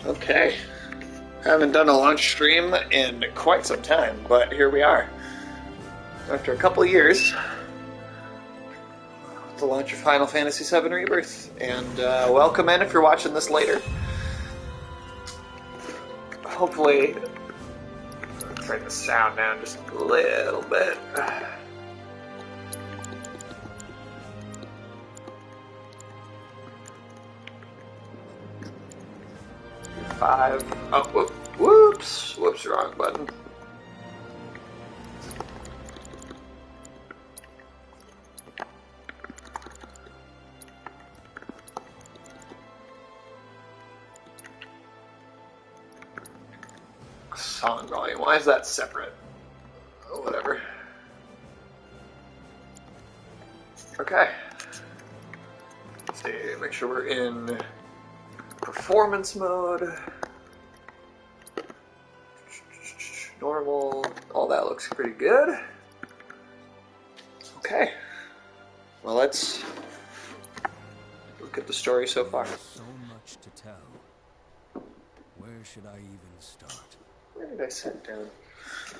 Okay. Haven't done a launch stream in quite some time, but here we are. After a couple of years, the launch of Final Fantasy VII Rebirth. And welcome in if you're watching this later. Hopefully, I'll turn the sound down just a little bit. Five. Oh, whoops. Whoops, wrong button. Song volume. Why is that separate? Oh, whatever. Okay. Let's see. Make sure we're in performance mode. Normal. All that looks pretty good. Okay. Well, let's look at the story so far. So much to tell. Where should I even start? Where did I sit down?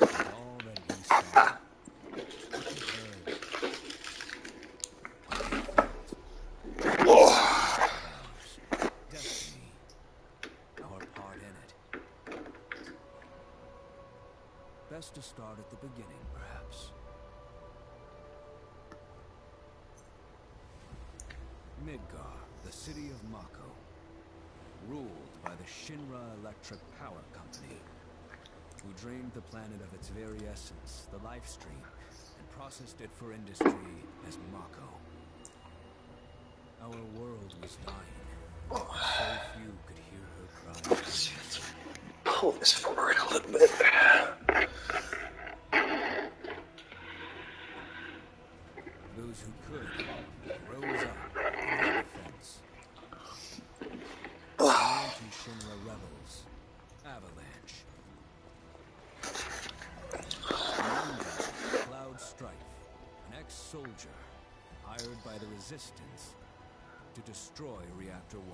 All that we saw. Oh. Destiny. Our part in it. Best to start at the beginning, perhaps. Midgar, the city of Mako, ruled by the Shinra Electric Power Company, who drained the planet of its very essence, the life stream, and processed it for industry as Mako. Our world was dying. So few could hear her cry. Let's pull this forward a little bit. Those who could rose up in their defense. Anti-Shinra rebels, Avalanche. Cloud Strife, an ex-soldier hired by the Resistance to destroy Reactor 1.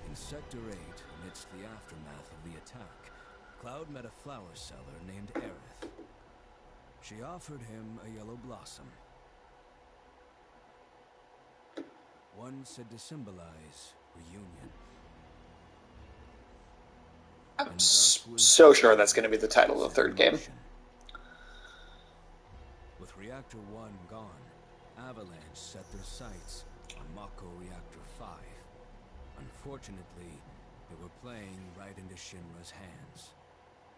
In Sector 8, amidst the aftermath of the attack, Cloud met a flower seller named Aerith. She offered him a yellow blossom. One said to symbolize reunion. I'm so sure that's going to be the title of the third game. With Reactor 1 gone, Avalanche set their sights on Mako Reactor 5. Unfortunately, they were playing right into Shinra's hands.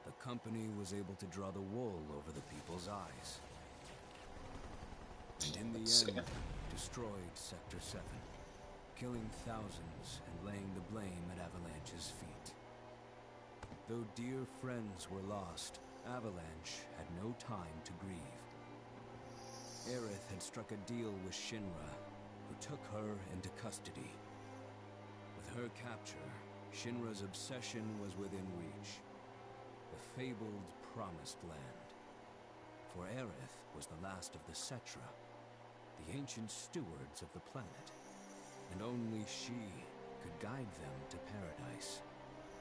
The company was able to draw the wool over the people's eyes. And in the end, destroyed Sector 7, killing thousands and laying the blame at Avalanche's feet. Though dear friends were lost, Avalanche had no time to grieve. Aerith had struck a deal with Shinra, who took her into custody. With her capture, Shinra's obsession was within reach. The fabled Promised Land. For Aerith was the last of the Cetra, the ancient stewards of the planet, and only she could guide them to paradise.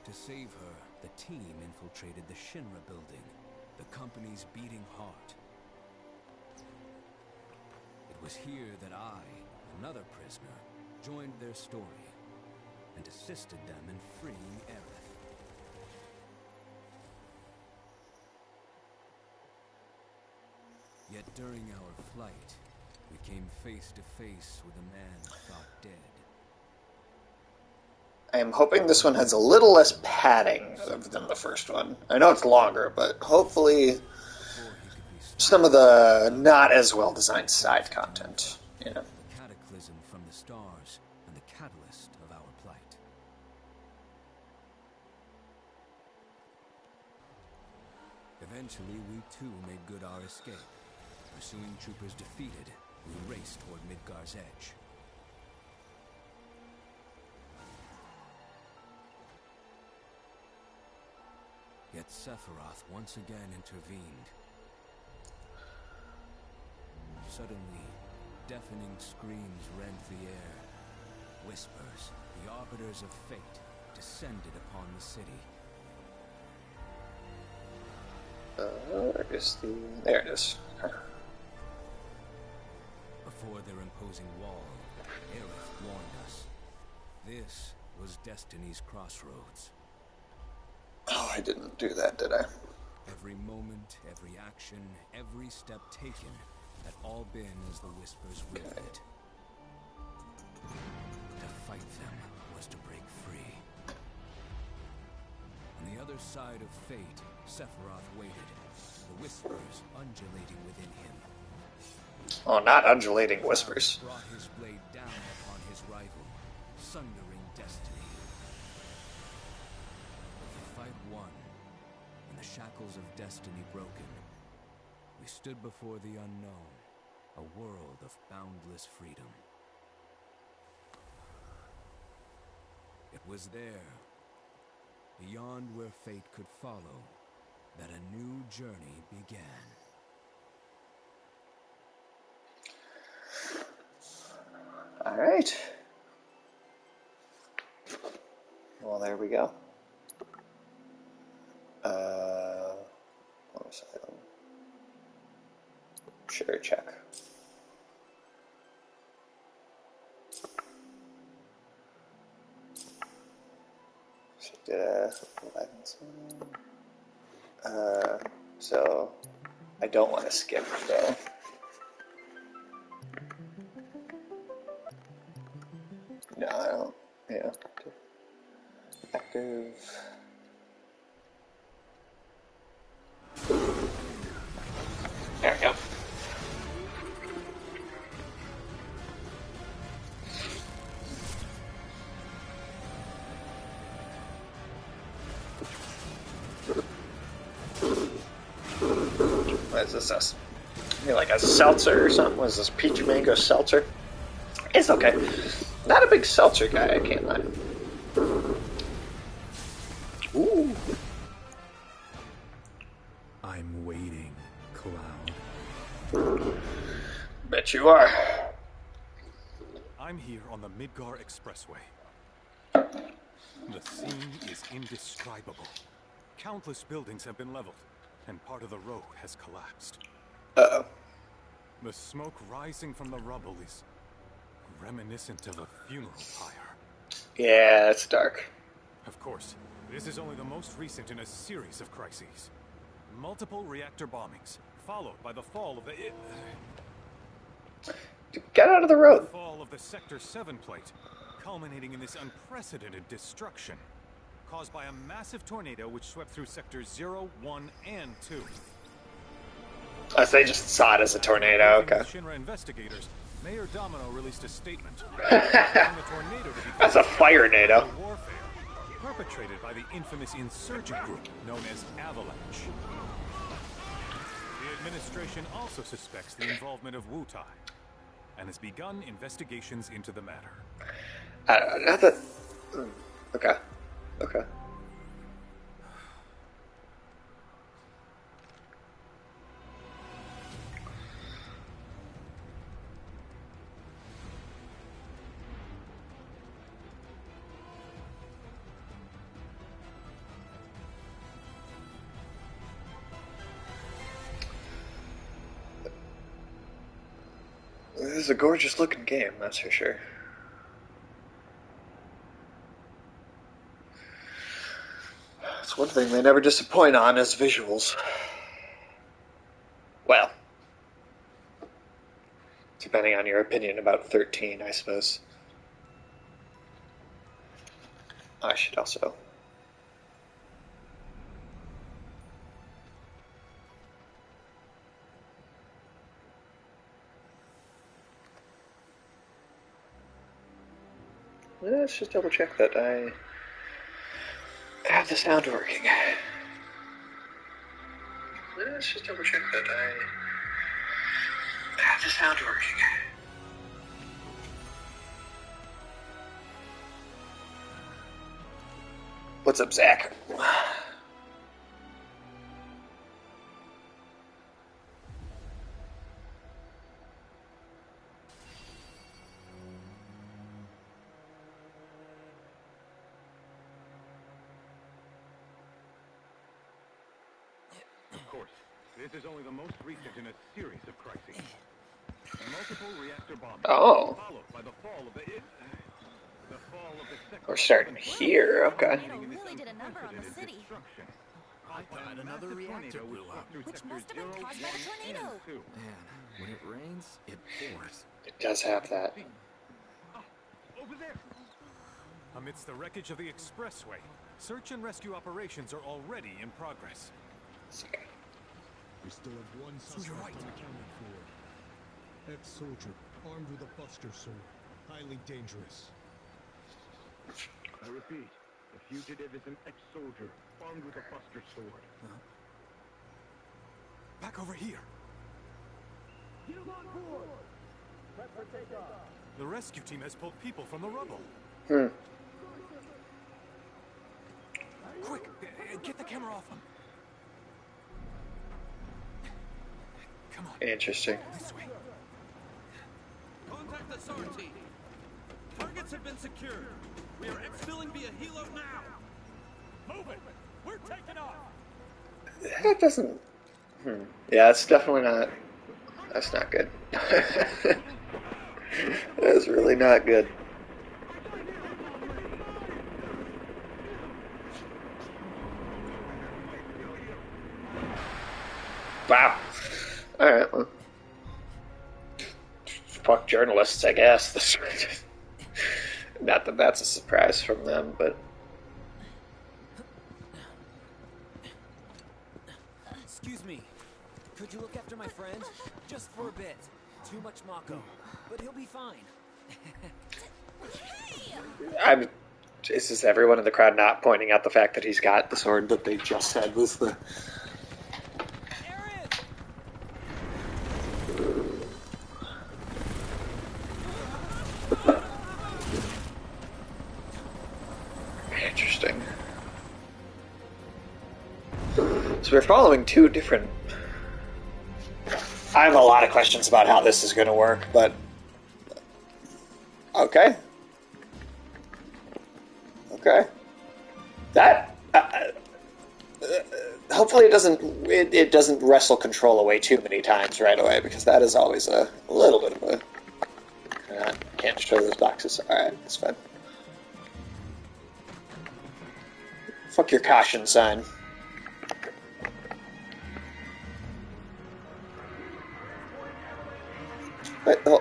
To save her, the team infiltrated the Shinra building, the company's beating heart. It was here that I, another prisoner, joined their story and assisted them in freeing Aerith. Yet during our flight, we came face to face with a man thought dead. I am hoping this one has a little less padding than the first one. I know it's longer, but hopefully some of the not as well designed side content. You know. The cataclysm from the stars and the catalyst of our plight. Eventually, we too made good our escape. Pursuing troopers defeated, we raced toward Midgar's edge. Yet Sephiroth once again intervened. Suddenly, Deafening screams rent the air. Whispers, the arbiters of fate, descended upon the city. Where is the... There it is. Before their imposing wall, Aerith warned us. This was Destiny's crossroads. Oh, I didn't do that, did I? Every moment, every action, every step taken had all been as the Whispers willed it. To fight them was to break free. On the other side of fate, Sephiroth waited, the Whispers undulating within him. Oh, not undulating whispers. Brought his blade down upon his rival, sundering destiny. The fight won, and the shackles of destiny broken. We stood before the unknown, a world of boundless freedom. It was there, beyond where fate could follow, that a new journey began. All right. Well, there we go. What was that? Sure, check. So I don't want to skip though. No, I don't. Yeah. Active. There we go. What is this? Maybe like a seltzer or something? What is this? Peach mango seltzer? It's okay. Not a big seltzer guy, I can't lie. Ooh. I'm waiting, Cloud. Bet you are. I'm here on the Midgar Expressway. The scene is indescribable. Countless buildings have been leveled, and part of the road has collapsed. Uh-oh. The smoke rising from the rubble is reminiscent of a funeral pyre. Yeah, it's dark. Of course, this is only the most recent in a series of crises. Multiple reactor bombings, followed by the fall of the... Get out of the road. The fall of the Sector 7 plate, culminating in this unprecedented destruction, caused by a massive tornado which swept through Sectors 0, 1, and 2. Oh, so they just saw it as a tornado, okay. Shinra investigators, Mayor Domino released a statement. That's a fire-nado. Warfare perpetrated by the infamous insurgent group known as Avalanche. The administration also suspects the involvement of Wutai and has begun investigations into the matter. Not that... Okay. Okay. This is a gorgeous looking game, that's for sure. That's one thing they never disappoint on is visuals. Well, depending on your opinion about 13, I suppose. I should also... Let's just double check that I have the sound working. Let's just double check that I have the sound working. What's up, Zach? This is only the most recent in a series of crises. Multiple reactor bombs, Oh. followed by the fall of the We're starting here, okay. Tornado really did a number on the city. I thought another reactor blew up. Which must have been caused by the tornado. Man, when it rains, it pours. It does have that. Over there. Amidst the wreckage of the expressway, search and rescue operations are already in progress. Okay. We still have one suspect unaccounted for. Ex-soldier, armed with a buster sword. Highly dangerous. I repeat, the fugitive is an ex-soldier, armed with a buster sword. Back over here. Get him on board! Prep for takeoff. The rescue team has pulled people from the rubble. Quick, get the camera off them. Come on. Interesting. This way. Contact the SAR team. Targets have been secured. We are exfilling via helo now. Move it. We're taking off. That doesn't... Yeah, it's definitely not... That's not good. That's really not good. Wow. Alright, well. Fuck journalists, I guess. Not that that's a surprise from them, but... Excuse me. Could you look after my friend? Just for a bit. Too much Mako. But he'll be fine. Is this everyone in the crowd not pointing out the fact that he's got the sword that they just said was the... Interesting. So we're following two different... I have a lot of questions about how this is going to work, but... Okay. Okay. That... hopefully it doesn't wrestle control away too many times right away, because that is always a little bit of a... can't show those boxes. Alright, that's fine. Fuck your caution sign. Wait, oh,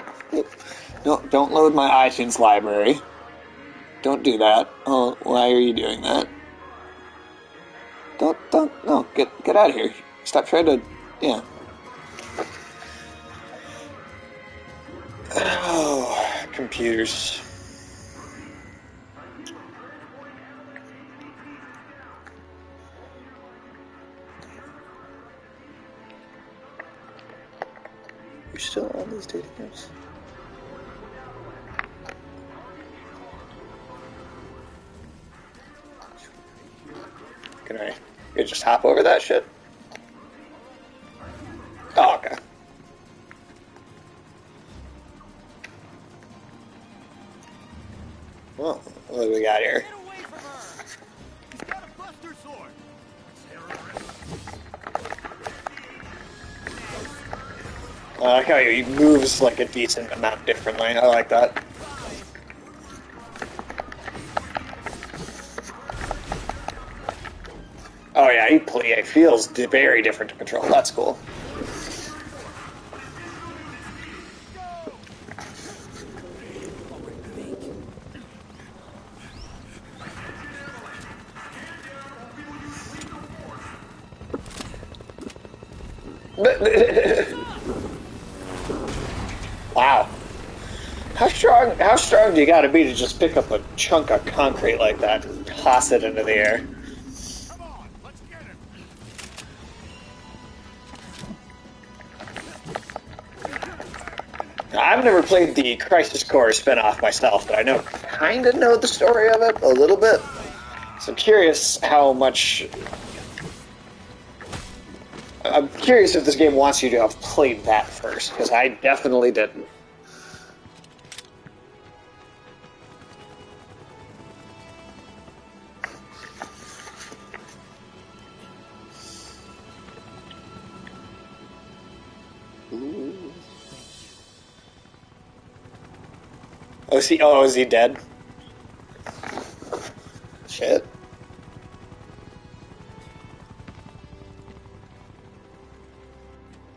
don't load my iTunes library. Don't do that. Oh, why are you doing that? No, get out of here. Stop trying to, yeah. Oh, computers. You're still on these data games? Can I just hop over that shit? Oh, okay. Well, what do we got here? Get away from her. He's got a buster sword. I like how he moves like a decent amount differently. I like that. Oh yeah, he feels very different to control. That's cool. Wow. How strong do you gotta be to just pick up a chunk of concrete like that and toss it into the air? Come on, let's get him. I've never played the Crisis Core spinoff myself, but I kinda know the story of it a little bit. So I'm curious how much... I'm curious if this game wants you to have played that first, because I definitely didn't. Is he dead? Shit.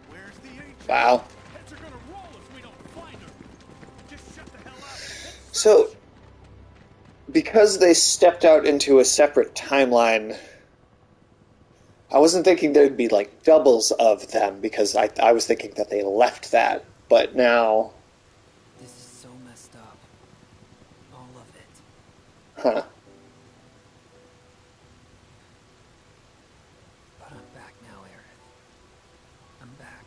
Where's the agent? Wow. Heads are gonna roll if we don't find her. Just shut the hell up. So, because they stepped out into a separate timeline, I wasn't thinking there'd be like doubles of them because I was thinking that they left that, but now, This is so messed up. All of it. huh? But I'm back now, Aerith. I'm back.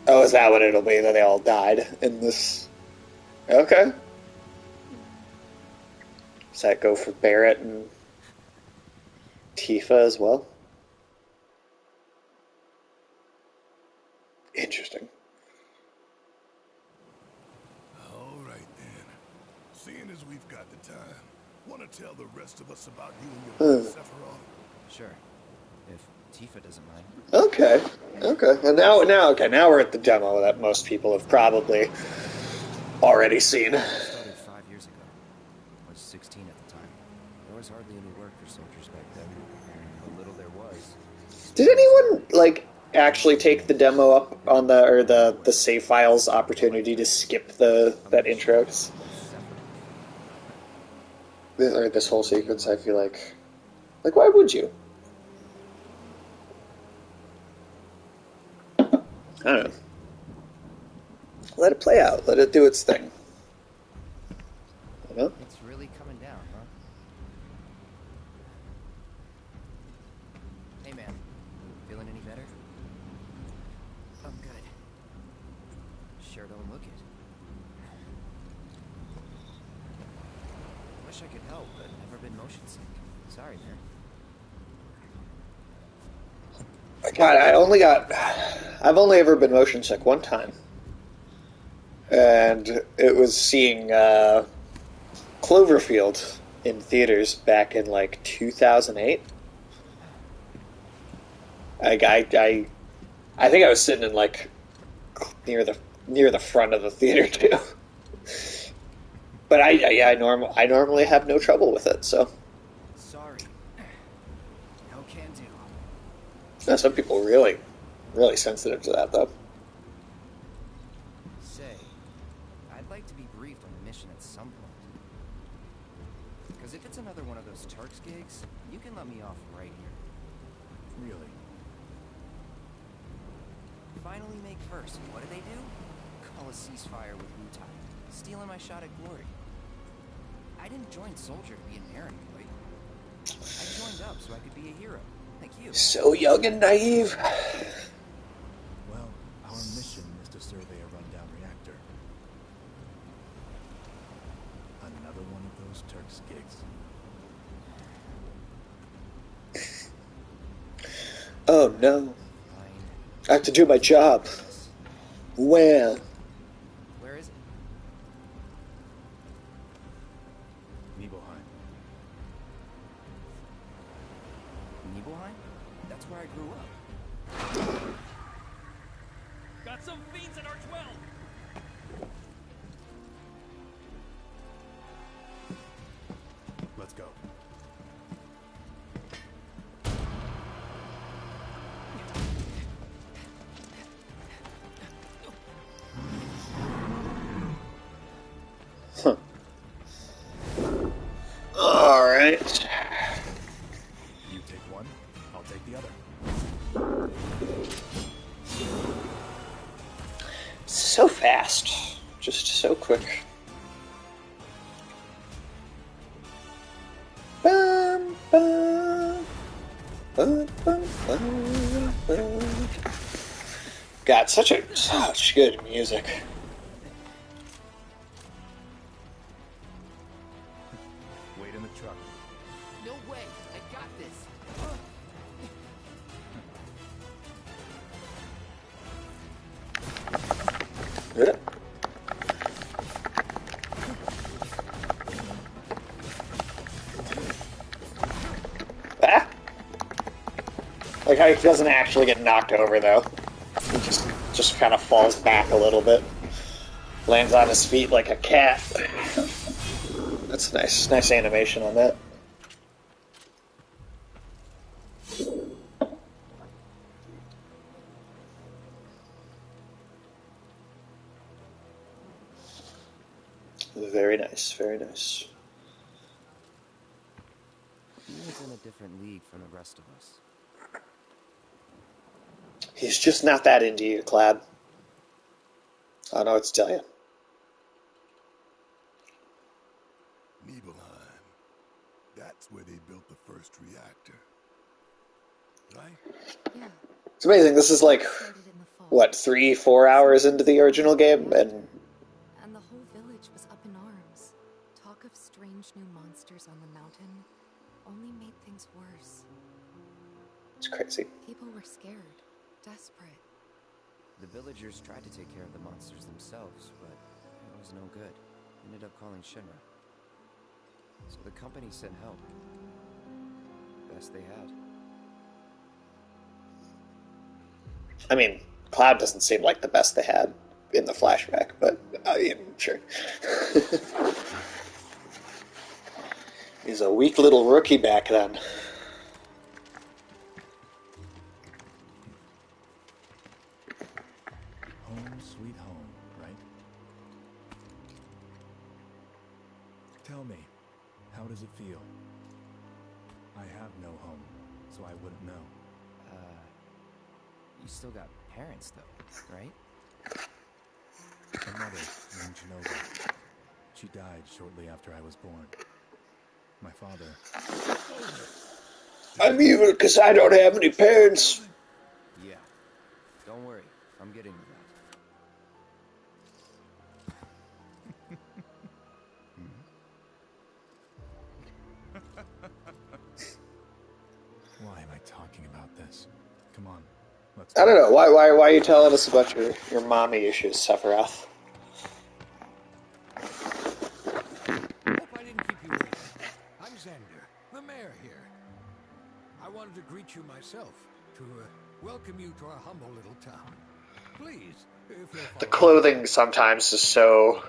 Oh, is that what it'll be? That they all died in this? Okay. Does that go for Barrett and Tifa as well? Interesting. All right then. Seeing as we've got the time, want to tell the rest of us about you and your brother Sephiroth? Sure. If Tifa doesn't mind. Okay. And now we're at the demo that most people have probably already seen. I started 5 years ago. I was 16 at the time. There was hardly any work for soldiers back then. What little there was. Did anyone actually take the demo up on the save files opportunity to skip that intro? This whole sequence, I feel like why would you? I don't know. Let it play out. Let it do its thing. You know? It's really coming down, huh? Hey, man. Feeling any better? I'm good. Sure don't look it. Wish I could help, but never been motion sick. Sorry, man. God, I've only ever been motion sick one time. And it was seeing Cloverfield in theaters back in 2008. I think I was sitting in near the front of the theater too. But I normally have no trouble with it, so. Sorry. No can do. Yeah, some people really sensitive to that though. Say, I'd like to be briefed on the mission at some point. Because if it's another one of those Turks gigs, you can let me off right here. Really? Finally make first. What do? Call a ceasefire with Wu-Tai. Stealing my shot at glory. I didn't join Soldier to be an errand boy. I joined up so I could be a hero, like you. So young and naive. Well, our mission is to survey a rundown reactor. Another one of those Turks gigs. Oh no. Fine. I have to do my job. Where? Where is it? Nibelheim. Nibelheim? That's where I grew up. Got some fiends at our 12. Let's go. Huh. All right. You take one, I'll take the other. So fast. Just so quick. Bum, bum, bum, bum, bum, bum. God, such good music. Wait in the truck. No way. I got this. Yeah. Ah! Like how he doesn't actually get knocked over, though. He just kind of falls back a little bit. Lands on his feet like a cat. That's nice. Nice animation on that. Very nice. Very nice. He's in a different league from the rest of us. He's just not that into you, Clad. I don't know what to tell you. Nibelheim. That's where they built the first reactor. Right? Yeah. It's amazing. This is like, Started in the fall. what, 3-4 hours into the original game? And And the whole village was up in arms. Talk of strange new monsters on the mountain only made things worse. it's crazy. People were scared, desperate. The villagers tried to take care of the monsters themselves, but it was no good. Ended up calling Shinra. So the company sent help. Best they had. I mean, Cloud doesn't seem like the best they had in the flashback, but yeah, sure. He's a weak little rookie back then. Home sweet home, right? Tell me, how does it feel? I have no home, so I wouldn't know. You still got parents, though, right? A mother named Genova. She died shortly after I was born. My father... I'm evil because I don't have any parents. Yeah. Don't worry. I'm getting to Why am I talking about this? Come on, let's I don't know. Why are you telling us about your mommy issues, Sephiroth? Hope I didn't keep you waiting. I'm Xander, the mayor here. I wanted to greet you myself, to welcome you to our humble little town. Please, if you'll The follow clothing sometimes is so...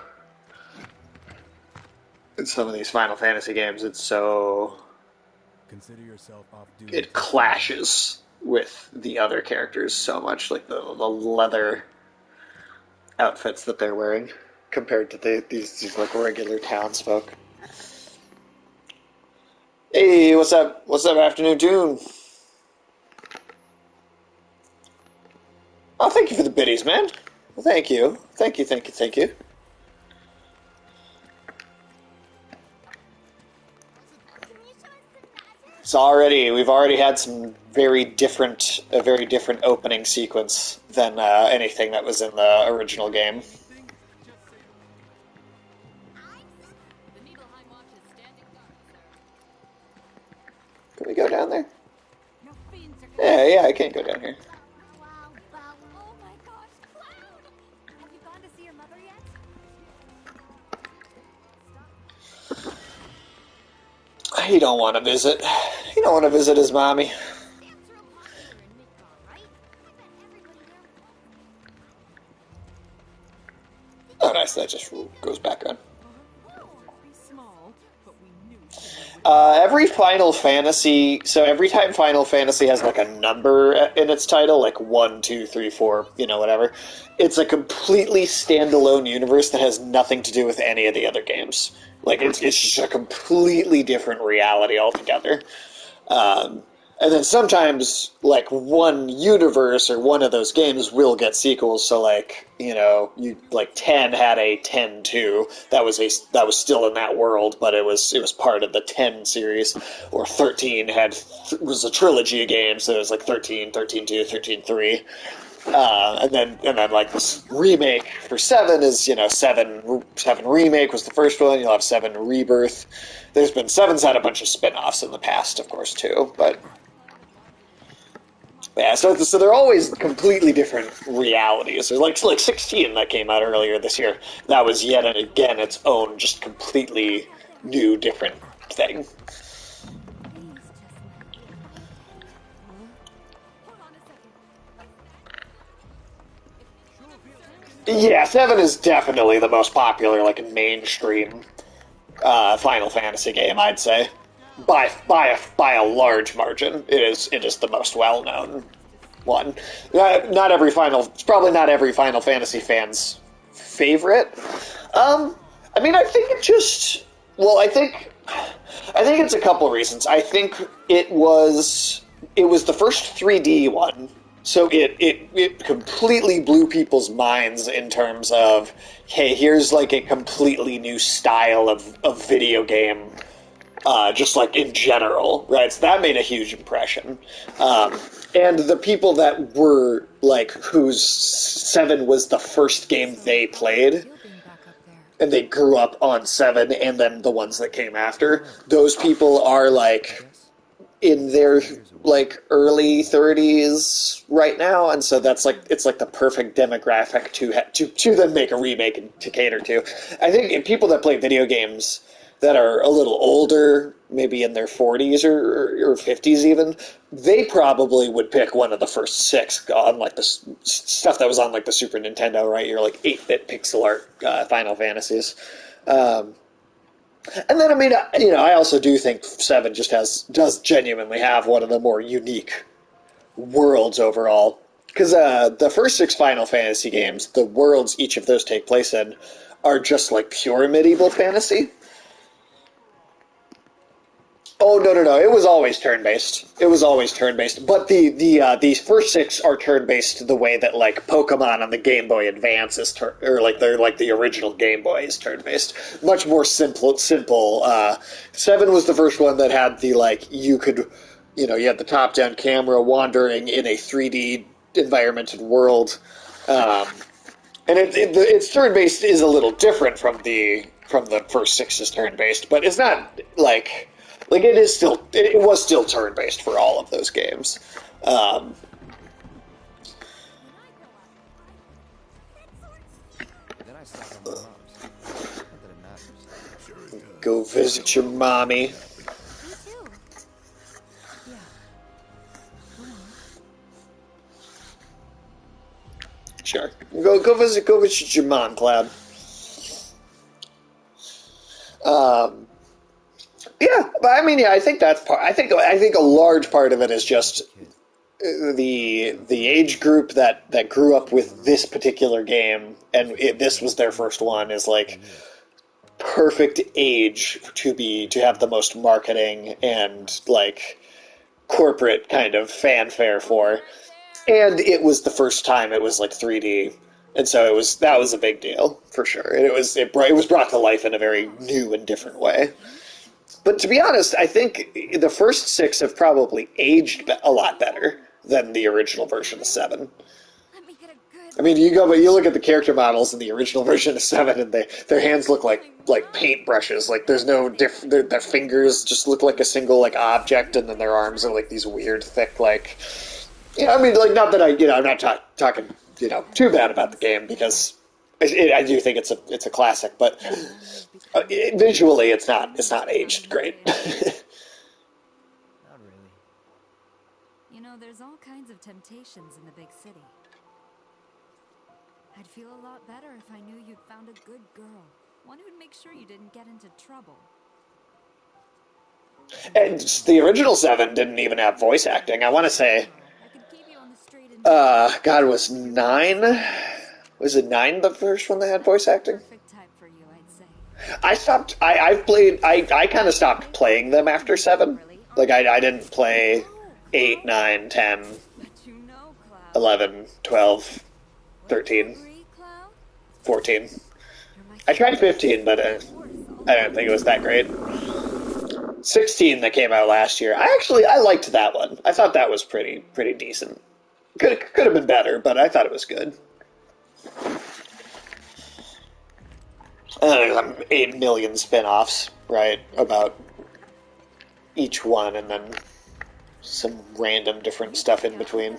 In some of these Final Fantasy games, it's so... Consider yourself off duty. It clashes with the other characters so much, like the leather outfits that they're wearing compared to these like regular townsfolk. Hey, what's up? What's up, Afternoon June? Oh, thank you for the biddies, man. Well, thank you. Thank you. We've already had a very different opening sequence than anything that was in the original game. Can we go down there? Yeah, I can't go down here. Oh my gosh, Cloud! Have you gone to see your mother yet? He don't want to visit. He don't want to visit his mommy. Sam's real popular in Midgar, right? I bet everybody there. Oh, nice. That just goes back on. Small, but we knew. Every Final Fantasy, so every time Final Fantasy has like a number in its title, like 1, 2, 3, 4, whatever, it's a completely standalone universe that has nothing to do with any of the other games. Like, it's just a completely different reality altogether. And then sometimes, like, one universe or one of those games will get sequels. So, like, 10 had a 10-2. That was still in that world, but it was part of the 10 series. Or 13 was a trilogy of games, so it was like 13, 13-2, 13-3. and then like this remake for 7 is, you know, 7 remake was the first one. You'll have 7 rebirth. There's been 7's had a bunch of spin-offs in the past, of course, too, but yeah, so they're always completely different realities. There's like 16 that came out earlier this year. That was yet again its own, just completely new, different thing. Yeah, 7 is definitely the most popular, like, mainstream Final Fantasy game, I'd say. By a large margin. It is the most well-known one. Not every it's probably not every Final Fantasy fan's favorite. I mean, I think it just, well, I think it's a couple reasons. I think it was the first 3D one, so it completely blew people's minds in terms of, hey, here's like a completely new style of video game, just like in general, right? So that made a huge impression. And the people that were like, whose 7 was the first game they played, and they grew up on 7 and then the ones that came after, those people are like in their like early 30s right now, and so that's like, it's like the perfect demographic to then make a remake and to cater to. I think people that play video games that are a little older, maybe in their 40s or 50s even, they probably would pick one of the first 6 on like the stuff that was on like the Super Nintendo, right? Your like 8-bit pixel art Final Fantasies. And then, I mean, you know, I also do think 7 just does genuinely have one of the more unique worlds overall. Because the first 6 Final Fantasy games, the worlds each of those take place in, are just like pure medieval fantasy. Oh, no. It was always turn-based. But these first 6 are turn-based the way that, like, Pokemon on the Game Boy Advance is or, like, they're like the original Game Boy is turn-based. Much more simple. 7 was the first one that had the, like, you had the top-down camera wandering in a 3D environmented world. And its turn-based is a little different from the first 6's turn-based, but it's not, like it was still turn-based for all of those games. Go visit your mommy. Me too. Yeah. Go on. Sure. Go visit your mom, Cloud. Yeah, but I mean, yeah, I think that's part. I think a large part of it is just the age group that grew up with this particular game, and this was their first one, is like perfect age to have the most marketing and like corporate kind of fanfare for, and it was the first time it was like 3D. And so that was a big deal for sure. And it was brought to life in a very new and different way. But to be honest, I think the first 6 have probably aged a lot better than the original version of 7. I mean, you look at the character models in the original version of 7, and their hands look like paintbrushes. Like there's no their fingers just look like a single like object, and then their arms are like these weird thick like. Yeah, I mean, like, not that I'm not talking too bad about the game, because I do think it's a classic, but visually it's not aged great. Not really. You know, there's all kinds of temptations in the big city. I'd feel a lot better if I knew you'd found a good girl, one who'd make sure you didn't get into trouble. And the original 7 didn't even have voice acting. I want to say, God, was 9? Was it 9 the first one that had voice acting? I kind of stopped playing them after 7. Like, I didn't play 8, 9, 10, 11, 12, 13, 14. I tried 15, but I don't think it was that great. 16 that came out last year. I liked that one. I thought that was pretty decent. Could have been better, but I thought it was good. There's 8 million spin-offs, right, about each one, and then some random different stuff in between.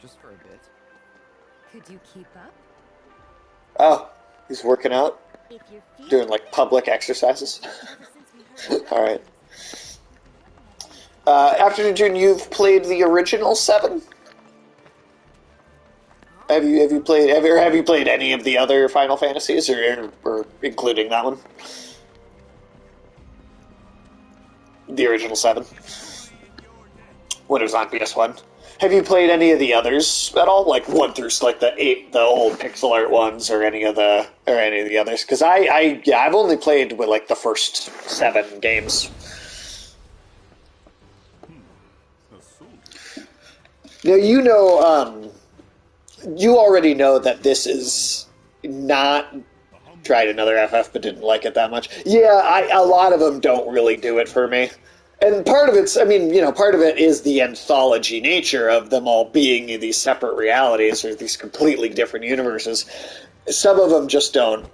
Just for a bit. Could you keep up? Oh, he's working out? Doing, like, public exercises? Alright. Afternoon June, you've played the original 7? Have you played any of the other Final Fantasies, or including that one? The original 7? When it was on PS1? Have you played any of the others at all? Like 1 through like the old pixel art ones, or any of the others? Because I've only played with like the first 7 games. Now you already know that this is not. Tried another FF but didn't like it that much. Yeah, a lot of them don't really do it for me. And part of part of it is the anthology nature of them all being in these separate realities or these completely different universes. Some of them just don't.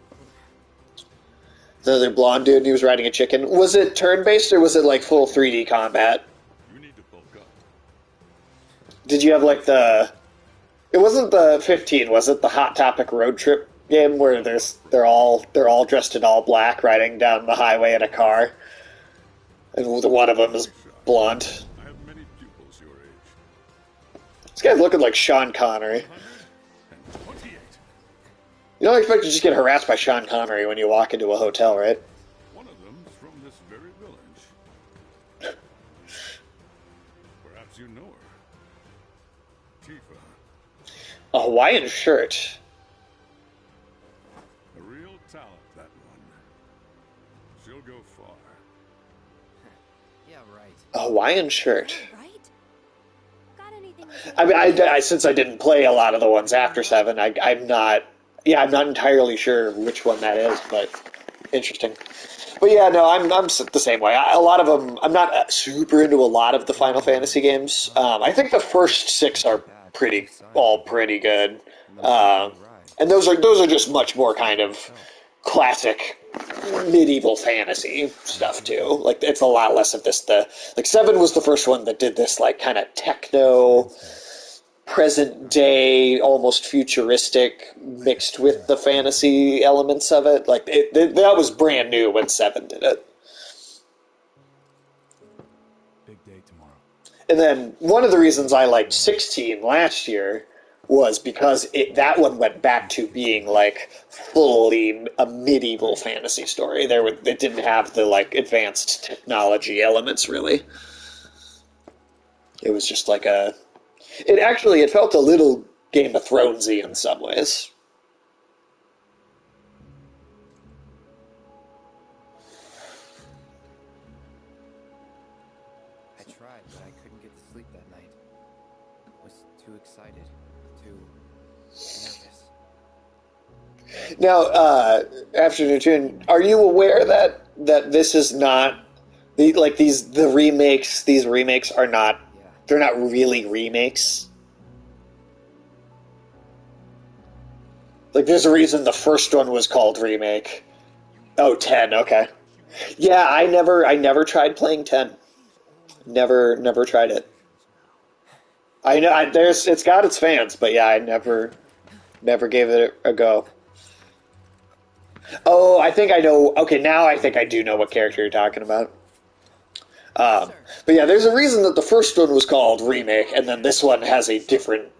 The other blonde dude, he was riding a chicken. Was it turn-based or was it like full 3D combat? Did you have like the... It wasn't the 15, was it? The Hot Topic road trip game where they're all dressed in all black riding down the highway in a car. And one of them is blonde. I have many pupils your age. This guy's looking like Sean Connery. You don't expect to just get harassed by Sean Connery when you walk into a hotel, right? One of them is from this very village. Perhaps you know her. Tifa. A Hawaiian shirt. A real talent, that one. She'll go far. Yeah, right. A Hawaiian shirt. Right? Got anything? I mean, I since I didn't play a lot of the ones after 7, I'm not entirely sure which one that is, but interesting. But yeah, no, I'm the same way. A lot of them, I'm not super into a lot of the Final Fantasy games. I think the first 6 are pretty good, and those are just much more kind of classic medieval fantasy stuff too. Like it's a lot less of this. 7 was the first one that did this like kind of techno, present day, almost futuristic, mixed with the fantasy elements of it. Like that was brand new when 7 did it. Big day tomorrow. And then one of the reasons I liked 16 last year was because that one went back to being like fully a medieval fantasy story. It didn't have the like advanced technology elements really. It was just like it felt a little Game of Thronesy in some ways. I tried, but I couldn't get to sleep that night. Was too excited, too nervous. Now, Afternoon Tune, are you aware that this is not the remakes? These remakes are not. They're not really remakes. Like, there's a reason the first one was called Remake. Oh, 10, okay. Yeah, I never tried playing 10. Never tried it. I know it's got its fans, but yeah, I never gave it a go. Oh, I think I know. Okay, now I think I do know what character you're talking about. But yeah, there's a reason that the first one was called Remake, and then this one has a different.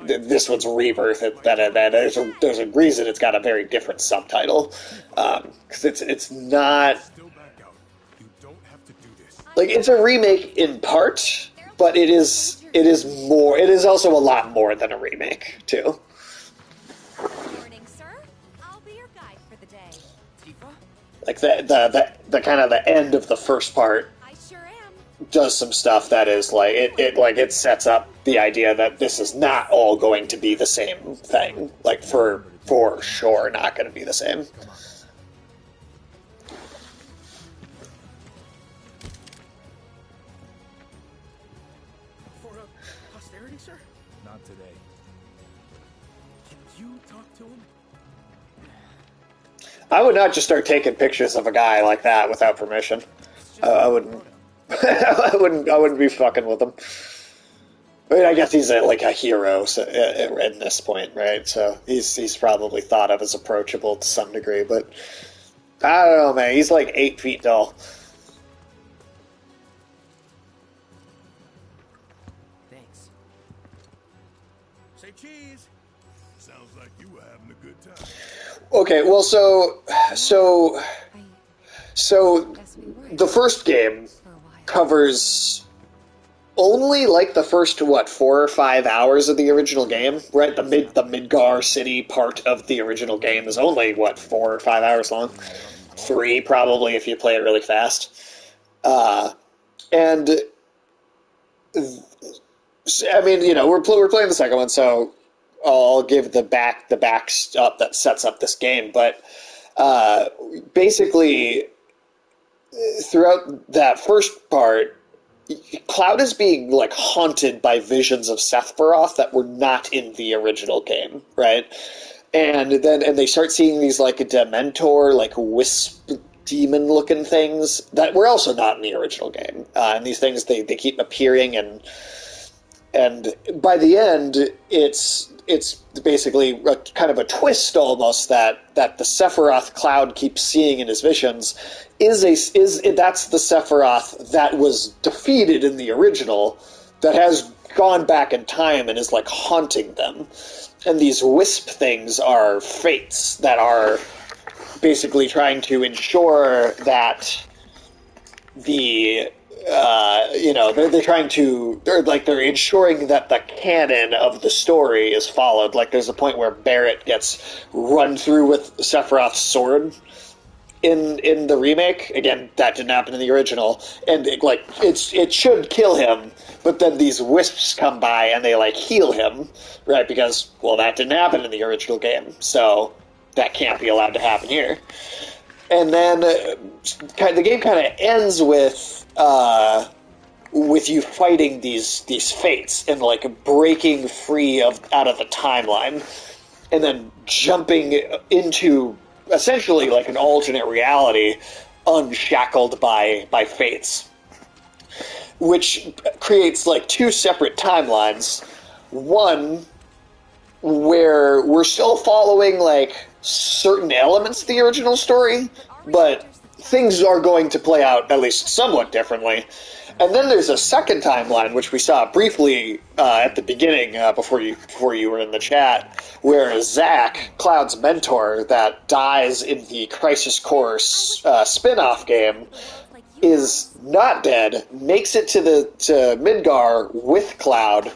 This one's Rebirth. There's a reason it's got a very different subtitle, because it's not like it's a remake in part, but it is more. It is also a lot more than a remake too. Morning, sir. I'll be your guide for the day. Tifa? Like the kind of the end of the first part I sure am. does some stuff that is like it sets up the idea that this is not all going to be the same thing. Like for sure not going to be the same. For posterity's closer? Not today. Can you talk to him? I would not just start taking pictures of a guy like that without permission. I wouldn't. I wouldn't be fucking with him. I mean, I guess he's like a hero at this point, right? So he's probably thought of as approachable to some degree, but I don't know, man. He's like 8 feet tall. Thanks. Say cheese. Sounds like you were having a good time. Okay, well, so the first game covers only like the first 4 or 5 hours of the original game, right? The Midgar City part of the original game is only 4 or 5 hours long, 3 probably if you play it really fast, and I mean, you know, we're playing the second one, so I'll give the backs up that sets up this game, but basically throughout that first part, Cloud is being like haunted by visions of Sephiroth that were not in the original game, right? And they start seeing these like Dementor, like wisp demon looking things that were also not in the original game. And these things they keep appearing, and by the end it's basically a kind of a twist almost that the Sephiroth Cloud keeps seeing in his visions is that's the Sephiroth that was defeated in the original, that has gone back in time and is like haunting them. And these wisp things are fates that are basically trying to ensure that they're ensuring that the canon of the story is followed. Like there's a point where Barrett gets run through with Sephiroth's sword in the remake. Again, that didn't happen in the original, and it should kill him, but then these wisps come by and they like heal him, right? Because that didn't happen in the original game, so that can't be allowed to happen here. And then the game kind of ends with you fighting these fates and like breaking free out of the timeline, and then jumping into essentially like an alternate reality, unshackled by fates, which creates like 2 separate timelines. One where we're still following like certain elements of the original story, but things are going to play out at least somewhat differently. And then there's a second timeline, which we saw briefly at the beginning before you were in the chat, where Zack, Cloud's mentor that dies in the Crisis Core spin-off game, is not dead, makes it to Midgar with Cloud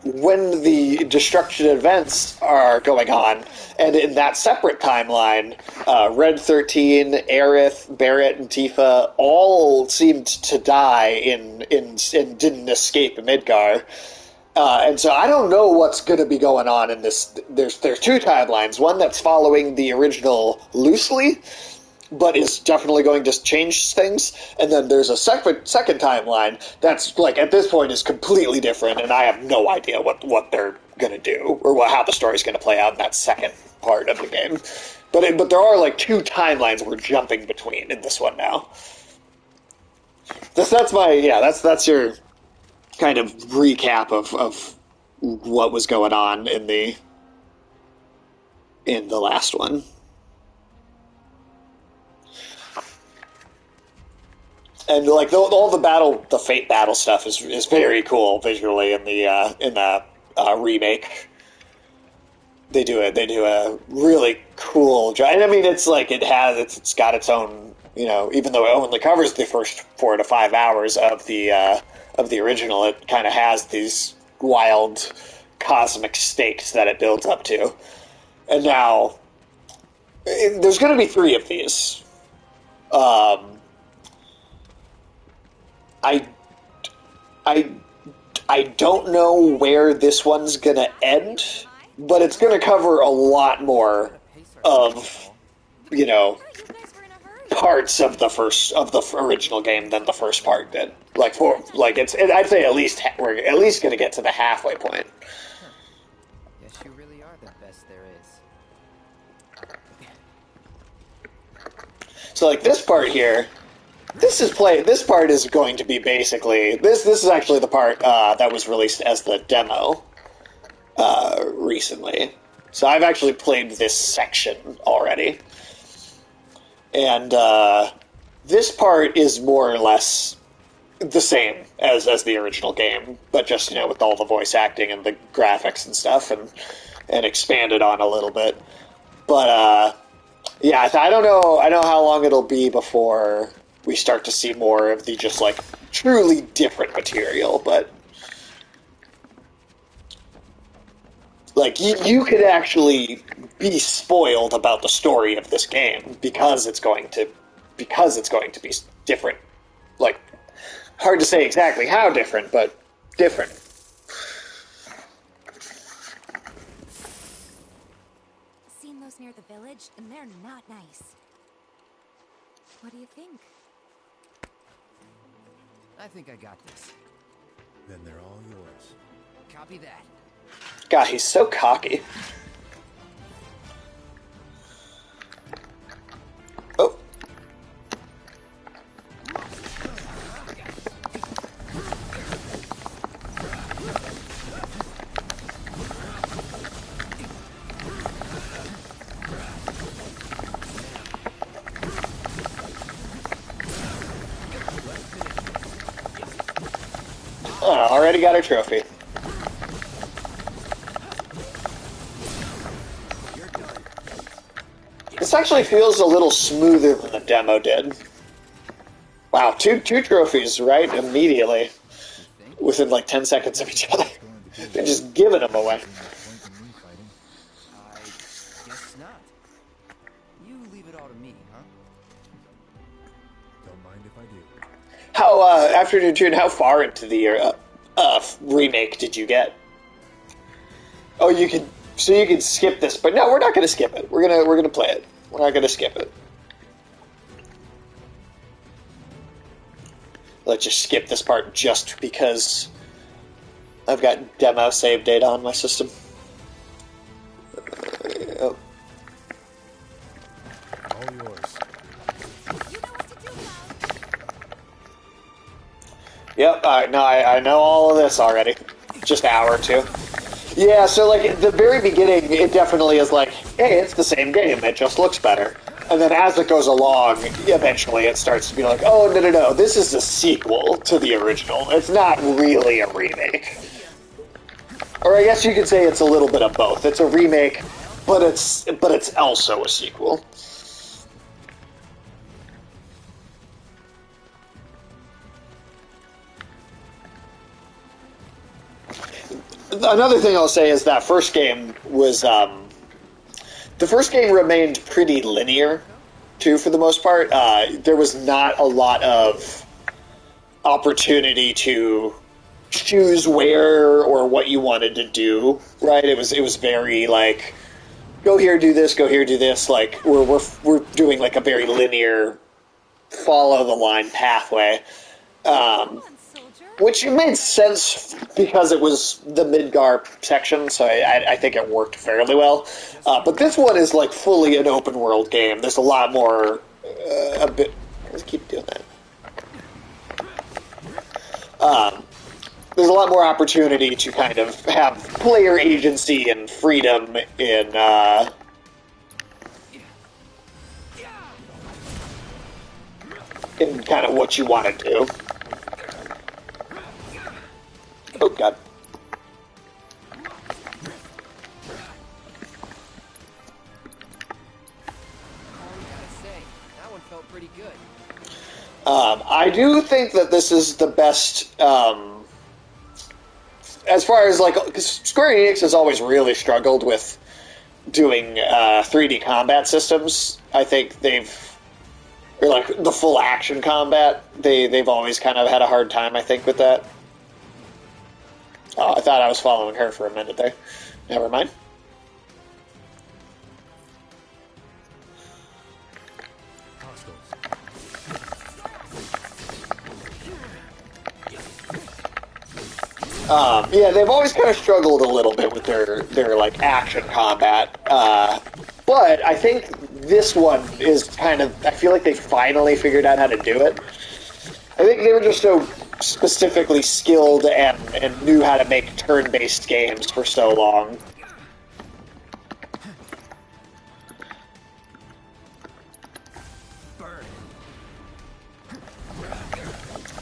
when the destruction events are going on. And in that separate timeline, Red 13, Aerith, Barrett, and Tifa all seemed to die and didn't escape Midgar. And so I don't know what's going to be going on in this. There's 2 timelines. One that's following the original loosely, but is definitely going to change things. And then there's a second timeline that's, like, at this point is completely different, and I have no idea what they're going to do, or how the story's going to play out in that second part of the game. But there are, like, 2 timelines we're jumping between in this one now. That's your kind of recap of what was going on in the last one. And like all the fate battle stuff is very cool visually in the remake. They do a really cool job. And I mean, it's like it's got its own, even though it only covers the first 4 to 5 hours of the original, it kind of has these wild cosmic stakes that it builds up to. And now there's going to be 3 of these. I don't know where this one's gonna end, but it's gonna cover a lot more of, parts of the original game than the first part did. I'd say we're at least going to get to the halfway point. Guess you really are the best there is. So like this part here, this part is going to be basically this is actually the part that was released as the demo recently. So I've actually played this section already. And this part is more or less the same as the original game, but just, with all the voice acting and the graphics and stuff, and expanded on a little bit. But yeah, I don't know how long it'll be before we start to see more of the just like truly different material, but like you could actually be spoiled about the story of this game because it's going to be different. Like, hard to say exactly how different, but different. Seen those near the village, and they're not nice. What do you think? I think I got this. Then they're all yours. Copy that. God, he's so cocky. Oh. Already got her trophy. This actually feels a little smoother than the demo did. Wow, two trophies, right? Immediately. Within like 10 seconds of each other. They're just giving them away. I guess not. You leave it all to me, huh? Don't mind if I do. How, after June, how far into the remake did you get? Oh, you could skip this, but no, we're not going to skip it. We're gonna play it. We're not going to skip it. Let's just skip this part just because I've got demo save data on my system. Oh. All yours. You know what to do now. Yep, no, I know all of this already. Just an hour or two. Yeah, so like at the very beginning, it definitely is like, hey, it's the same game, it just looks better. And then as it goes along, eventually it starts to be like, oh, no, this is a sequel to the original. It's not really a remake. Or I guess you could say it's a little bit of both. It's a remake, but it's also a sequel. Another thing I'll say is that first game was, the first game remained pretty linear, too, for the most part. There was not a lot of opportunity to choose where or what you wanted to do, right? It was very, like, go here, do this, go here, do this. Like, we're doing, like, a very linear, follow-the-line pathway. Which made sense because it was the Midgar section, so I think it worked fairly well. But this one is like fully an open world game. There's a lot more, Let's keep doing that. There's a lot more opportunity to kind of have player agency and freedom in kind of what you want to do. Oh, God. All we gotta say, that one felt pretty good. I do think that this is the best, as far as, like, because Square Enix has always really struggled with doing 3D combat systems. I think or like, the full action combat, they've always kind of had a hard time, I think, with that. Oh, I thought I was following her for a minute there. Never mind. Hostiles. Yeah, they've always kind of struggled a little bit with their like action combat, but I think this one is kind of. I feel like they finally figured out how to do it. I think they were just so specifically skilled and knew how to make turn-based games for so long.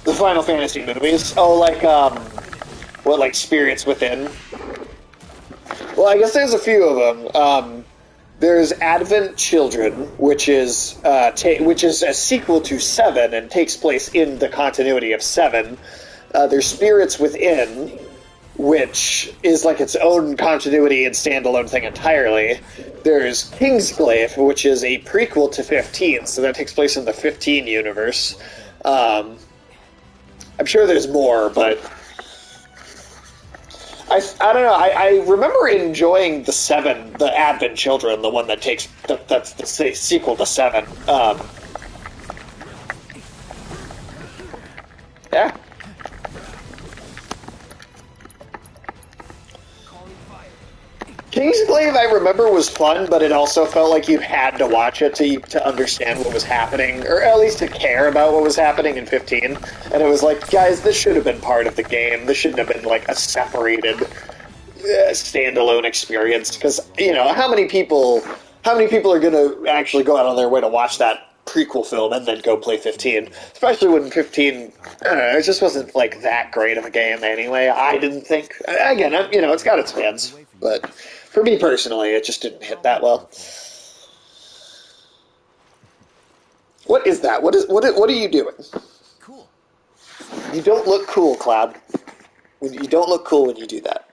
The Final Fantasy movies. Oh, like, what, like Spirits Within? Well, I guess there's a few of them. There's Advent Children, which is a sequel to 7 and takes place in the continuity of 7. There's Spirits Within, which is like its own continuity and standalone thing entirely. There's Kingsglaive, which is a prequel to 15, so that takes place in the 15 universe. I'm sure there's more, but I don't know. I remember enjoying the 7, the Advent Children, the one that that's the sequel to 7. Yeah. Kingsglaive, I remember, was fun, but it also felt like you had to watch it to understand what was happening, or at least to care about what was happening in 15. And it was like, guys, this should have been part of the game. This shouldn't have been like a separated, standalone experience. Because how many people are going to actually go out on their way to watch that prequel film and then go play 15? Especially when 15, it just wasn't like that great of a game anyway. I didn't think. Again, it's got its fans, but for me personally, it just didn't hit that well. What is that? What are you doing? Cool. You don't look cool, Cloud. You don't look cool when you do that.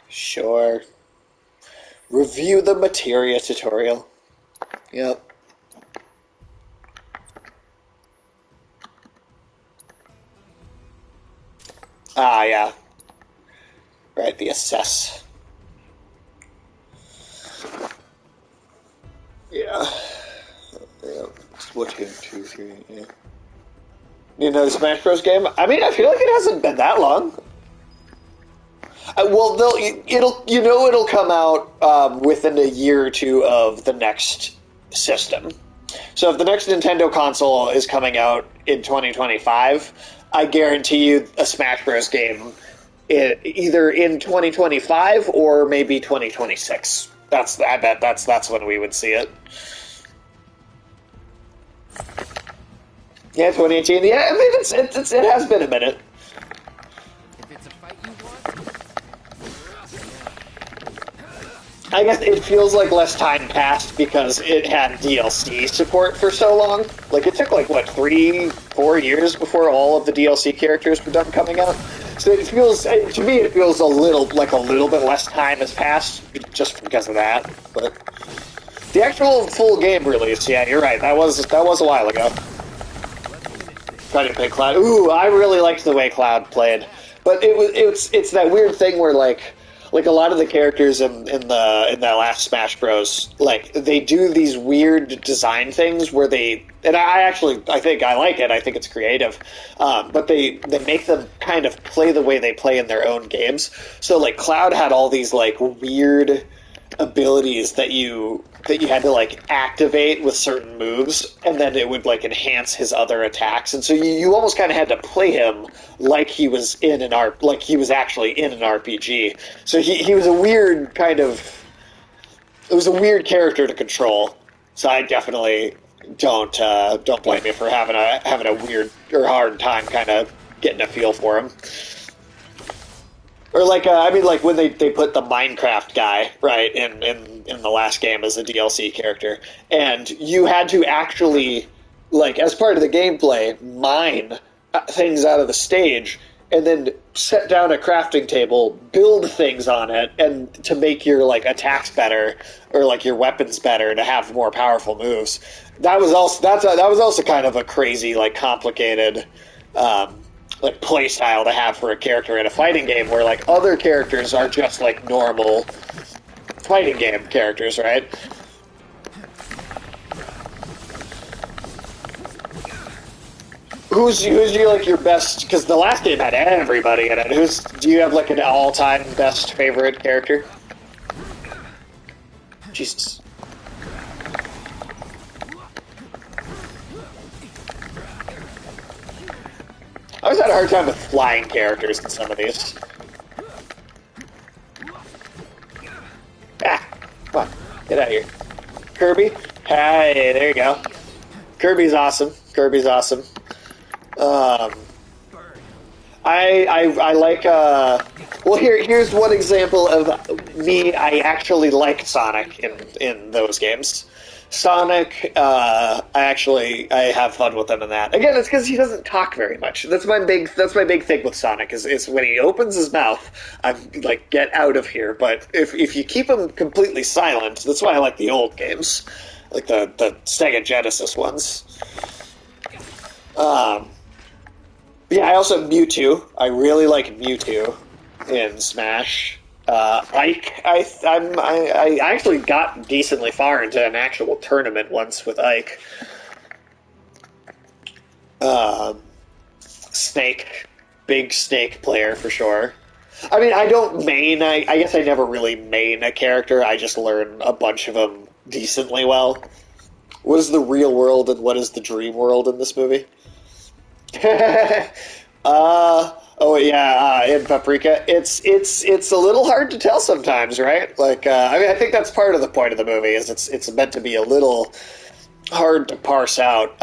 Sure. Review the materia tutorial. Yep. Ah, yeah. Right, the assess. Yeah. Splatoon 2, 3, yeah. You know the Smash Bros. Game? I mean, I feel like it hasn't been that long. Well, it'll come out within a year or two of the next system. So if the next Nintendo console is coming out in 2025, I guarantee you a Smash Bros. Game either in 2025 or maybe 2026. I bet that's when we would see it. Yeah, 2018. Yeah, I mean it has been a minute. If it's a fight you want, I guess it feels like less time passed because it had DLC support for so long. Like, it took, 3-4 years before all of the DLC characters were done coming out. So it feels, to me, it feels a little bit less time has passed just because of that. But the actual full game release, yeah, you're right. That was a while ago. Trying to play Cloud. Ooh, I really liked the way Cloud played, but it's that weird thing where like a lot of the characters in that last Smash Bros. They do these weird design things where I think I like it. I think it's creative, but they make them kind of play the way they play in their own games. So Cloud had all these weird abilities that you had to activate with certain moves, and then it would enhance his other attacks, and so you almost kind of had to play him like he was actually in an RPG. So he was a weird it was a weird character to control. So I definitely don't blame me for having a weird or hard time kind of getting a feel for him. Or when they put the Minecraft guy, right, in the last game as a DLC character, and you had to actually, as part of the gameplay, mine things out of the stage, and then set down a crafting table, build things on it, and to make your, attacks better, or, your weapons better, to have more powerful moves. That was also kind of a crazy, complicated play style to have for a character in a fighting game where other characters are just normal fighting game characters, right? Who's your like your best? Because the last game had everybody in it. Do you have like an all-time best favorite character? Jesus. I always had a hard time with flying characters in some of these. Ah, come on, get out of here. Kirby, hey, there you go. Kirby's awesome. Kirby's awesome. I like. Well, here's one example of me. I actually liked Sonic in those games. Sonic, I have fun with him in that. Again, it's because he doesn't talk very much. That's my big thing with Sonic is when he opens his mouth, I'm like, get out of here. But if you keep him completely silent, that's why I like the old games, like the Sega Genesis ones. Yeah, I also have Mewtwo. I really like Mewtwo in Smash. Ike, I actually got decently far into an actual tournament once with Ike. Snake, big Snake player for sure. I mean, I don't main. I guess I never really main a character. I just learn a bunch of them decently well. What is the real world and what is the dream world in this movie? Oh yeah, in Paprika, it's a little hard to tell sometimes, right? Like, I mean, I think that's part of the point of the movie is it's meant to be a little hard to parse out,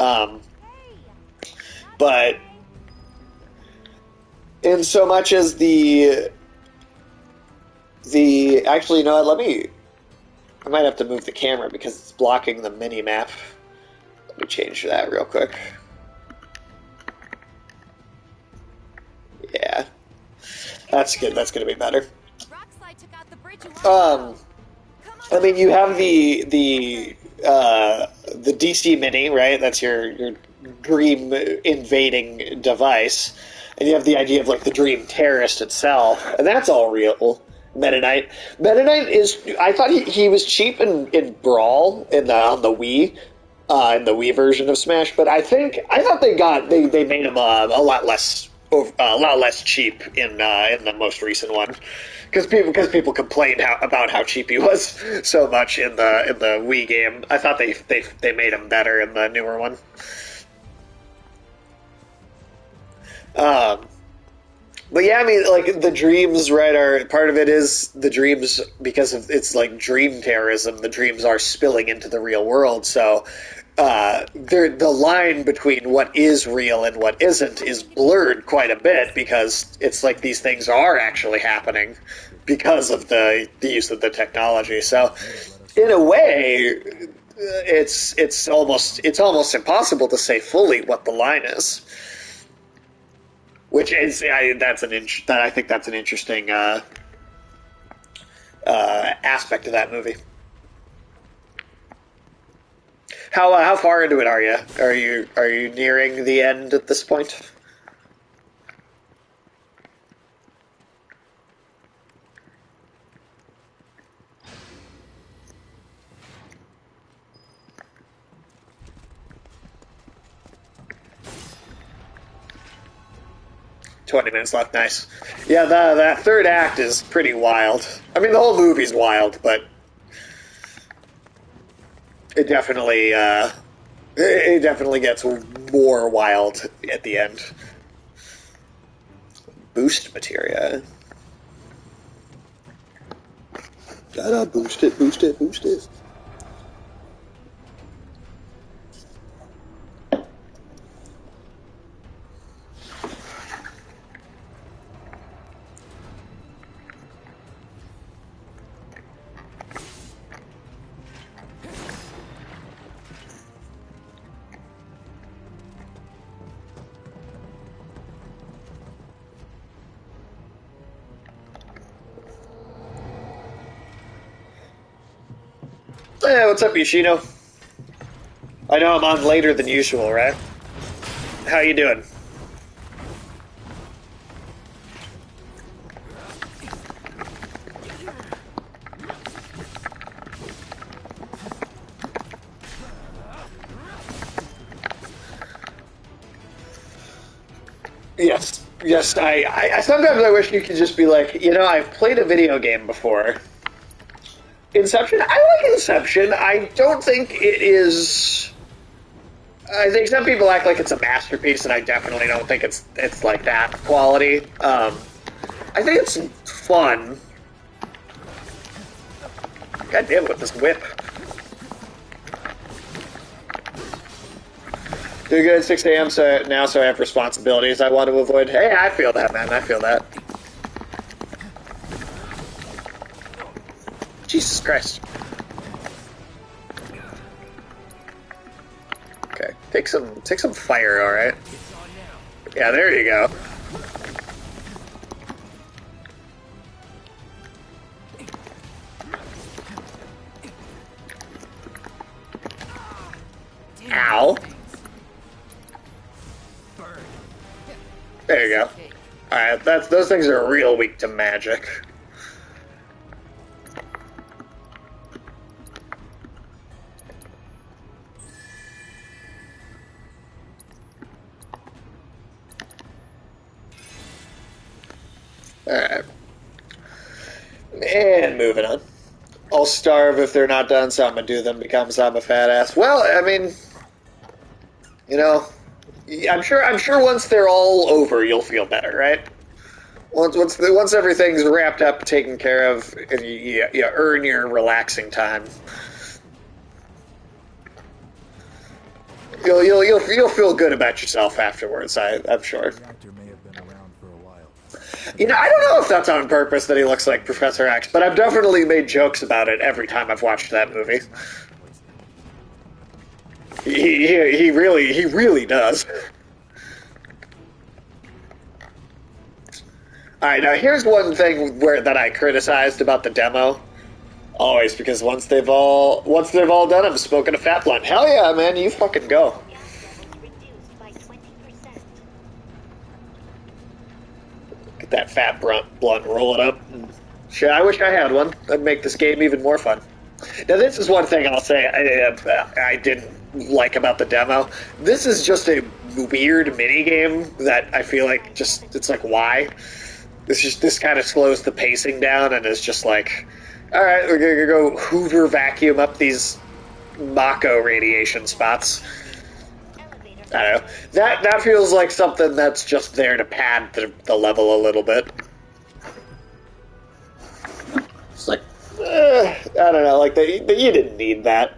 but in so much as the actually, you know what? I might have to move the camera because it's blocking the mini map. Let me change that real quick. Yeah, that's good. That's going to be better. I mean, you have the DC Mini, right? That's your dream invading device, and you have the idea of like the dream terrorist itself, and that's all real. Meta Knight is. I thought he was cheap in Brawl on the Wii. In the Wii version of Smash, but I thought they made him a lot less cheap in the most recent one, because people complained about how cheap he was so much in the Wii game. I thought they made him better in the newer one. But yeah, I mean, like the dreams, right? Are part of it is the dreams because of it's like dream terrorism. The dreams are spilling into the real world, so the line between what is real and what isn't is blurred quite a bit because it's like these things are actually happening because of the use of the technology. So, in a way, it's almost impossible to say fully what the line is. Which is I think that's an interesting aspect of that movie. How far into it are you? Are you nearing the end at this point? $20 left, nice. Yeah, that third act is pretty wild. I mean, the whole movie's wild, but it definitely gets more wild at the end. Boost materia. Gotta boost it, boost it, boost it. Hey, what's up, Yoshino? I know I'm on later than usual, right? How you doing? Yes, yes. I sometimes I wish you could just be like, I've played a video game before. Inception. I like Inception. I don't think it is. I think some people act like it's a masterpiece, and I definitely don't think it's like that quality. I think it's fun. God damn it with this whip. Too good at 6 a.m. So I have responsibilities I want to avoid. Hey, I feel that, man. I feel that. Jesus Christ. Okay, take some fire, all right? Yeah, there you go. Ow. There you go. Alright, those things are real weak to magic. Alright. And moving on. I'll starve if they're not done, so I'm gonna do them because I'm a fat ass. Well, I mean, I'm sure once they're all over, you'll feel better, right? Once everything's wrapped up, taken care of, and you earn your relaxing time, you'll feel good about yourself afterwards. I'm sure. I don't know if that's on purpose that he looks like Professor X, but I've definitely made jokes about it every time I've watched that movie. He really does. Alright, now here's one thing that I criticized about the demo. Always, because once they've all done, I'm smoking a fat blunt. Hell yeah, man, you fucking go. Get that fat blunt, roll it up. Shit, I wish I had one. That'd make this game even more fun. Now, this is one thing I'll say I didn't like about the demo. This is just a weird mini game that I feel like it's like, why? This kind of slows the pacing down and is just like, all right, we're gonna go Hoover vacuum up these Mako radiation spots. I don't know. That feels like something that's just there to pad the level a little bit. It's like, I don't know, like you didn't need that.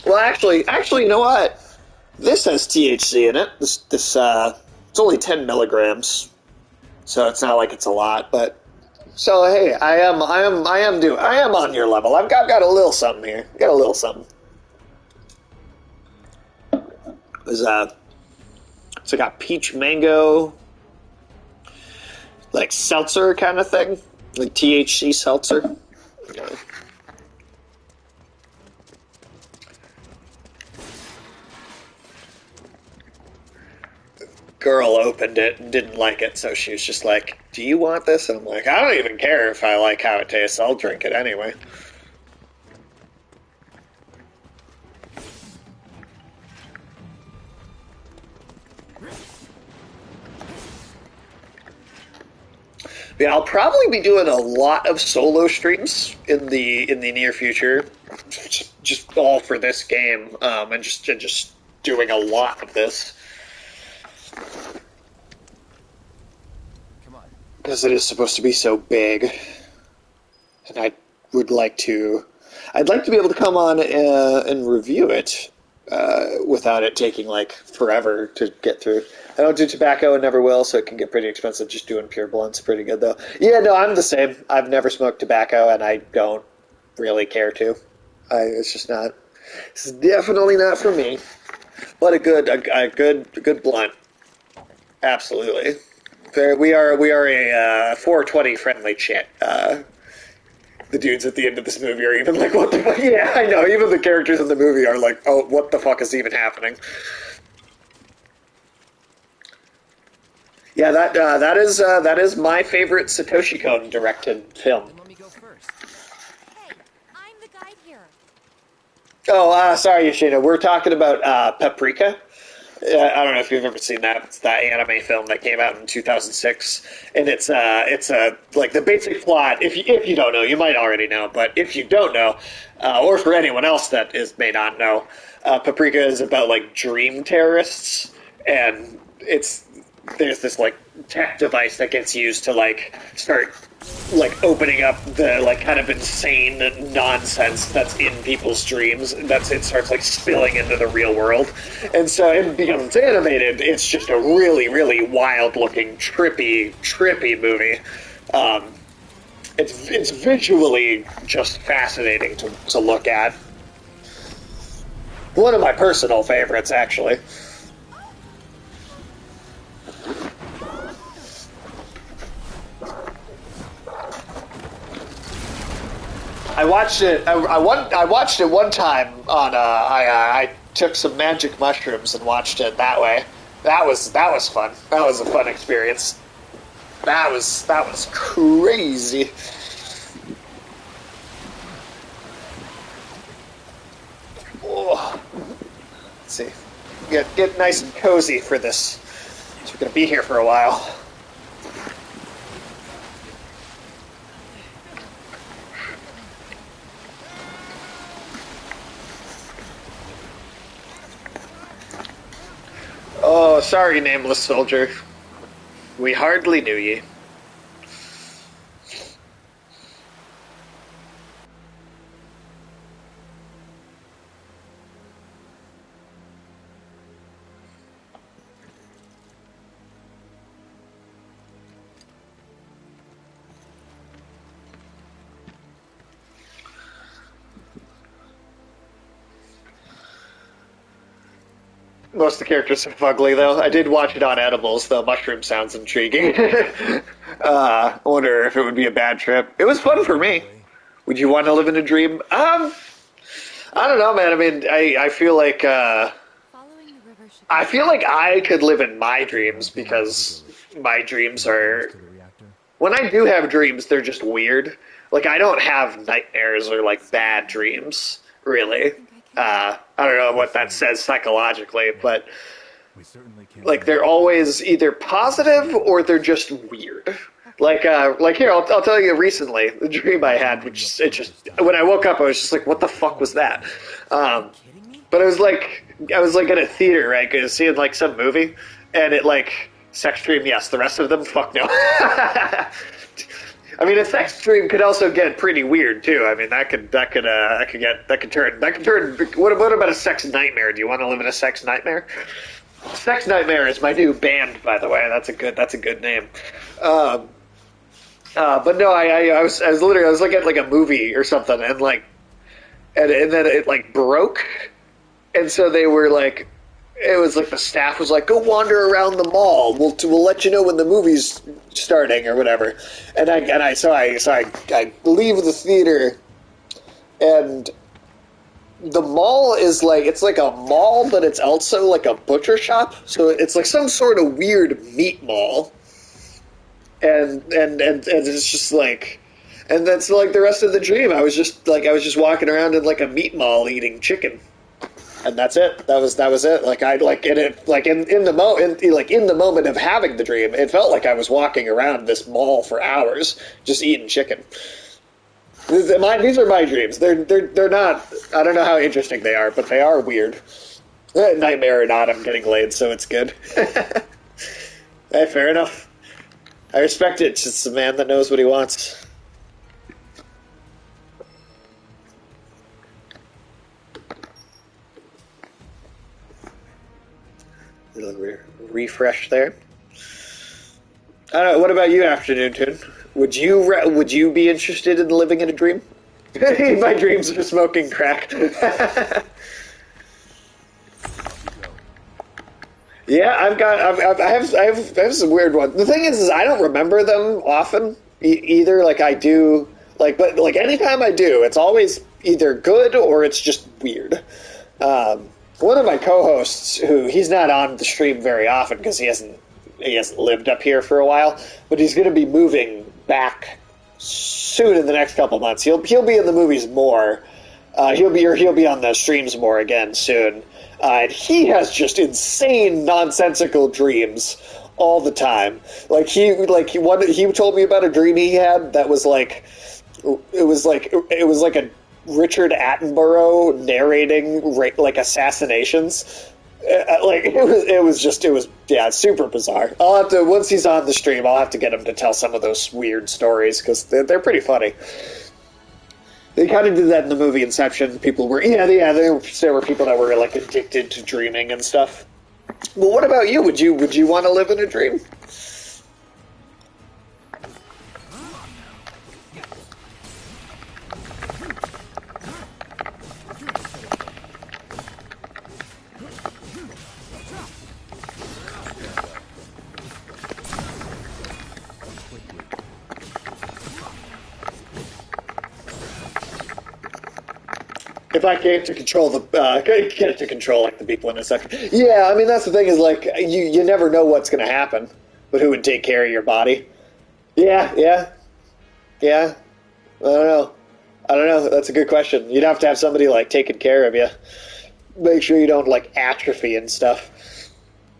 Well, actually, you know what? This has THC in it. It's only 10 milligrams, so it's not like it's a lot. But so hey, I am on your level. I've got a little something here. Got a little something. It's like a peach mango, like seltzer kind of thing, like THC seltzer. Yeah. Girl opened it and didn't like it, so she was just like, do you want this? And I'm like, I don't even care if I like how it tastes, I'll drink it anyway. Yeah, I'll probably be doing a lot of solo streams in the near future, just all for this game, and just doing a lot of this. Because it is supposed to be so big, and I'd like to be able to come on and review it without it taking like forever to get through. I don't do tobacco and never will, so it can get pretty expensive. Just doing pure blunts pretty good though. Yeah, no, I'm the same. I've never smoked tobacco, and I don't really care to. It's just not. It's definitely not for me. But a good blunt, absolutely. We are a 420 friendly chat. the dudes at the end of this movie are even like, what the fuck? Yeah, I know. Even the characters in the movie are like, oh, what the fuck is even happening? Yeah, that is my favorite Satoshi Kon directed film. Then let me go first. Hey, I'm the guide here. Oh, sorry, Yoshino. We're talking about Paprika. I don't know if you've ever seen that. It's that anime film that came out in 2006, and it's like the basic plot. If you don't know, you might already know, but if you don't know, or for anyone else that may not know, Paprika is about like dream terrorists, and there's this like tech device that gets used to like start like opening up the like kind of insane nonsense that's in people's dreams. It starts like spilling into the real world, and so it becomes animated. It's just a really, really wild looking, trippy movie. It's visually just fascinating to look at. One of my personal favorites, actually. I watched it. I watched it one time on. I took some magic mushrooms and watched it that way. That was fun. That was a fun experience. That was crazy. Oh. Let's see. Get nice and cozy for this. So we're gonna be here for a while. Oh, sorry, nameless soldier. We hardly knew ye. Most of the characters are fugly, though. I did watch it on edibles, though. Mushroom sounds intriguing. I wonder if it would be a bad trip. It was fun for me. Would you want to live in a dream? I don't know, man. I mean, I feel like I could live in my dreams because my dreams are. When I do have dreams, they're just weird. Like I don't have nightmares or like bad dreams, really. I don't know what that says psychologically, but like they're always either positive or they're just weird. Like here, I'll tell you recently the dream I had, which it just when I woke up I was just like, what the fuck was that? But I was like at a theater, right? Cause seeing like some movie, and it like sex dream, yes. The rest of them, fuck no. I mean, a sex dream could also get pretty weird too. I mean, that could turn. What about a sex nightmare? Do you want to live in a sex nightmare? Sex Nightmare is my new band, by the way. That's a good name. But no, I was looking at like a movie or something, and like, and then it like broke, and so they were like. It was like the staff was like, "Go wander around the mall. We'll let you know when the movie's starting or whatever." And I leave the theater, and the mall is like it's like a mall, but it's also like a butcher shop. So it's like some sort of weird meat mall, and it's just like, and that's like the rest of the dream. I was just walking around in like a meat mall eating chicken. And that's it. That was it. Like I like in it. Like in the moment of having the dream, it felt like I was walking around this mall for hours just eating chicken. These are my dreams. They're not. I don't know how interesting they are, but they are weird. Nightmare or not, I'm getting laid, so it's good. Hey, fair enough. I respect it. It's a man that knows what he wants. Little refresh there. I don't know. What about you, Afternoon Tune? Would you be interested in living in a dream? My dreams are smoking crack. Yeah, I have some weird ones. The thing is I don't remember them often either. Like I do. But anytime I do, it's always either good or it's just weird. One of my co-hosts, who he's not on the stream very often because he hasn't lived up here for a while, but he's going to be moving back soon in the next couple months. He'll be in the movies more. He'll be on the streams more again soon. And he has just insane nonsensical dreams all the time. He told me about a dream he had that was like a Richard Attenborough narrating assassinations. It was super bizarre. I'll have to, once he's on the stream, I'll have to get him to tell some of those weird stories because they're pretty funny. They kind of did that in the movie Inception. People were there were people that were addicted to dreaming and stuff. Well, what about you? Would you want to live in a dream? If I get to control the people in a second. Yeah, I mean that's the thing is you never know what's going to happen, but who would take care of your body? Yeah. I don't know. That's a good question. You'd have to have somebody taking care of you. Make sure you don't atrophy and stuff.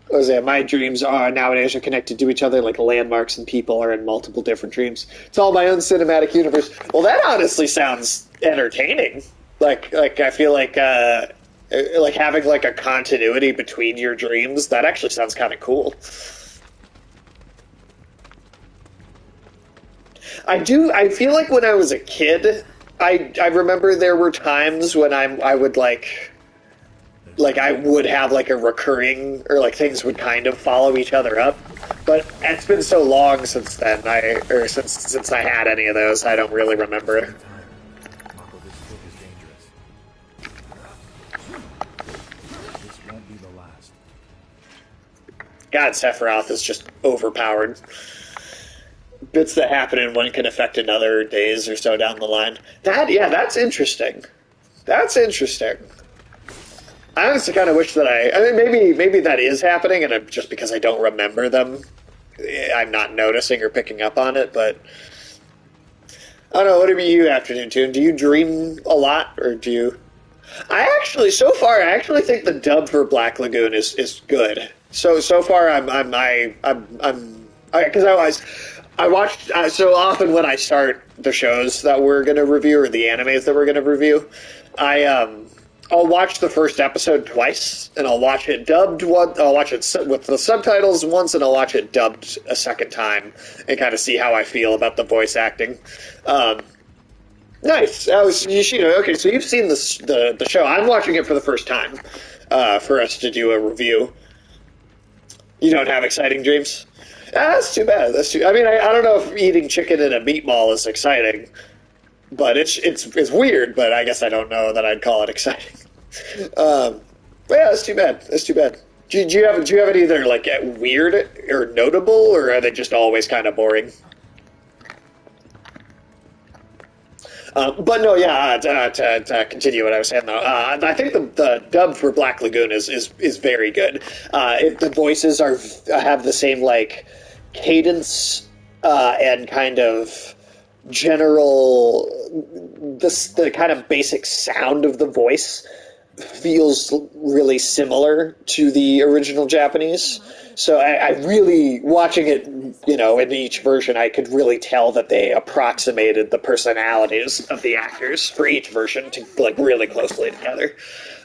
What was it? My dreams nowadays are connected to each other like landmarks and people are in multiple different dreams. It's all my own cinematic universe. Well, that honestly sounds entertaining. I feel like having a continuity between your dreams, that actually sounds kind of cool. I feel like when I was a kid, I remember there were times when I would I would have a recurring, or things would kind of follow each other up. But it's been so long since then, since I had any of those, I don't really remember. God, Sephiroth is just overpowered. Bits that happen in one can affect another days or so down the line. That's interesting. That's interesting. I honestly kind of wish that I mean, maybe that is happening, and just because I don't remember them, I'm not noticing or picking up on it, but I don't know, what about you, Afternoon Tune? Do you dream a lot, or do you... So far, I actually think the dub for Black Lagoon is good. So far, because I watched so often when I start the shows that we're gonna review or the animes that we're gonna review, I'll watch the first episode twice, and I'll watch it dubbed once. I'll watch it with the subtitles once, and I'll watch it dubbed a second time, and kind of see how I feel about the voice acting. Nice. Yoshino, okay, so you've seen the show. I'm watching it for the first time for us to do a review. You don't have exciting dreams? That's too bad. I mean, I don't know if eating chicken and a meatball is exciting, but it's weird, but I guess I don't know that I'd call it exciting. But yeah, that's too bad. That's too bad. Do you have any that are weird or notable, or are they just always kind of boring? But no, to continue what I was saying though, I think the dub for Black Lagoon is very good. The voices have the same cadence and kind of general the kind of basic sound of the voice feels really similar to the original Japanese. So I really, watching it, in each version, I could really tell that they approximated the personalities of the actors for each version to really closely together.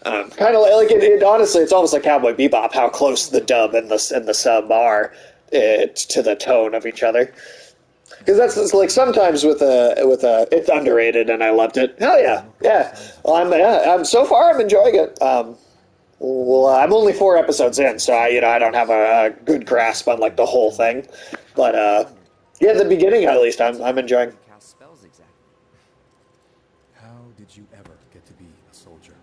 Kind of it. Honestly, it's almost like Cowboy Bebop, how close the dub and the sub are to the tone of each other. Because that's sometimes with a it's underrated, and I loved it. Hell yeah. Well, so far I'm enjoying it. Well, I'm only 4 episodes in, so I don't have a good grasp on the whole thing, but the beginning at least I'm enjoying. Cast spells exactly. How did you ever get to be a soldier?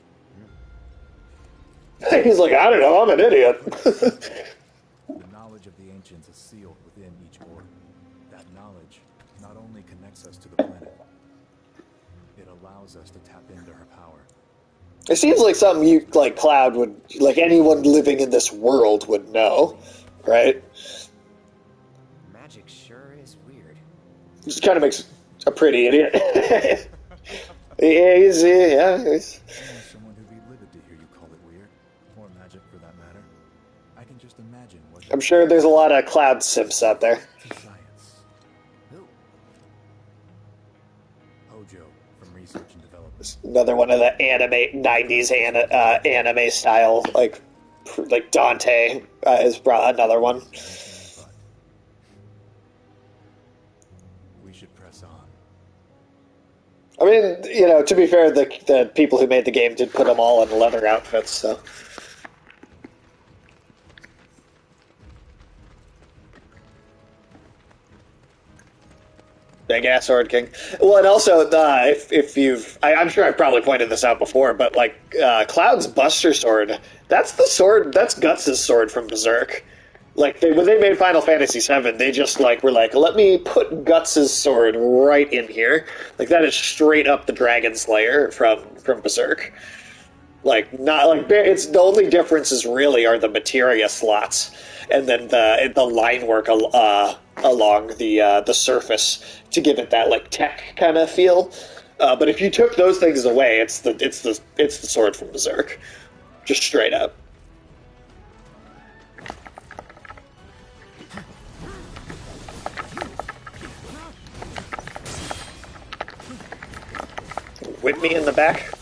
He's like, I don't know, I'm an idiot. The knowledge of the ancients is sealed within each order. That knowledge not only connects us to the planet, allows us to tap into her power. It seems like something you, like Cloud would, like anyone living in this world would know, right? Magic sure is weird. Just kind of makes a pretty idiot. He's Someone who'd be livid to hear you call it weird, or magic for that matter. I can just imagine what. I'm sure there's a lot of Cloud simps out there. Science. Who? Hojo from Research and Development. Another one of the anime 90s anime style, like Dante is brought another one. We should press on. I mean, you know, to be fair, the people who made the game did put them all in leather outfits, so. Big ass Sword King. Well, and also, if you've, I'm sure I've probably pointed this out before, but like Cloud's Buster Sword, that's the sword, that's Guts' sword from Berserk. Like when they made Final Fantasy VII, they just like were like, let me put Guts' sword right in here. Like that is straight up the Dragon Slayer from Berserk. Like not like it's the only differences really are the materia slots and then the line work along the surface to give it that like tech kind of feel. But if you took those things away, it's the sword from Berserk, just straight up. Whip me in the back.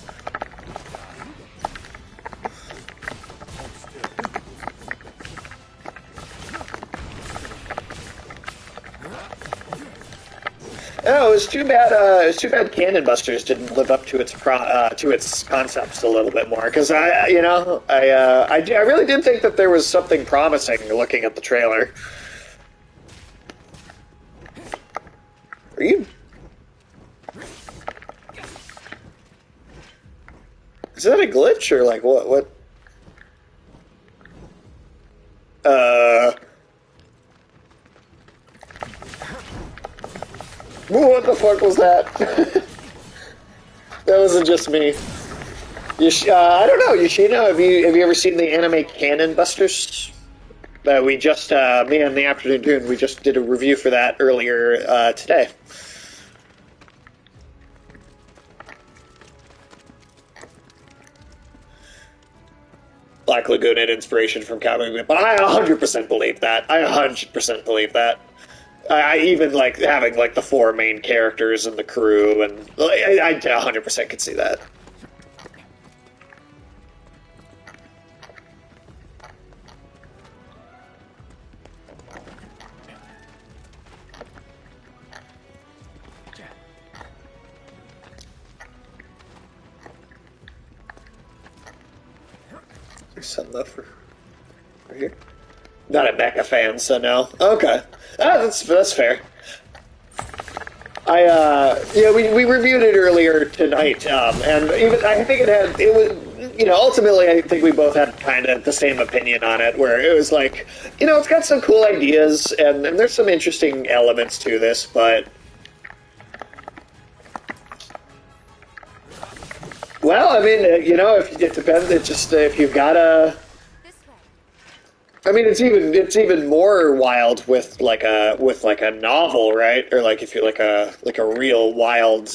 Oh, it was too bad. It was too bad Cannon Busters didn't live up to its concepts a little bit more. Because I really did think that there was something promising looking at the trailer. Are you? Is that a glitch or like what? What? What the fuck was that? That wasn't just me. I don't know, Yoshino, have you ever seen the anime Cannon Busters? We just, me and the Afternoon Tune, we just did a review for that earlier today. Black Lagoon had inspiration from Cowboy Bebop, but I 100% believe that. I 100% believe that. I even like having like the four main characters and the crew, and I 100% could see that. There's some left for right here. Not a mecha fan, so no. Okay. That's fair. We reviewed it earlier tonight, and even I think it was, ultimately I think we both had kind of the same opinion on it, where it was like, it's got some cool ideas, and there's some interesting elements to this, but well, I mean, if it depends, it just if you've got a. I mean, it's even more wild with like a novel, right? Or like if you're like a real wild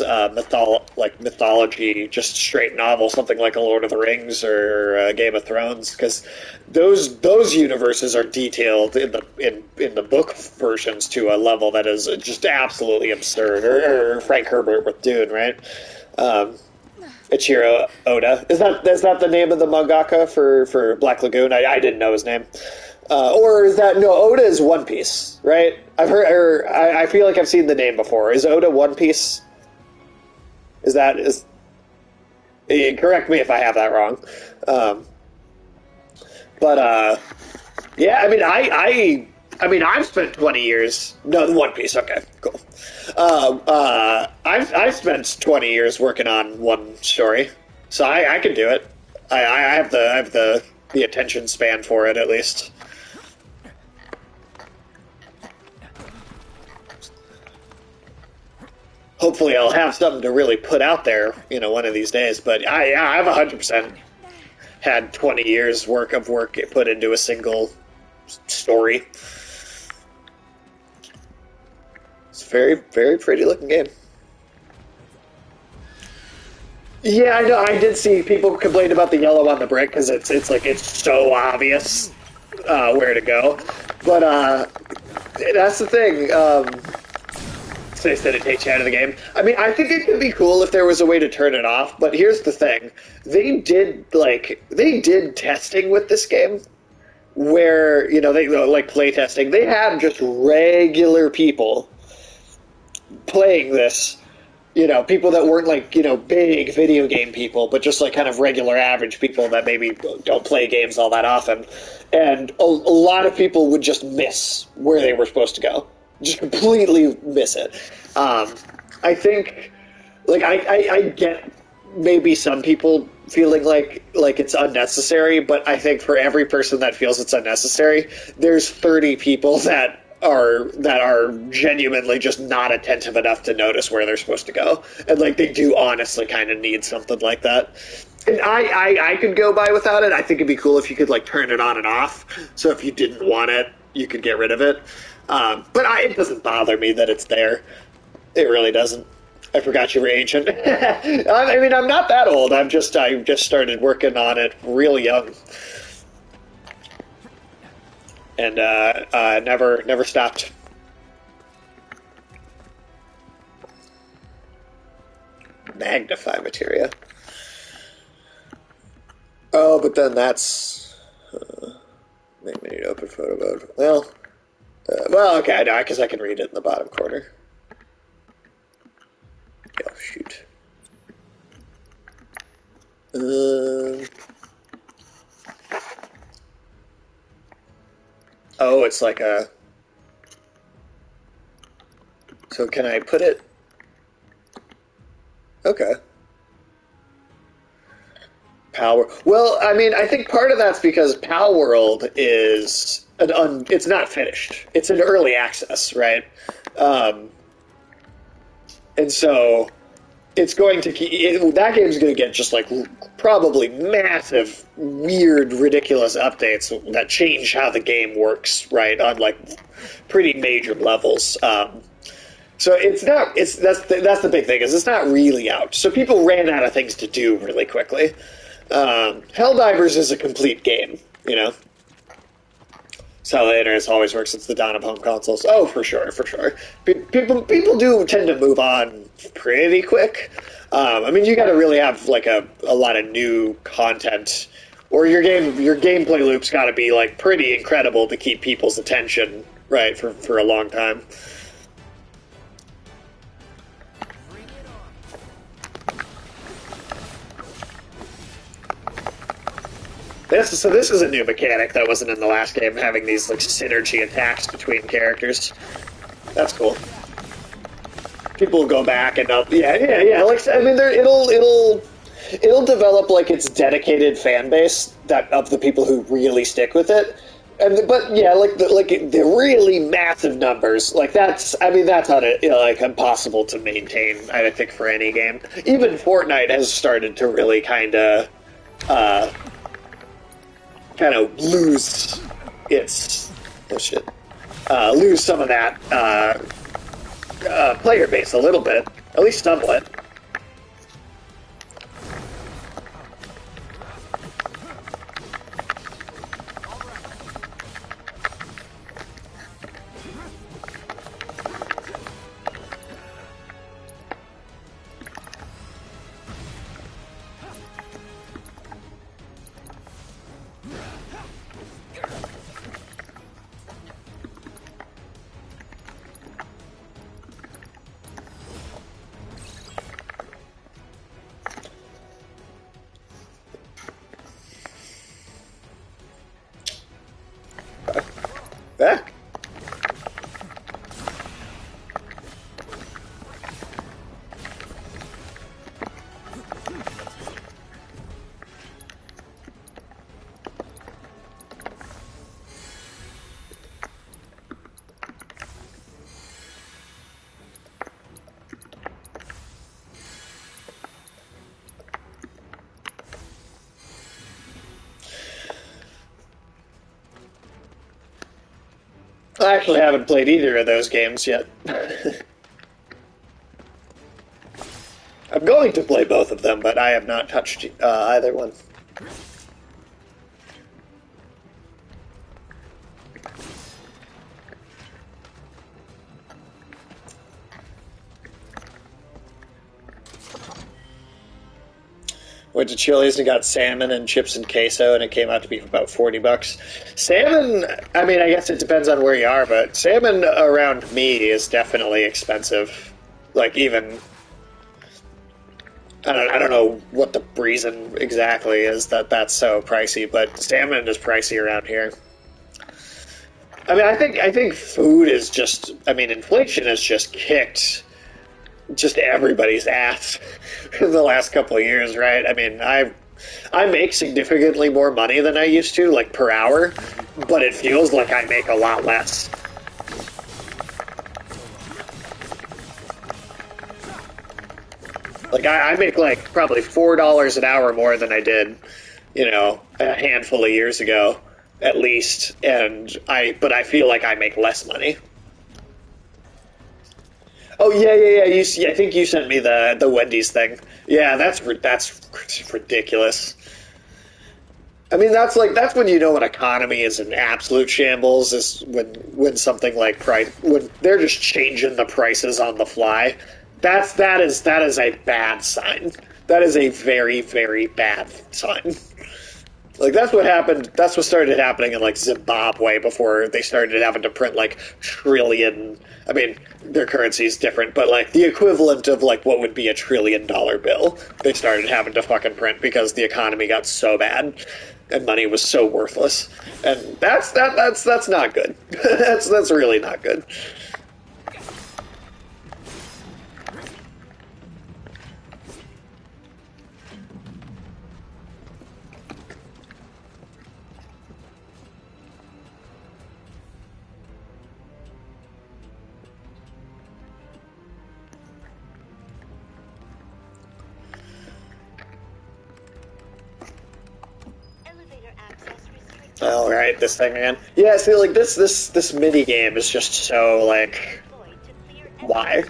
mythology, just straight novel, something like a Lord of the Rings or Game of Thrones, because those universes are detailed in the book versions to a level that is just absolutely absurd. Or Frank Herbert with Dune, right? Ichiro Oda. Is that the name of the mangaka for Black Lagoon? I didn't know his name. Or is that no? Oda is One Piece, right? I've heard, or I feel like I've seen the name before. Is Oda One Piece? Correct me if I have that wrong. Yeah. I mean, I've spent 20 years. No, One Piece. Okay, cool. I've spent 20 years working on one story, so I can do it. I have the attention span for it at least. hopefully I'll have something to really put out there, one of these days. But I've 100% had 20 years work put into a single story. It's a very, very pretty looking game. Yeah, I know. I did see people complain about the yellow on the brick because it's so obvious where to go. But that's the thing. They said it takes you out of the game. I mean, I think it could be cool if there was a way to turn it off. But here's the thing: they did testing with this game, where they like play testing. They had just regular people playing this. People that weren't big video game people, but just kind of regular average people that maybe don't play games all that often. And a lot of people would just miss where they were supposed to go. Just completely miss it. I think, I get maybe some people feeling like it's unnecessary, but I think for every person that feels it's unnecessary, there's 30 people that are genuinely just not attentive enough to notice where they're supposed to go, and they do honestly kind of need something like that. And I could go by without it. I think it'd be cool if you could turn it on and off, so if you didn't want it, you could get rid of it. But it doesn't bother me that it's there. It really doesn't. I forgot you were ancient. I mean, I'm not that old. I just started working on it real young. And never stopped. Magnify materia. Oh, but then that's maybe we need to open photo mode. Well, okay, I know because I can read it in the bottom corner. Oh shoot. Oh, it's like a... So can I put it... Okay. Power... Well, I mean, I think part of that's because Pal World is... it's not finished. It's an early access, right? And so... It's going to keep... that game's going to get just, probably massive, weird, ridiculous updates that change how the game works, right? On, pretty major levels. So it's not... That's the big thing, is it's not really out. So people ran out of things to do really quickly. Helldivers is a complete game, It's how the internet's always worked since the dawn of home consoles. Oh, for sure. People do tend to move on pretty quick. I mean, you got to really have a lot of new content, or your gameplay loop's got to be pretty incredible to keep people's attention, right, for a long time. This is a new mechanic that wasn't in the last game, having these synergy attacks between characters. That's cool. People will go back and I mean, it'll develop its dedicated fan base of the people who really stick with it. But yeah, the really massive numbers, that's impossible to maintain. I think for any game, even Fortnite has started to really kind of lose its lose some of that player base a little bit, at least somewhat. I actually haven't played either of those games yet. I'm going to play both of them, but I have not touched either one. Went to Chili's and got salmon and chips and queso, and it came out to be about $40. Salmon, I mean, I guess it depends on where you are, but salmon around me is definitely expensive. Like, even... I don't know what the reason exactly is that that's so pricey, but salmon is pricey around here. I mean, I think food is just... I mean, inflation has just kicked just everybody's ass in the last couple of years, right? I mean, I make significantly more money than I used to, like, per hour, but it feels like I make a lot less. Like, I make, like, probably $4 an hour more than I did, you know, a handful of years ago, at least, but I feel like I make less money. Oh, yeah. I think you sent me the Wendy's thing. Yeah, that's ridiculous. I mean, that's when you know an economy is an absolute shambles, is when something like when they're just changing the prices on the fly. That is a bad sign. That is a very, very bad sign. Like, that's what happened. That's what started happening in, like, Zimbabwe before they started having to print, like, trillion. I mean, their currency is different, but, like, the equivalent of, like, what would be a $1 trillion bill, they started having to fucking print because the economy got so bad and money was so worthless. And that's not good. that's really not good. All right, this thing again. Yeah, see, like this mini game is just so like, why?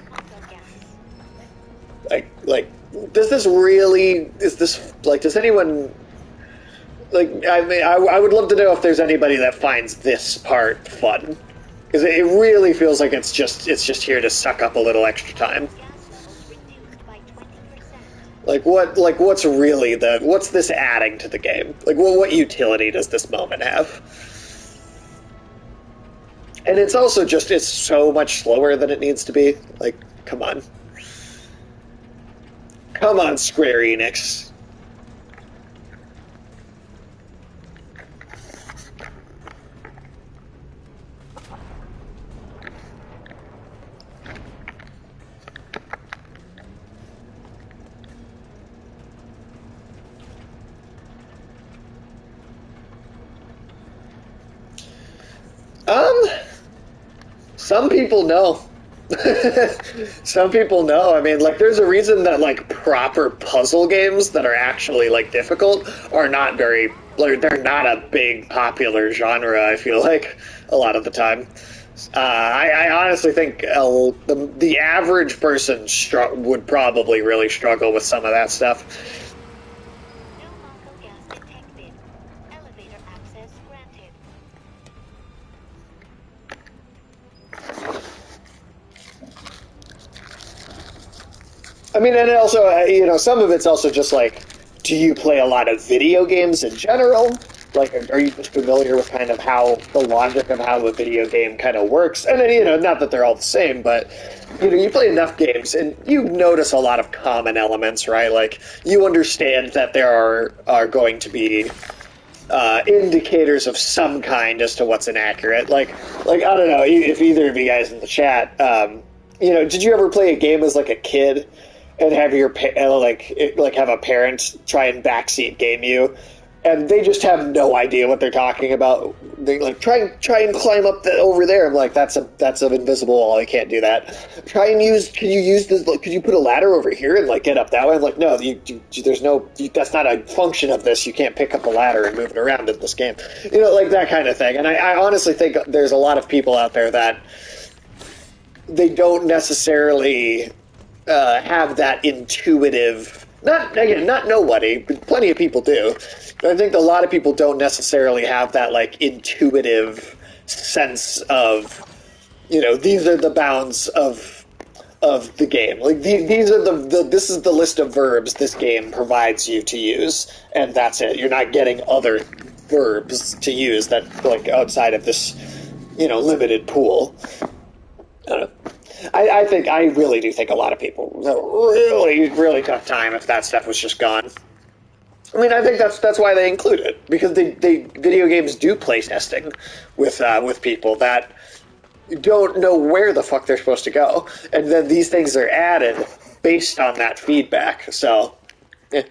Like, does this really? Is this like? Does anyone like? I mean, I would love to know if there's anybody that finds this part fun, because it really feels like it's just here to suck up a little extra time. What's really what's this adding to the game? Like, what utility does this moment have? And it's also just, it's so much slower than it needs to be. Like, come on. Come on, Square Enix. Some people know. Some people know. I mean, like, there's a reason that, like, proper puzzle games that are actually, like, difficult are not very, like, they're not a big popular genre, I feel like, a lot of the time. I honestly think the average person would probably really struggle with some of that stuff. I mean, and also, you know, some of it's also just like, do you play a lot of video games in general? Like, are you just familiar with kind of how the logic of how a video game kind of works? And, you know, not that they're all the same, but, you know, you play enough games and you notice a lot of common elements, right? Like, you understand that there are going to be indicators of some kind as to what's inaccurate. Like I don't know, if either of you guys in the chat, you know, did you ever play a game as, like, a kid? And have your have a parent try and backseat game you and they just have no idea what they're talking about. They like try and climb up over there. I'm like, that's an invisible wall. I can't do that. Try and can you put a ladder over here and like get up that way? I'm like, no, there's no, that's not a function of this. You can't pick up a ladder and move it around in this game. You know, like that kind of thing. And I honestly think there's a lot of people out there that they don't necessarily have that intuitive. Not nobody, but plenty of people do. I think a lot of people don't necessarily have that like intuitive sense of, you know, these are the bounds of the game. Like these are this is the list of verbs this game provides you to use, and that's it. You're not getting other verbs to use that like outside of this, you know, limited pool. I don't know. I really do think a lot of people would have a really, really tough time if that stuff was just gone. I mean, I think that's why they include it, because they video games do play testing with people that don't know where the fuck they're supposed to go, and then these things are added based on that feedback. So, yeah.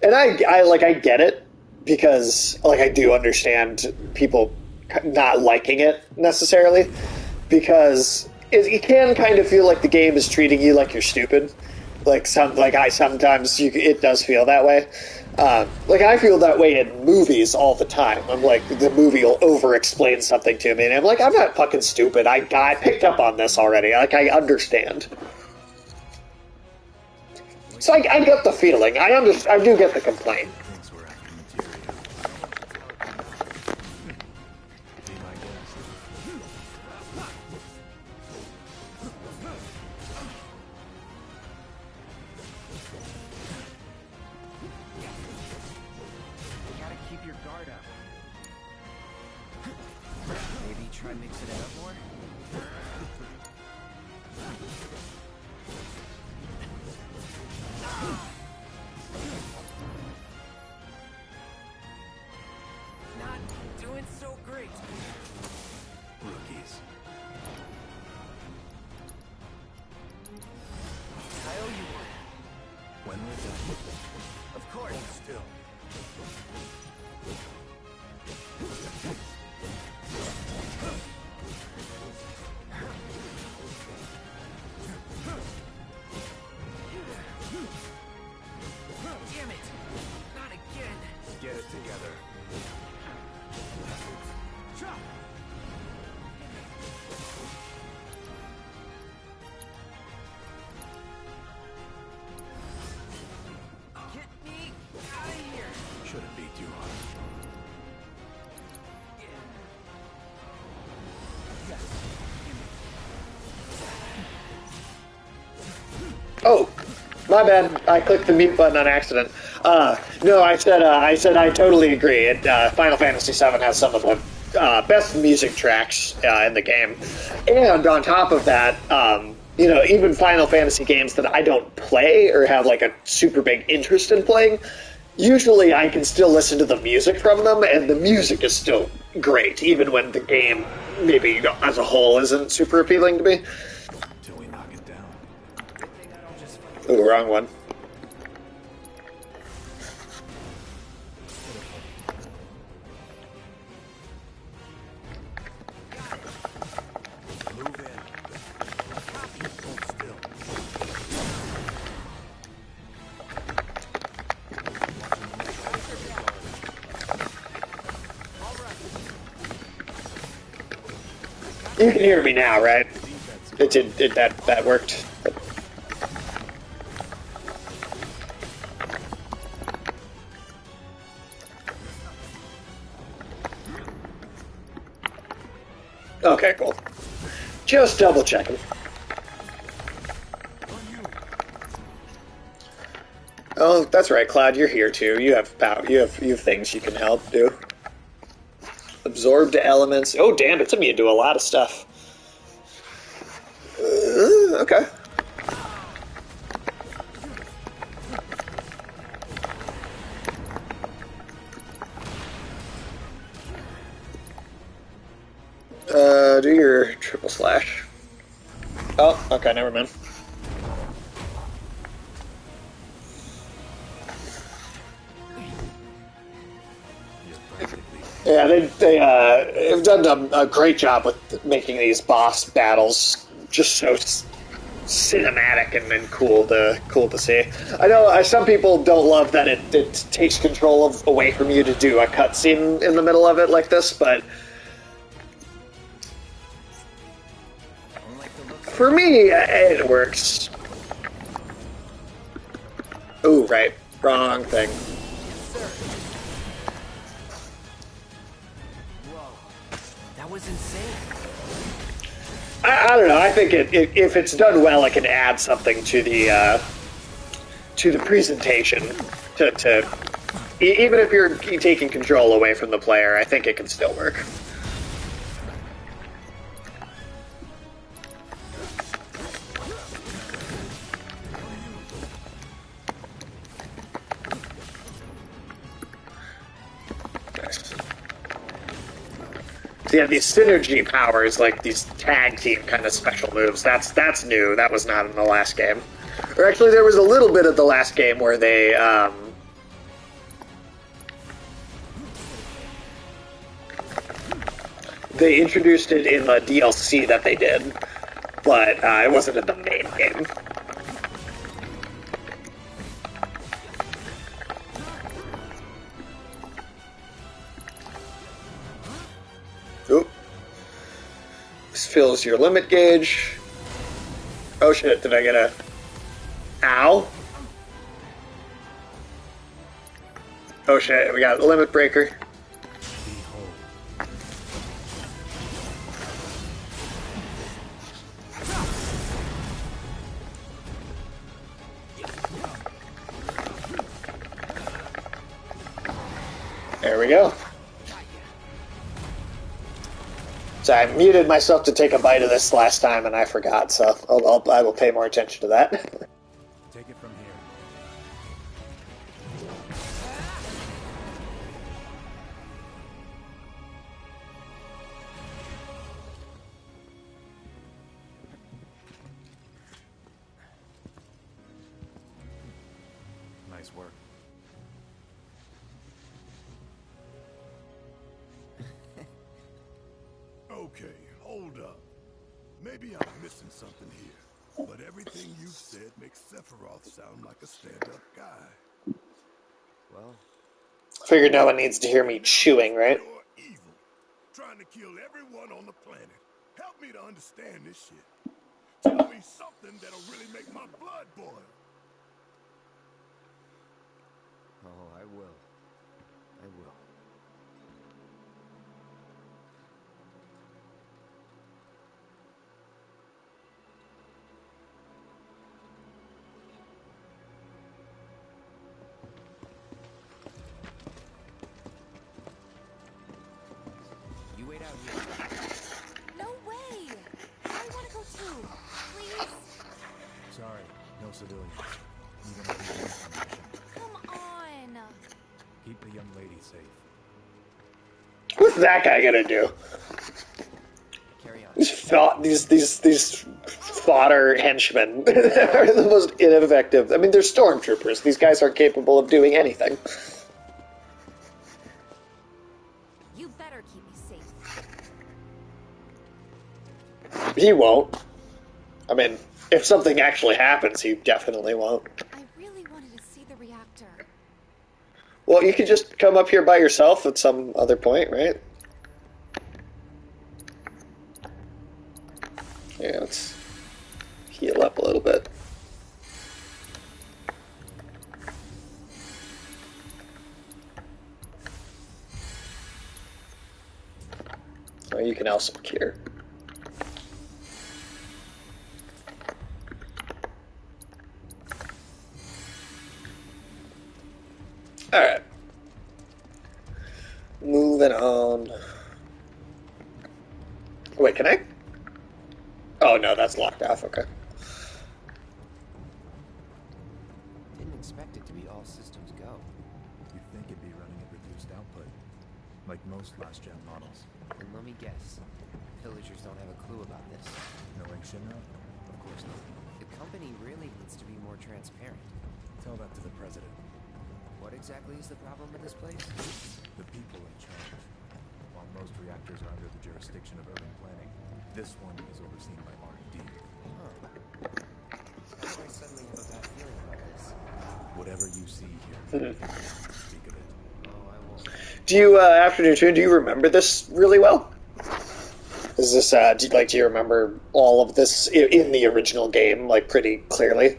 And I get it, because like I do understand people not liking it necessarily, because it can kind of feel like the game is treating you like you're stupid. Sometimes it does feel that way. Like I feel that way in movies all the time. I'm like, the movie will over-explain something to me, and I'm like, I'm not fucking stupid. I picked up on this already. Like I understand. So I get the feeling. I do get the complaint. Gotta keep your guard up. Maybe try mixing it up more? Not doing so great. Rookies. I owe you one. When we're done. Of course. Hold still. Damn it! Not again! Get it together. Get me out of here! Shouldn't be too hard. Oh, my bad. I clicked the mute button on accident. No, I said I totally agree. Final Fantasy VII has some of the best music tracks in the game, and on top of that, you know, even Final Fantasy games that I don't play or have like a super big interest in playing, usually I can still listen to the music from them, and the music is still great, even when the game maybe as a whole isn't super appealing to me. Till we knock it down. Ooh, wrong one. Move in. Hold still. You can hear me now, right? That worked. Okay, cool. Just double checking. Oh, that's right, Cloud. You're here too. You have power. You have things you can help do. Absorb to elements. Oh, damn! It's immune to a lot of stuff. Okay. Do your triple slash. Oh, okay, never mind. Yeah, they've done a great job with making these boss battles just so cinematic and cool to see. I know some people don't love that it takes control away from you to do a cutscene in the middle of it like this, but for me, it works. Ooh, right. Wrong thing. That was insane. I don't know. I think if it's done well, it can add something to the presentation. Even if you're taking control away from the player, I think it can still work. So yeah, these synergy powers, like these tag team kind of special moves, that's new. That was not in the last game. Or actually, there was a little bit of the last game where they introduced it in the DLC that they did, but it wasn't in the main game. Oop. This fills your limit gauge. Oh shit, did I get a... Ow? Oh shit, we got a limit breaker. There we go. So I muted myself to take a bite of this last time, and I forgot. So I will pay more attention to that. Take it from here. Nice work. Okay, hold up. Maybe I'm missing something here, but everything you've said makes Sephiroth sound like a stand-up guy. Well, Figured no one needs to hear me chewing, right? Pure evil, trying to kill everyone on the planet. Help me to understand this shit. Tell me something that'll really make my blood boil. oh, I will. I will. You wait out here. No way! I want to go too. Please? Sorry, no civilians. Even if you want permission. Come on! Keep the young lady safe. What's that guy gonna do? Carry on. These fodder henchmen are the most ineffective. I mean, they're stormtroopers. These guys aren't capable of doing anything. You better keep me safe. He won't. I mean, if something actually happens, he definitely won't. I really wanted to see the reactor. Well, you could just come up here by yourself at some other point, right? Yeah, let's heal up a little bit. Or you can also cure. Alright. Moving on. Wait, can I? Oh no, that's locked off, okay. Didn't expect it to be all systems go. You'd think it'd be running at reduced output, like most last-gen models. And let me guess. Villagers don't have a clue about this. Knowing Shinra, of course not. The company really needs to be more transparent. Tell that to the president. What exactly is the problem with this place? The people in charge. While most reactors are under the jurisdiction of urban planning, this one is overseen by R&D. Huh. Why do I suddenly have a bad feeling about this? Whatever you see here, speak of it. Oh, I won't. Do you, Afternoon Tune, do you remember this really well? Is this, do you remember all of this in the original game, like, pretty clearly?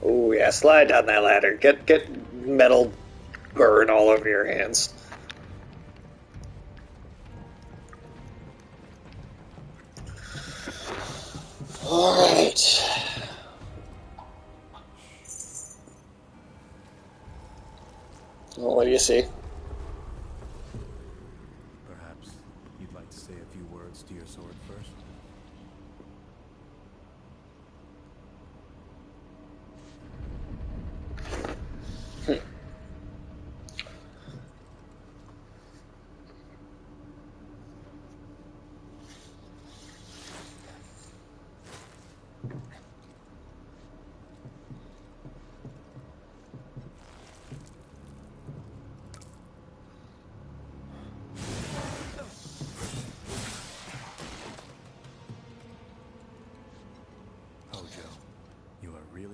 Oh yeah, slide down that ladder. Get metal burn all over your hands. Alright. Well, what do you see? Perhaps you'd like to say a few words to your sword first?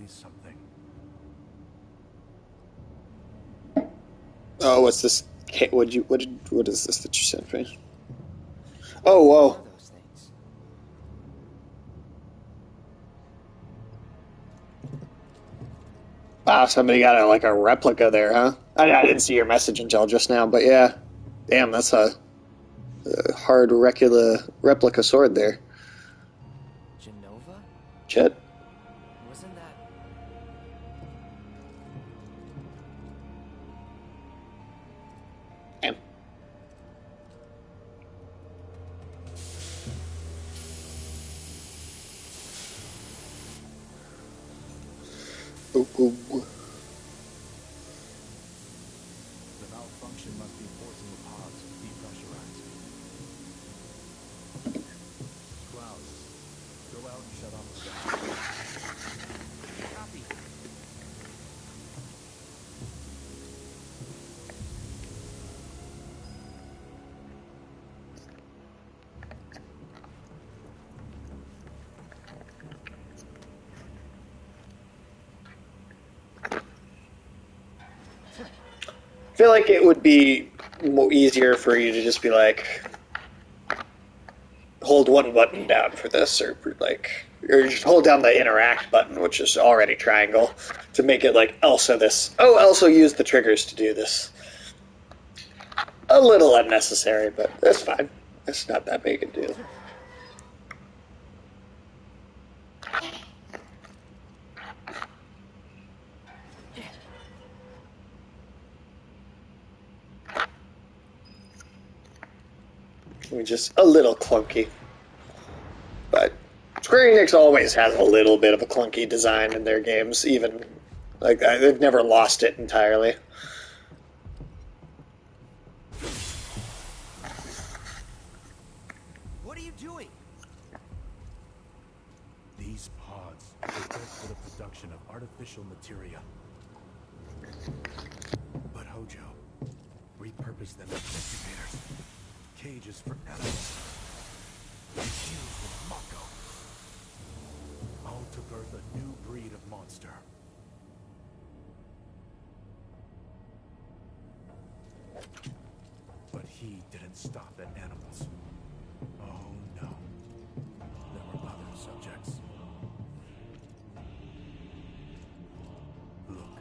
Something. Oh, what's this? What is this that you sent me? Oh, whoa. Wow, somebody got a replica there, huh? I didn't see your message until just now, but yeah. Damn, that's a hard replica sword there. Genova? Chet? Wasn't that... Damn. Ooh, ooh. The malfunction must be forcing the pods to depressurize. Cloud, go out and shut off the gas. Copy. I feel like it would be easier for you to just be like, hold one button down for this, or just hold down the interact button, which is already triangle, to make it like also this. Oh, also use the triggers to do this. A little unnecessary, but that's fine. It's not that big a deal. Just a little clunky. But Square Enix always has a little bit of a clunky design in their games, even like they've never lost it entirely. What are you doing? These pods are built for the production of artificial materia. But Hojo repurposed them as incubators, cages for animals, infused with Mako, all to birth a new breed of monster. But he didn't stop at animals. Oh no, there were other subjects. Look,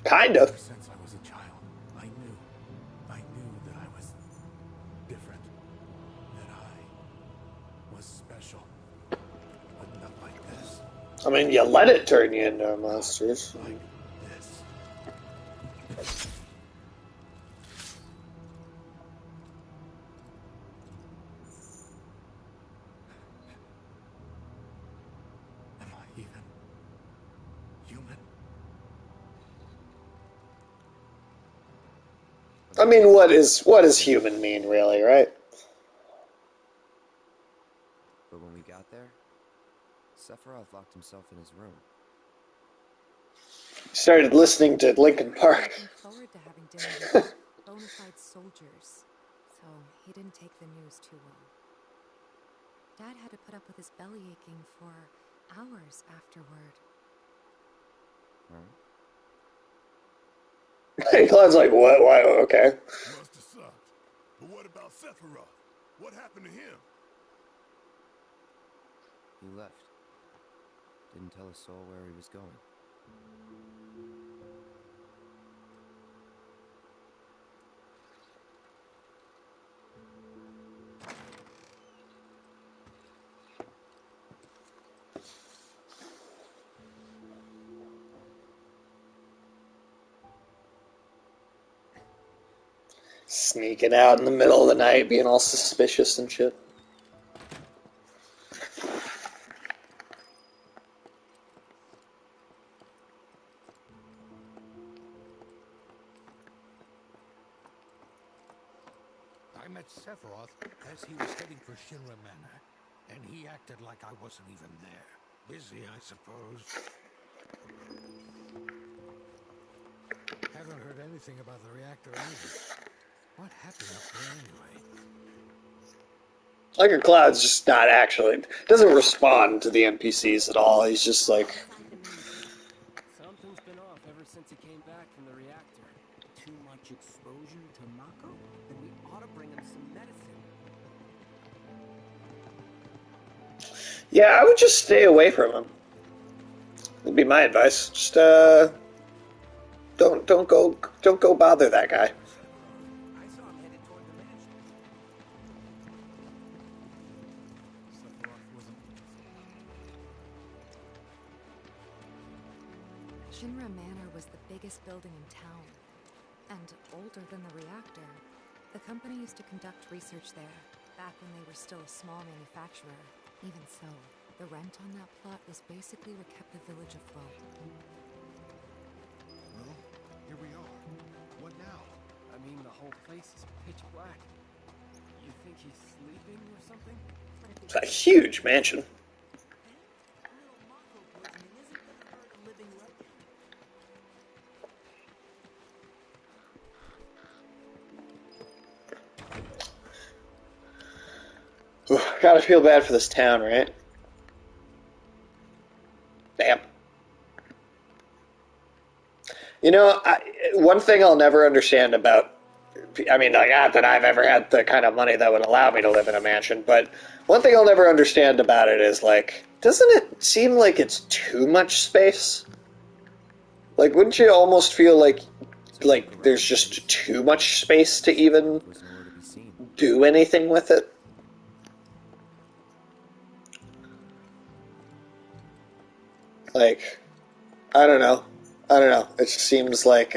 Kind of. Ever since I was a child, I knew that I was different, that I was special, but not like this. I mean, you let it turn you into monsters. Like this. Am I even human? I mean, what does human mean, really, right? But when we got there, Sephiroth locked himself in his room. Started listening to Linkin Park. Looking forward to having dinner with bona fide soldiers, so he didn't take the news too well. Dad had to put up with his belly aching for hours afterward. Cloud's like, what? Why? Okay. Must have sucked. But what about Sephiroth? What happened to him? He left. Didn't tell a soul where he was going. Sneaking out in the middle of the night, being all suspicious and shit. I met Sephiroth as he was heading for Shinra Manor, and he acted like I wasn't even there. Busy, I suppose. Haven't heard anything about the reactor either. What happened up there anyway? Like, Cloud's just not actually, doesn't respond to the NPCs at all. He's just like, Something's been off ever since he came back from the reactor. Too much exposure to Mako? Then we ought to bring him some medicine. yeah, I would just stay away from him. That'd be my advice. Just don't go bother that guy. I saw him headed toward the mansion. Shinra Manor was the biggest building in town, and older than the reactor. The company used to conduct research there, back when they were still a small manufacturer. Even so, the rent on that plot was basically what kept the village afloat. Well, here we are. What now? I mean, the whole place is pitch black. You think he's sleeping or something? It's a huge mansion. Ooh, gotta feel bad for this town, right? Damn. You know, one thing I'll never understand about, I mean, like, not that I've ever had the kind of money that would allow me to live in a mansion, but one thing I'll never understand about it is, like, doesn't it seem like it's too much space? Like, wouldn't you almost feel like there's just too much space to even do anything with it? Like, I don't know. It just seems like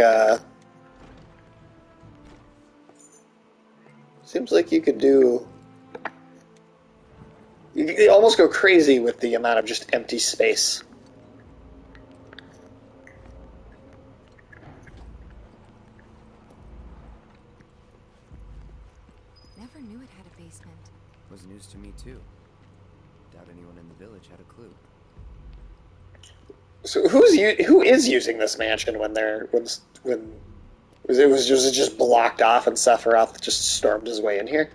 you could do. You almost go crazy with the amount of just empty space. Never knew it had a basement. Was news to me too. Doubt anyone in the village had a clue. So who is using this mansion when was it just blocked off and Sephiroth just stormed his way in here?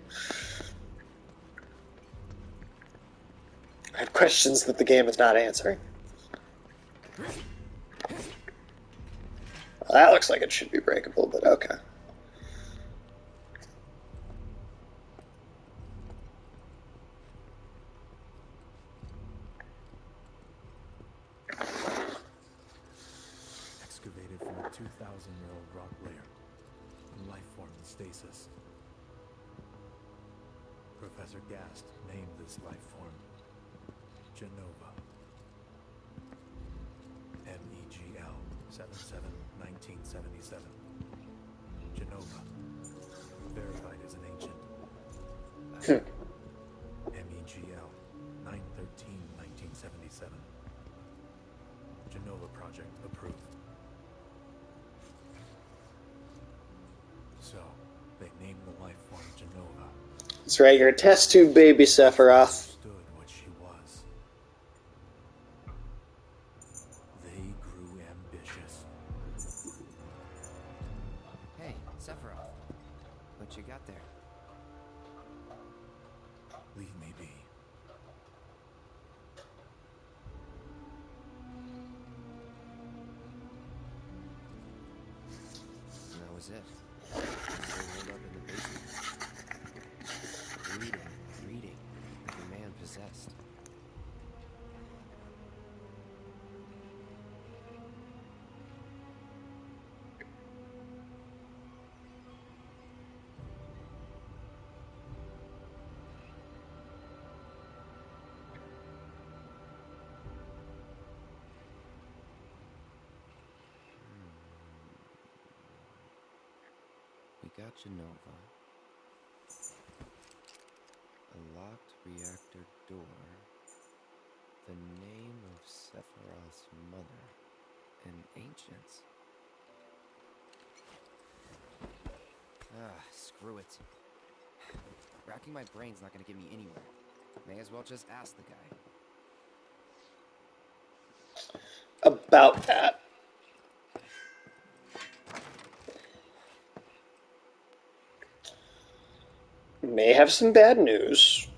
I have questions that the game is not answering. Well, that looks like it should be breakable, but okay. 2,000-year-old rock layer. A life form in stasis. Professor Gast named this life form Genova. MEGL 77-1977. Genova. Verified as an ancient. MEGL 9/13/1977. Genova project approved. So, they named the life form Genova. That's right, you're a test tube baby, Sephiroth. Understood what she was. They grew ambitious. Hey, Sephiroth. What you got there? Leave me be. And that was it. Still rolled up in the basement. Reading, like a man possessed. We got Genova. A locked reactor door. The name of Sephiroth's mother. And ancients. Screw it. Racking my brain's not gonna get me anywhere. May as well just ask the guy. About that. May have some bad news.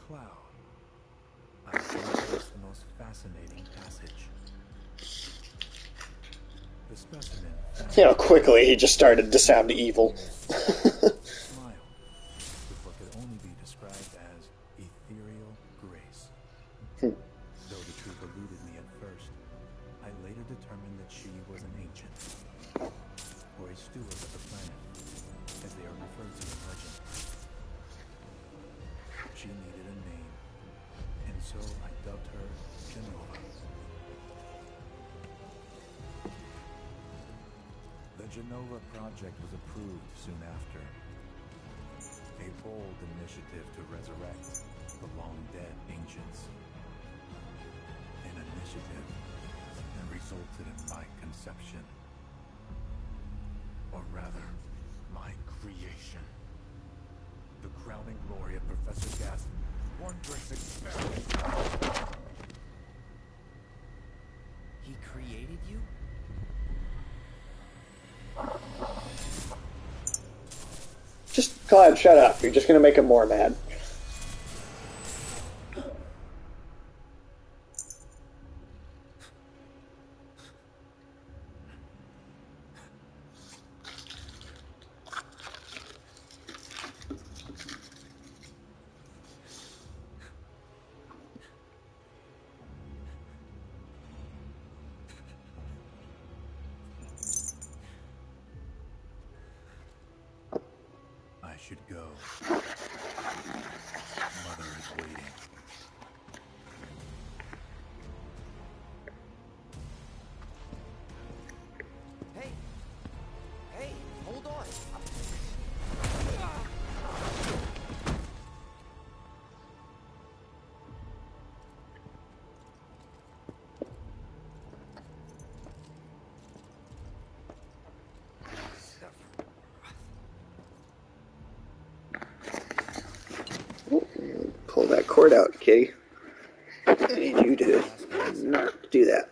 Cloud. I think it's the most fascinating passage. The specimen. You know, quickly he just started to sound evil. Smile with what could only be described as ethereal grace. Though the truth eluded me at first, I later determined that she was an ancient, or a steward of the planet, as they are referred to in legend. She needed a name, and so I dubbed her Genova. The Genova project was approved soon after. A bold initiative to resurrect the long-dead ancients. An initiative that resulted in my conception. Or rather, my creation. The crowning glory of Professor Gast. Wondrous experiment. He created you? Just, Cloud, shut up. You're just gonna make him more mad. I should go. Mother is waiting. Hey, hold on. Pull that cord out, kitty. I need you to not do that.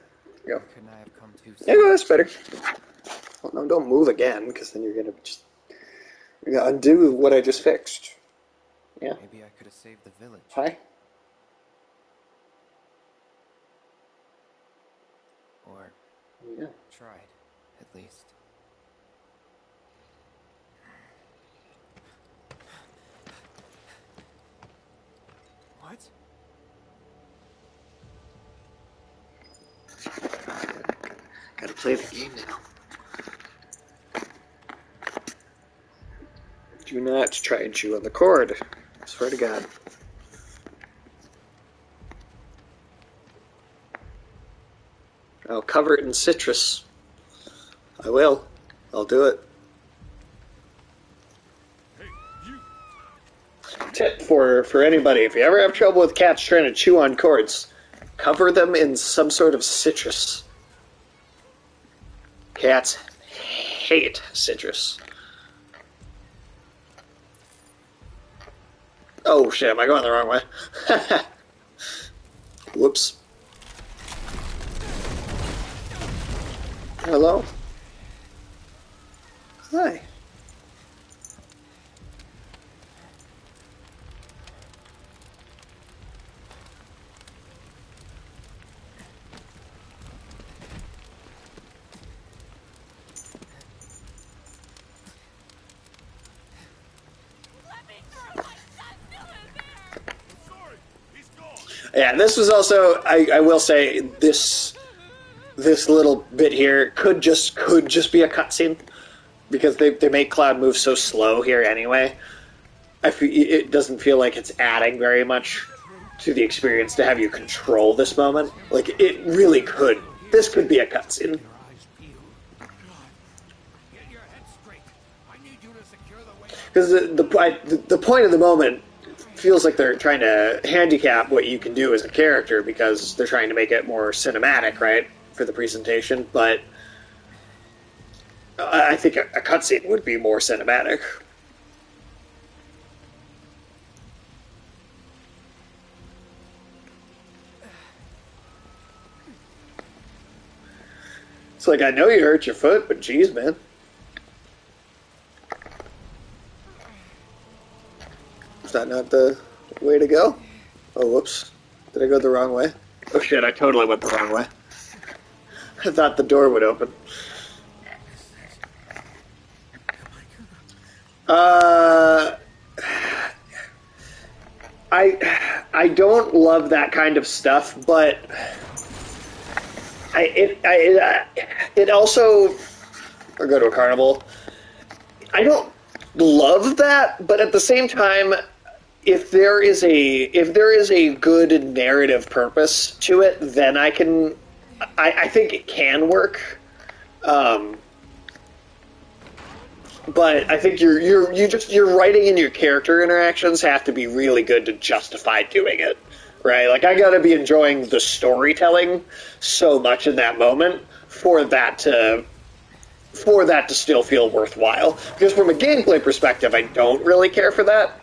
Go. Couldn't I have come too soon? There you go, that's better. Well, no, don't move again, because then you're gonna undo what I just fixed. Yeah. Maybe I could have saved the village. Hi. Or Yeah. tried, at least. What? Gotta play the game now. Do not try and chew on the cord. I swear to God. I'll cover it in citrus. I will. I'll do it. Hey, you! Tip for anybody, if you ever have trouble with cats trying to chew on cords, cover them in some sort of citrus. Cats hate citrus. Oh shit, am I going the wrong way? Whoops. Hello? Hi. Yeah, this was also, I will say, this little bit here could just be a cutscene, because they make Cloud move so slow here anyway. It doesn't feel like it's adding very much to the experience to have you control this moment. Like, it really could. This could be a cutscene. Because the point of the moment feels like they're trying to handicap what you can do as a character, because they're trying to make it more cinematic, right, for the presentation. But I think a cutscene would be more cinematic. It's like, I know you hurt your foot, but geez, man. Is that not the way to go? Oh, whoops. Did I go the wrong way? Oh shit, I totally went the wrong way. I thought the door would open. I don't love that kind of stuff, but it also, or go to a carnival. I don't love that, but at the same time, if there is a good narrative purpose to it, then I think it can work. But I think your writing and your character interactions have to be really good to justify doing it, right? Like, I gotta be enjoying the storytelling so much in that moment for that to still feel worthwhile. Because from a gameplay perspective, I don't really care for that.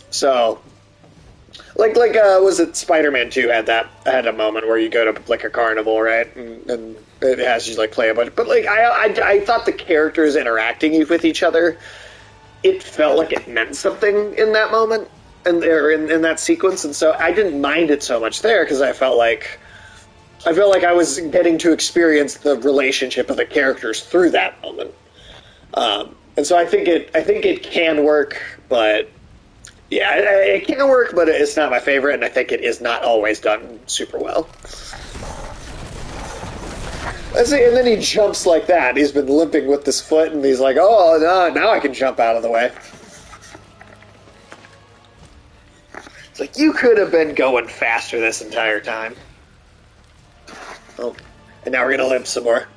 So, was it Spider-Man 2 had a moment where you go to like a carnival, right, and it has you like play a bunch. But like I thought the characters interacting with each other, it felt like it meant something in that moment and in that sequence, and so I didn't mind it so much there, because I felt like I was getting to experience the relationship of the characters through that moment. And so I think it can work, but yeah, it can work, but it's not my favorite, and I think it is not always done super well. And then he jumps like that. He's been limping with this foot, and he's like, oh, no, now I can jump out of the way. It's like, you could have been going faster this entire time. Oh, and now we're going to limp some more.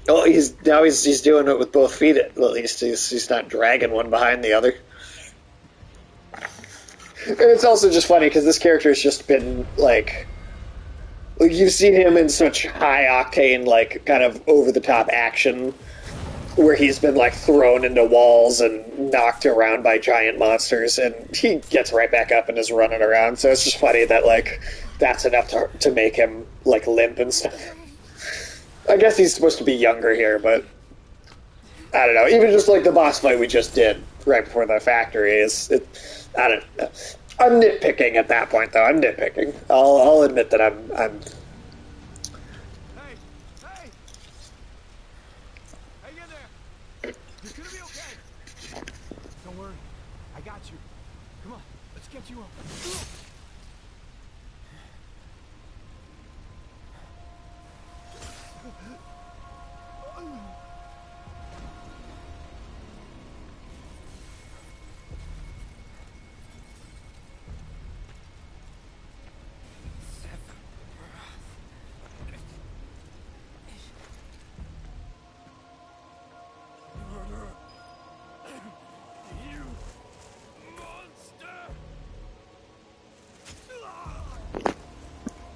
Oh, he's doing it with both feet. At least he's not dragging one behind the other. And it's also just funny because this character has just been like you've seen him in such high octane, like kind of over the top action, where he's been like thrown into walls and knocked around by giant monsters, and he gets right back up and is running around. So it's just funny that like that's enough to make him like limp and stuff. I guess he's supposed to be younger here, but I don't know. Even just like the boss fight we just did right before the factory I don't know. I'm nitpicking at that point, though. I'm nitpicking. I'll admit that I'm. Hey! Hang in there! You're gonna be okay! Don't worry. I got you. Come on, let's get you up.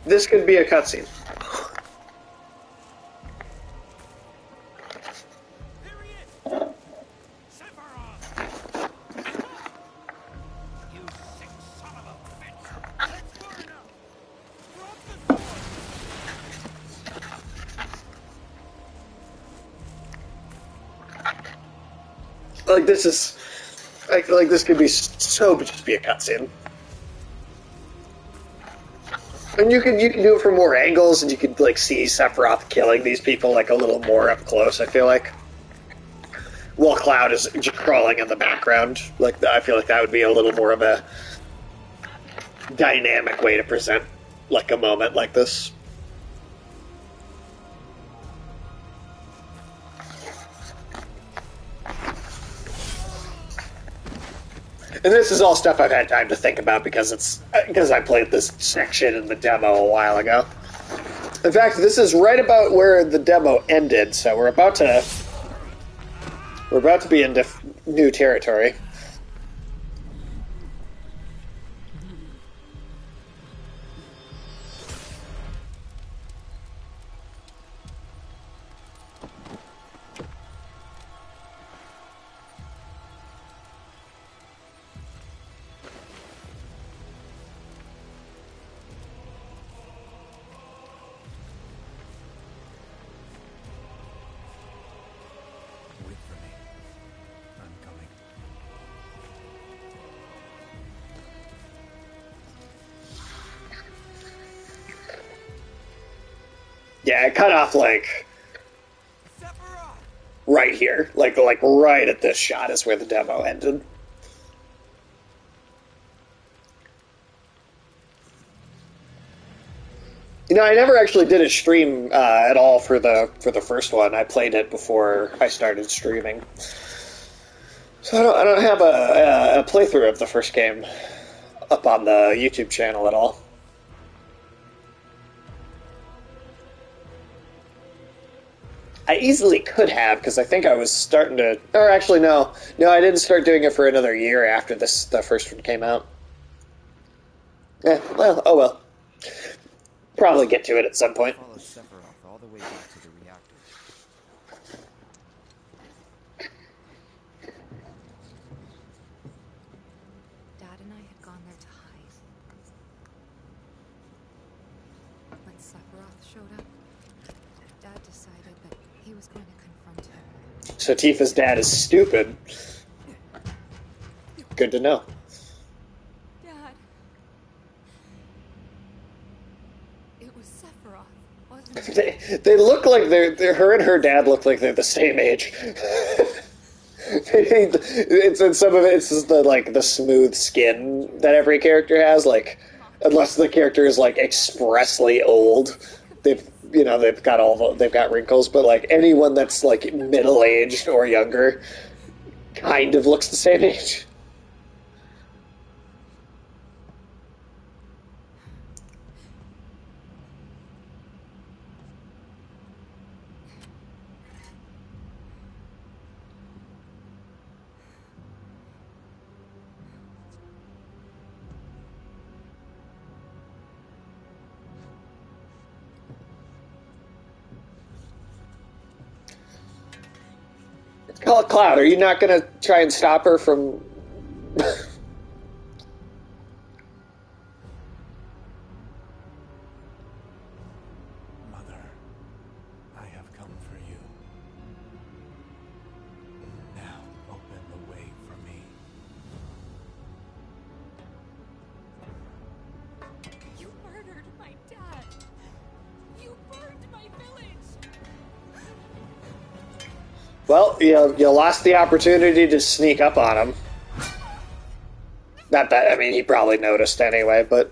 This could be a cutscene. Like this is, I feel like this could be so just be a cutscene, and you can do it from more angles, and you could like see Sephiroth killing these people like a little more up close. I feel like, while Cloud is just crawling in the background, like I feel like that would be a little more of a dynamic way to present like a moment like this. And this is all stuff I've had time to think about because I played this section in the demo a while ago. In fact, this is right about where the demo ended, so we're about to be into new territory. Yeah, I cut off like right here, like right at this shot is where the demo ended. You know, I never actually did a stream at all for the first one. I played it before I started streaming, so I don't have a playthrough of the first game up on the YouTube channel at all. I easily could have, because I think I was starting to... Or actually, no. No, I didn't start doing it for another year after the first one came out. Well, oh well. Probably get to it at some point. Follow Sephiroth all the way back to the reactor. Dad and I had gone there to hide. When Sephiroth showed up, Dad decided that he was going to confront him. So Tifa's dad is stupid. Good to know. Dad. It was Sephiroth, wasn't it? They look like they're her and her dad look like they're the same age. It's in some of it's just the smooth skin that every character has, like unless the character is like expressly old, they've got wrinkles, but like anyone that's like middle aged or younger kind of looks the same age. Cloud, are you not going to try and stop her from... Mother, I have come for you. Now open the way for me. You murdered my dad. You burned my village. Well, you lost the opportunity to sneak up on him. Not that, I mean, he probably noticed anyway, but...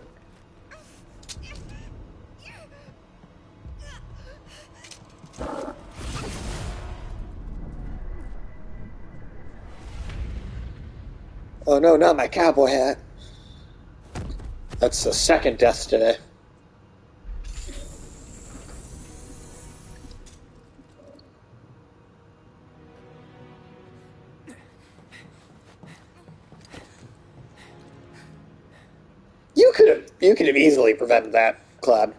Oh no, not my cowboy hat. That's the second death today. You could have easily prevented that, Claude.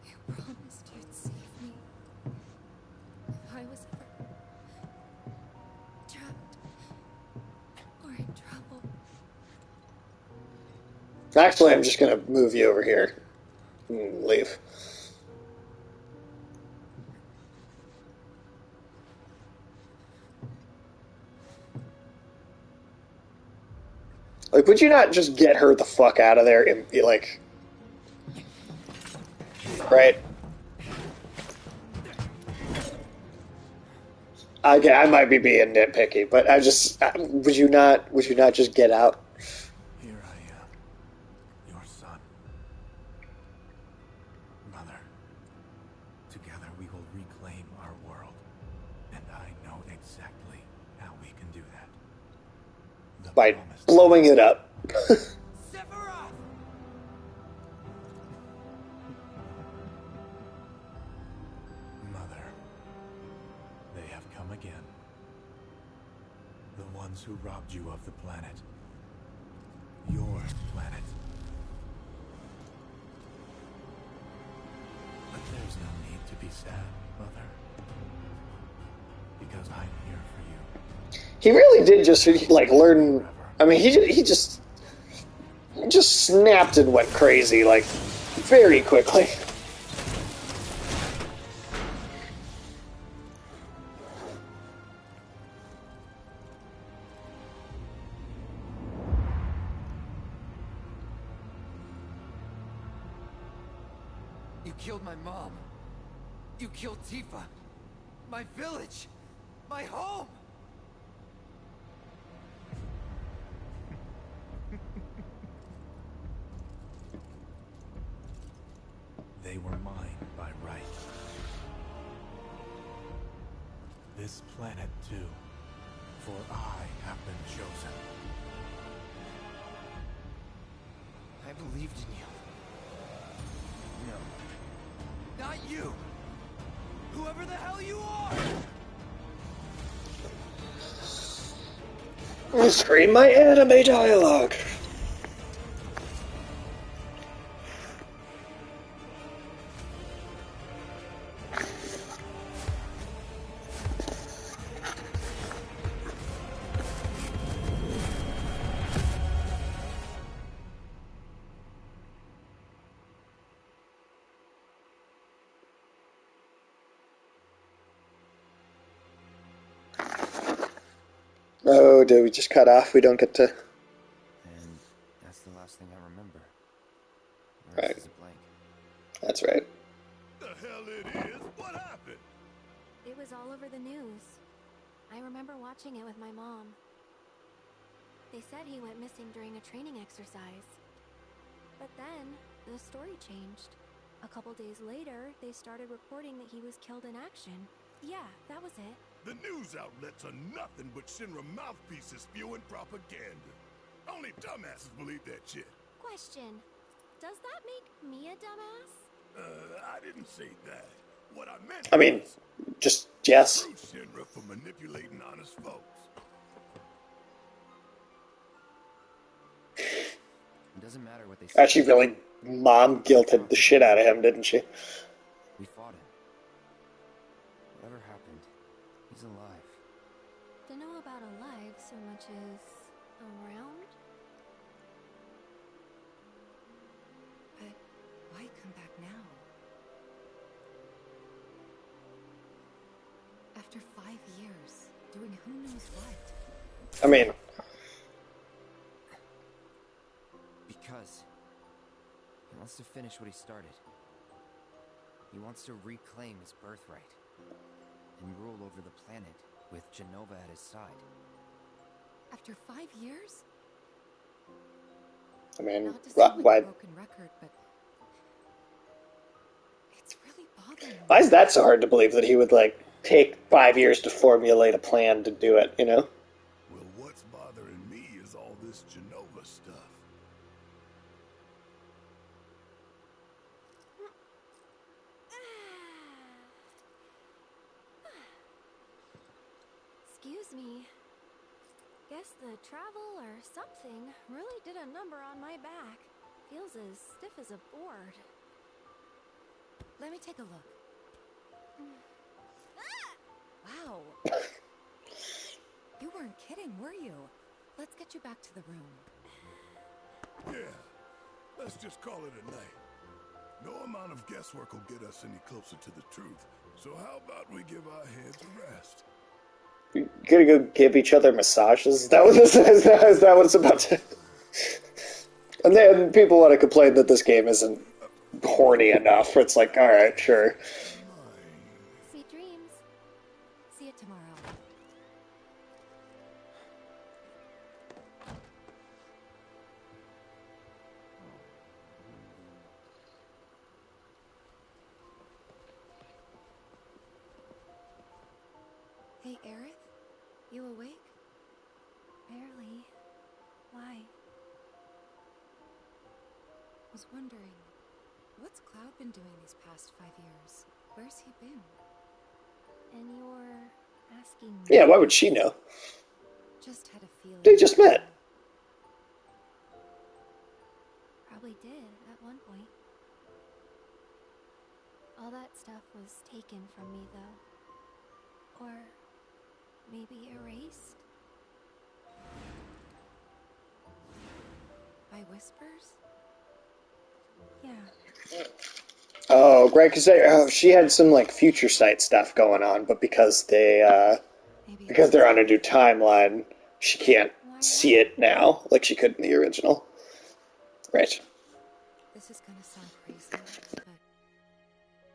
You promised you'd save me. If I was ever trapped or in trouble. Actually, I'm just gonna move you over here and leave. Like, would you not just get her the fuck out of there and be like... Right? Okay, I might be being nitpicky, but I just... Would you not just get out? Here I am, your son. Mother, together we will reclaim our world. And I know exactly how we can do that. By blowing it up. Mother, they have come again. The ones who robbed you of the planet. Your planet. But there's no need to be sad, Mother. Because I'm here for you. He really did just, like, learn... I mean, he just snapped and went crazy, like, very quickly. You killed my mom. You killed Tifa. My village. My home. They were mine by right. This planet too, for I have been chosen. I believed in you. No. Not you! Whoever the hell you are! Scream my anime dialogue! Oh, did we just cut off? We don't get to... And that's the last thing I remember. Right. Is a blank. That's right. The hell it is? What happened? It was all over the news. I remember watching it with my mom. They said he went missing during a training exercise. But then, the story changed. A couple days later, they started reporting that he was killed in action. Yeah, that was it. The news outlets are nothing but Shinra mouthpieces spewing propaganda. Only dumbasses believe that shit. Question. Does that make me a dumbass? I didn't say that. What I meant I mean, just, yes. screw Shinra for manipulating honest folks. It doesn't matter what they say. Actually, really mom guilted the shit out of him, didn't she? We fought him. Whatever happened, he's alive. Don't know about alive so much as around? But why come back now? After 5 years, doing who knows what? I mean... Because wants to finish what he started. He wants to reclaim his birthright and rule over the planet with Genova at his side. After 5 years? I mean, Not to sound like why? a broken record, but it's really bothering me. Why is that so hard to believe that he would like take 5 years to formulate a plan to do it? You know? Well, what's bothering me is all this Genova stuff. Excuse me. Guess the travel or something really did a number on my back. Feels as stiff as a board. Let me take a look. Wow. You weren't kidding, were you? Let's get you back to the room. Yeah, let's just call it a night. No amount of guesswork will get us any closer to the truth. So how about we give our heads a rest? You're gonna go give each other massages? Is that what it's about to... And then people want to complain that this game isn't horny enough. It's like, alright, sure. Sweet dreams. See you tomorrow. Hey, Aerith? You awake? Barely. Why? Was wondering, what's Cloud been doing these past 5 years? Where's he been? And you're asking me? Yeah, why would she know? Just had a feeling. They just met. Probably did at one point. All that stuff was taken from me, though. Or maybe erased? By whispers? Yeah. Oh, right, because she had some like future sight stuff going on, but because they're on a new timeline, she can't see it now like she could in the original. Right. This is gonna sound crazy, but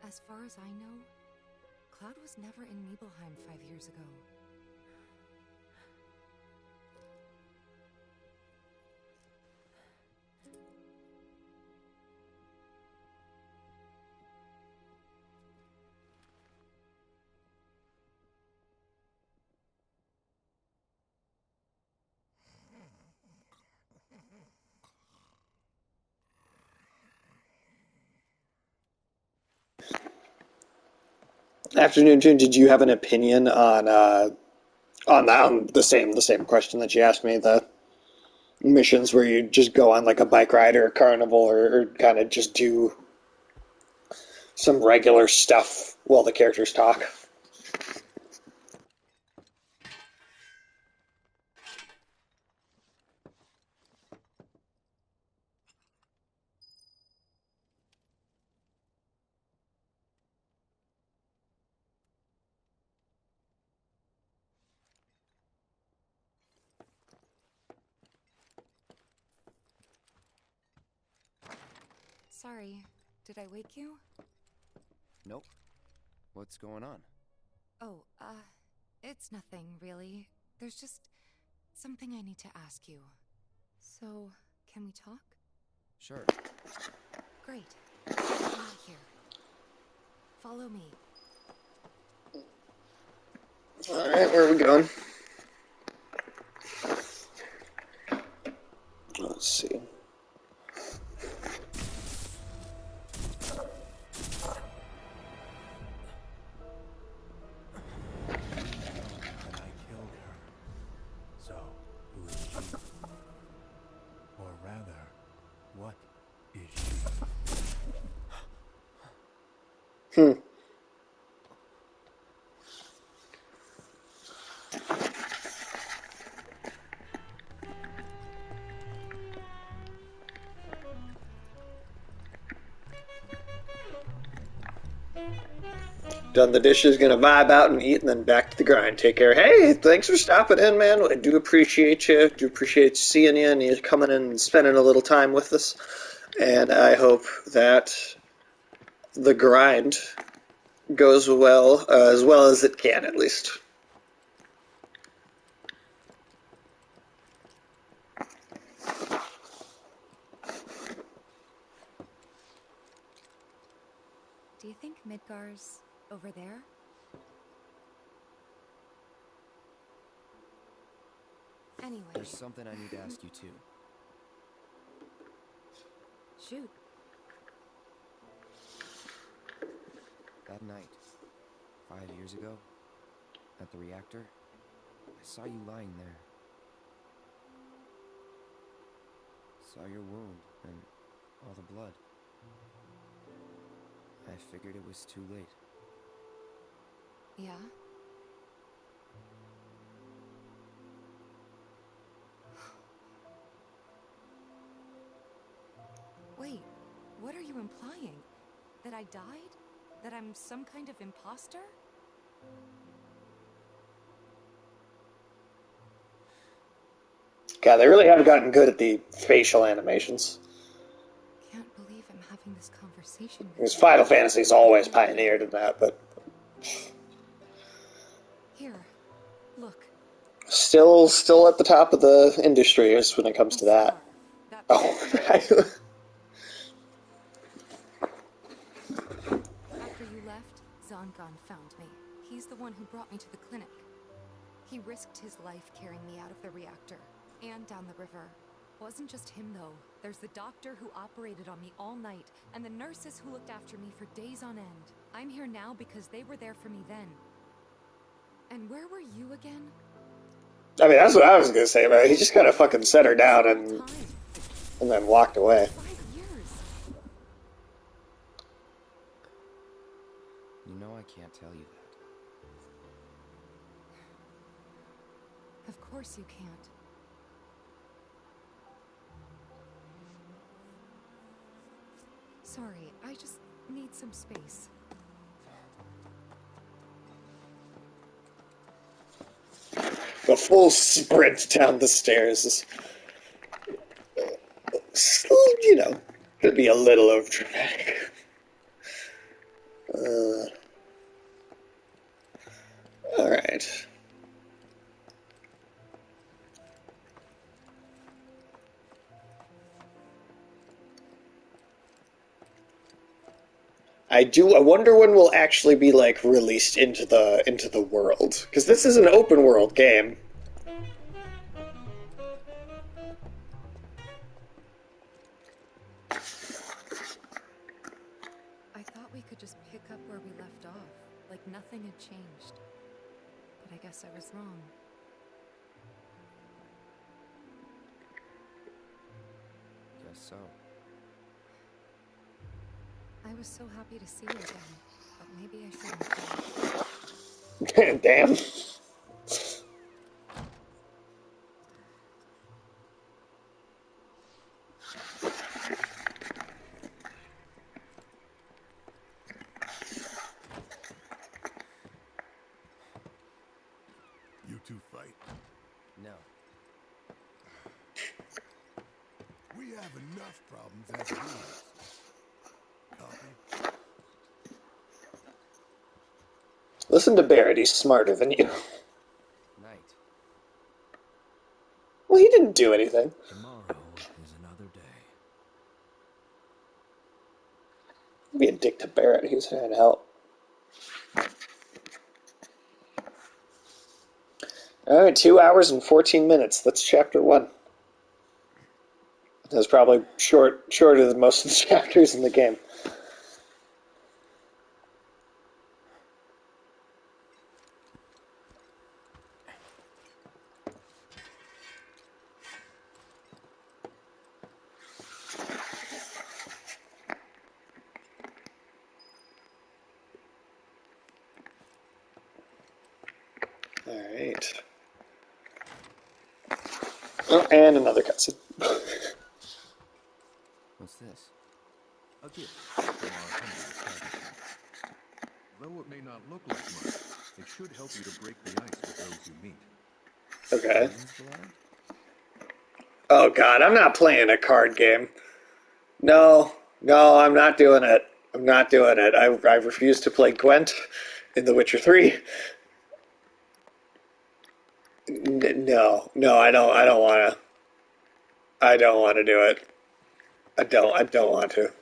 as far as I know, Cloud was never in Nibelheim 5 years ago. Afternoon Tune, did you have an opinion on the same question that you asked me, the missions where you just go on like a bike ride or a carnival or kind of just do some regular stuff while the characters talk? Sorry, did I wake you? Nope. What's going on? Oh, it's nothing, really. There's just something I need to ask you. So, can we talk? Sure. Great. Come out here. Follow me. Alright, where are we going? Let's see. Done the dishes, gonna vibe out and eat, and then back to the grind. Take care. Hey, thanks for stopping in, man. I do appreciate you. Do appreciate seeing you and you coming in and spending a little time with us. And I hope that the grind goes well as it can, at least. Do you think Midgar's over there? Anyway. There's something I need to ask you too. Shoot. That night, 5 years ago, at the reactor, I saw you lying there. Saw your wound and all the blood. I figured it was too late. Yeah? Wait, what are you implying? That I died? That I'm some kind of imposter? God, they really have gotten good at the facial animations. Can't believe I'm having this conversation with Because you. Final Fantasy's always pioneered in that, but Here, look. still at the top of the industry is when it comes to that. Oh, After you left, Zangan found me. He's the one who brought me to the clinic. He risked his life carrying me out of the reactor and down the river. Wasn't just him, though. There's the doctor who operated on me all night, and the nurses who looked after me for days on end. I'm here now because they were there for me then. And where were you again? I mean, that's what I was gonna say, but he just kind of fucking set her down and then walked away. 5 years. You know I can't tell you that. Of course you can't. Sorry, I just need some space. A full sprint down the stairs. You know, could be a little overdramatic. Alright. I wonder when we'll actually be, like, released into the world. Because this is an open world game. I thought we could just pick up where we left off, like nothing had changed. But I guess I was wrong. Guess so. I was so happy to see you again, but maybe I shouldn't. Damn. You two fight? No. We have enough problems as it is. Copy? Listen to Barrett, he's smarter than you. Night. Well, he didn't do anything. Tomorrow is another day. Be a dick to Barrett, he's trying to help. Alright, 2 hours and 14 minutes. That's chapter 1. That's probably shorter than most of the chapters in the game. Alright. Oh, and another cutscene. What's this? A gift from our humble establishment. Though it may not look like much, it should help you to break the ice with those you meet. Okay. Queen's blood? Oh god, I'm not playing a card game. No, no, I'm not doing it. I'm not doing it. I refuse to play Gwent in The Witcher 3. No, no, I don't want to. I don't want to do it. I don't want to.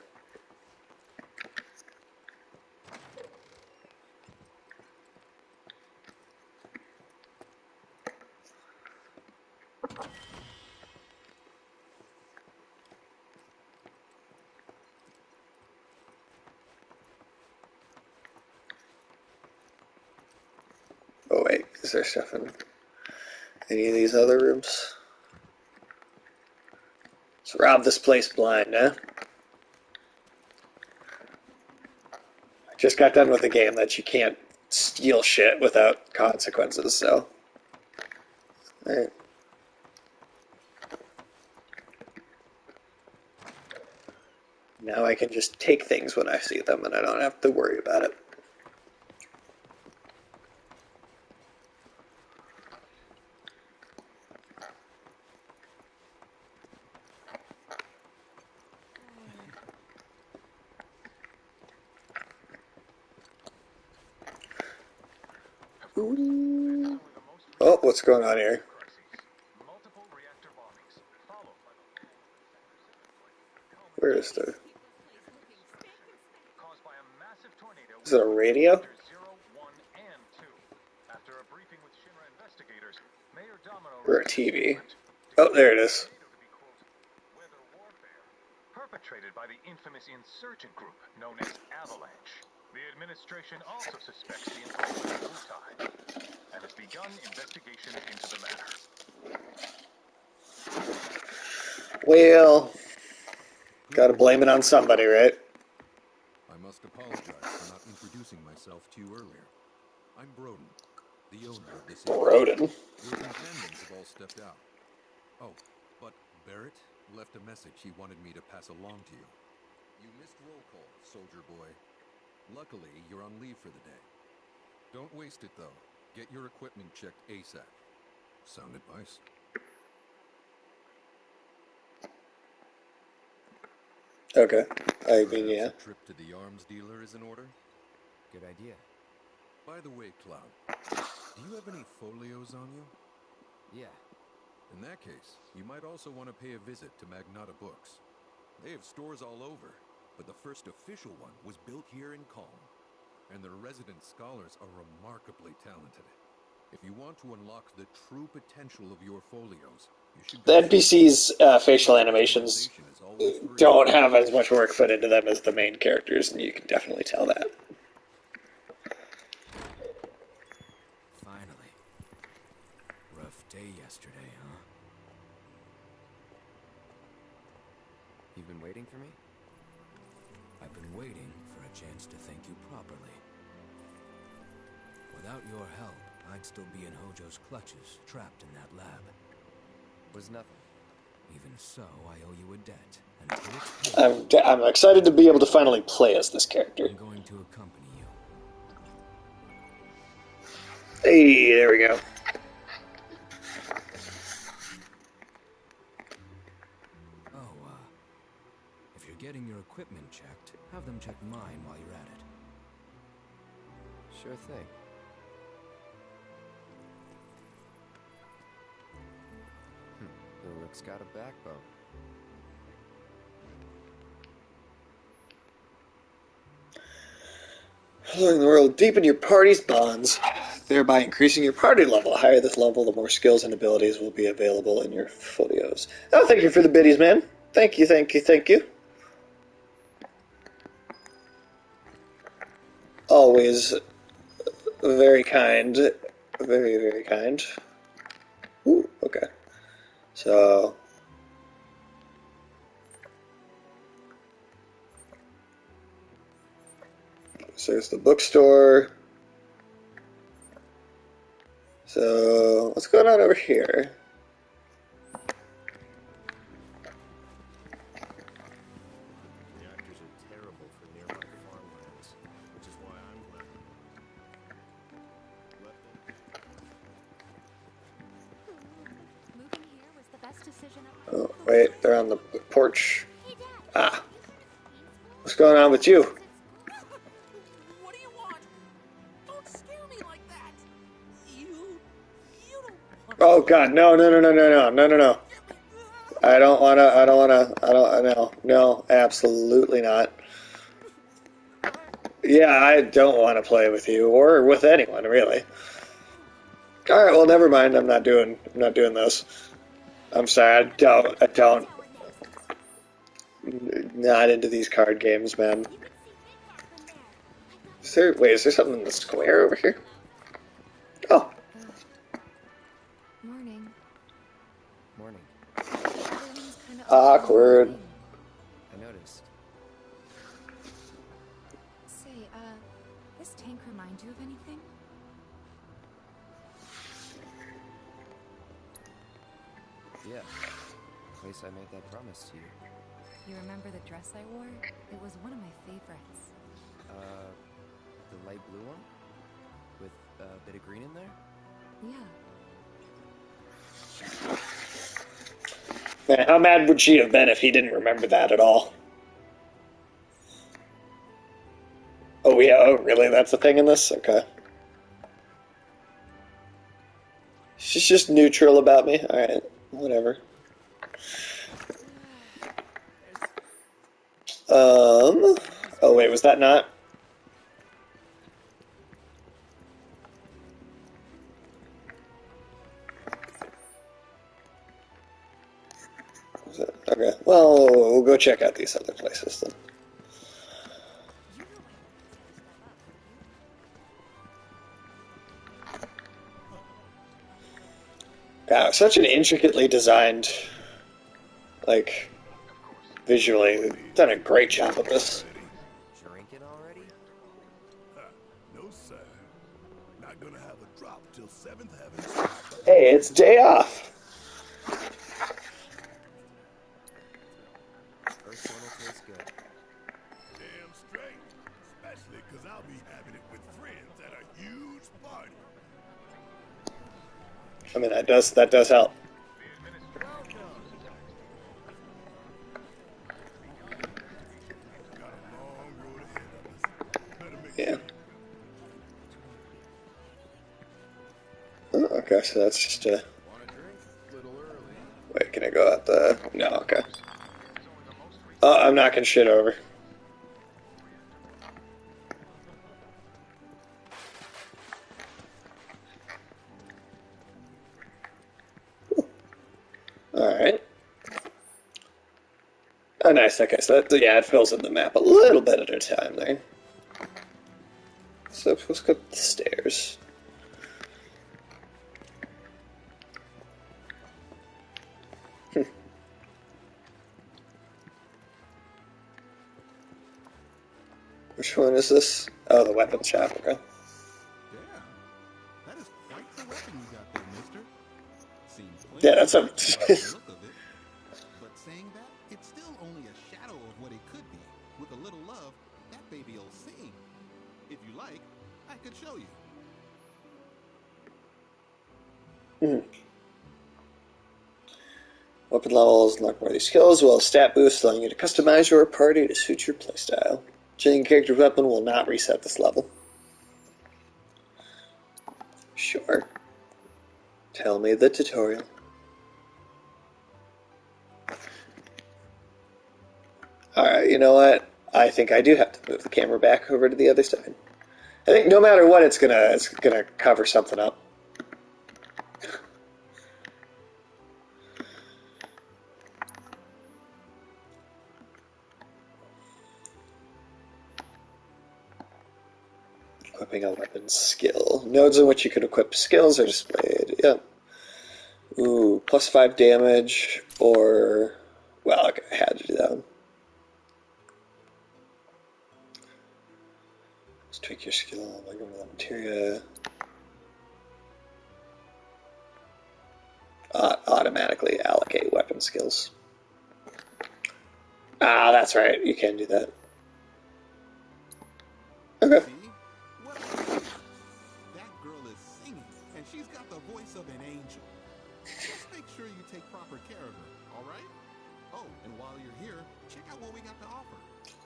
Oh wait, is there stuff in any of these other rooms? Let's rob this place blind, huh? I just got done with a game that you can't steal shit without consequences, so. Alright. Now I can just take things when I see them and I don't have to worry about it. Oh, what's going on here? Where is the... Is it a radio? Or a TV? Oh, there it is. Perpetrated by the infamous insurgent group known as Avalanche. The administration also suspects the involvement of Wutai and has begun investigation into the matter. Well, gotta blame it on somebody, right? I must apologize for not introducing myself to you earlier. I'm Broden, the owner of this inn. Broden. Your companions have all stepped out. Oh, but Barrett left a message he wanted me to pass along to you. You missed roll call, soldier boy. Luckily, you're on leave for the day. Don't waste it, though. Get your equipment checked ASAP. Sound advice? Okay. I mean, yeah. A trip to the arms dealer is in order? Good idea. By the way, Cloud, do you have any folios on you? Yeah. In that case, you might also want to pay a visit to Magnata Books. They have stores all over, but the first official one was built here in Calm, and their resident scholars are remarkably talented. If you want to unlock the true potential of your folios, you should The go NPC's facial animations don't have as much work put into them as the main characters, and you can definitely tell that. Finally. Rough day yesterday, huh? You've been waiting for me? I've been waiting for a chance to thank you properly. Without your help, I'd still be in Hojo's clutches, trapped in that lab. Was nothing. Even so, I owe you a debt. Until it's paid, I'm excited to be able to finally play as this character. I'm going to accompany you. Hey, there we go. Oh, if you're getting your equipment checked, have them check mine while you're at it. Sure thing. The rook's got a backbone. Exploring the world, deepen your party's bonds, thereby increasing your party level. The higher this level, the more skills and abilities will be available in your folios. Oh, thank you for the biddies, man. Thank you, thank you, thank you. Always very kind. Very, very kind. Ooh, okay. So... So there's the bookstore. So what's going on over here? Reactors are terrible for nearby farmlands, which is why I'm glad left Moving here was the best decision of my Oh, wait, they're on the porch. Ah. going on with you? What do you want? Don't scare me like that. You don't want Oh God, no. No, absolutely not. Yeah, I don't want to play with you or with anyone really. All right, well, never mind. I'm not doing this. I'm sorry. I don't. Not into these card games, man. Is there something in the square over here? Oh. Morning. Morning. Everyone's kind of Awkward. I noticed. Say, this tank remind you of anything? Yeah. Place I made that promise to you. You remember the dress I wore? It was one of my favorites. The light blue one? With a bit of green in there? Yeah. Man, how mad would she have been if he didn't remember that at all? Oh yeah, oh really? That's the thing in this? Okay. She's just neutral about me? Alright, whatever. Oh wait, was that not? Was it? Okay, well, we'll go check out these other places then. Wow, such an intricately designed, like, visually. They've done a great job of this. Drinking already? No, sir. Not gonna have a drop till 7th heaven. Hey, it's day off. First one will taste good. Damn straight. Especially because I'll be having it with friends at a huge party. I mean, that does help. Got a long road ahead of us. Better make Yeah. sure. Oh, okay, so that's just a... Wait, can I go out the... No, okay. Oh, I'm knocking shit over. Alright. Oh, nice, okay, so that, yeah, it fills in the map a little bit at a time there. So let's go up the stairs. Which one is this? Oh, the weapon shop, okay. Damn. That is quite the weapon you got there, mister. Seems Yeah, that's a... by the look of it. But saying that, it's still only a shadow of what it could be. With a little love, that baby'll sing. If you like, I could show you. Weapon levels unlock more of these skills, as well as stat boosts, allowing you to customize your party to suit your playstyle. Changing character's weapon will not reset this level. Sure. Tell me the tutorial. Alright, you know what? I think I do have to move the camera back over to the other side. I think no matter what, it's gonna cover something up. Equipping a weapon skill. Nodes in which you can equip skills are displayed. Yep. Ooh, +5 damage, or... Well, okay, I had to do that one. Let's tweak your skill by going to that materia. Automatically allocate weapon skills. Ah, that's right. You can do that. Okay. See? What I told you. That girl is singing, and she's got the voice of an angel. Just make sure you take proper care of her, all right? Oh, and while you're here, check out what we got to offer.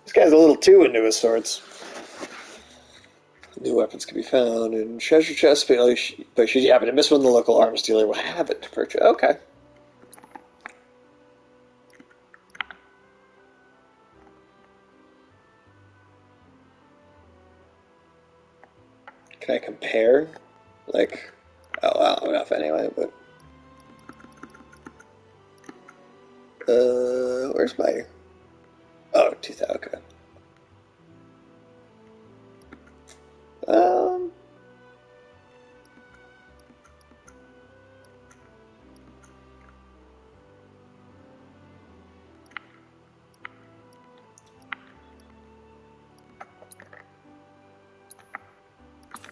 This guy's a little too into his swords. New weapons can be found in treasure chests, but should you happen to miss one, the local arms dealer will have it to purchase. Okay. Can I compare? Like, oh, well, enough anyway, but... where's my... Oh, 2000, okay.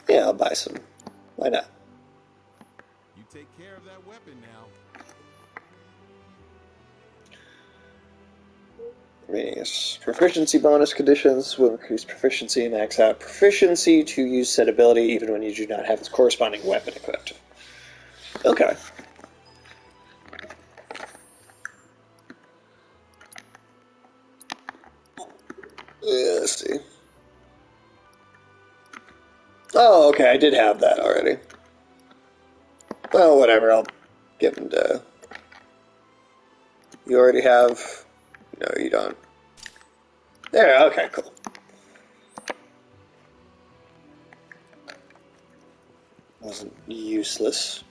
Yeah, I'll buy some. Why not? You take care of that weapon now. Ratings. Proficiency bonus conditions will increase proficiency and max out proficiency to use said ability even when you do not have its corresponding weapon equipped. Okay. Yeah, let's see. Oh, okay, I did have that already. Well, whatever, I'll give him to... You already have... No, you don't. There, okay, cool. Wasn't useless.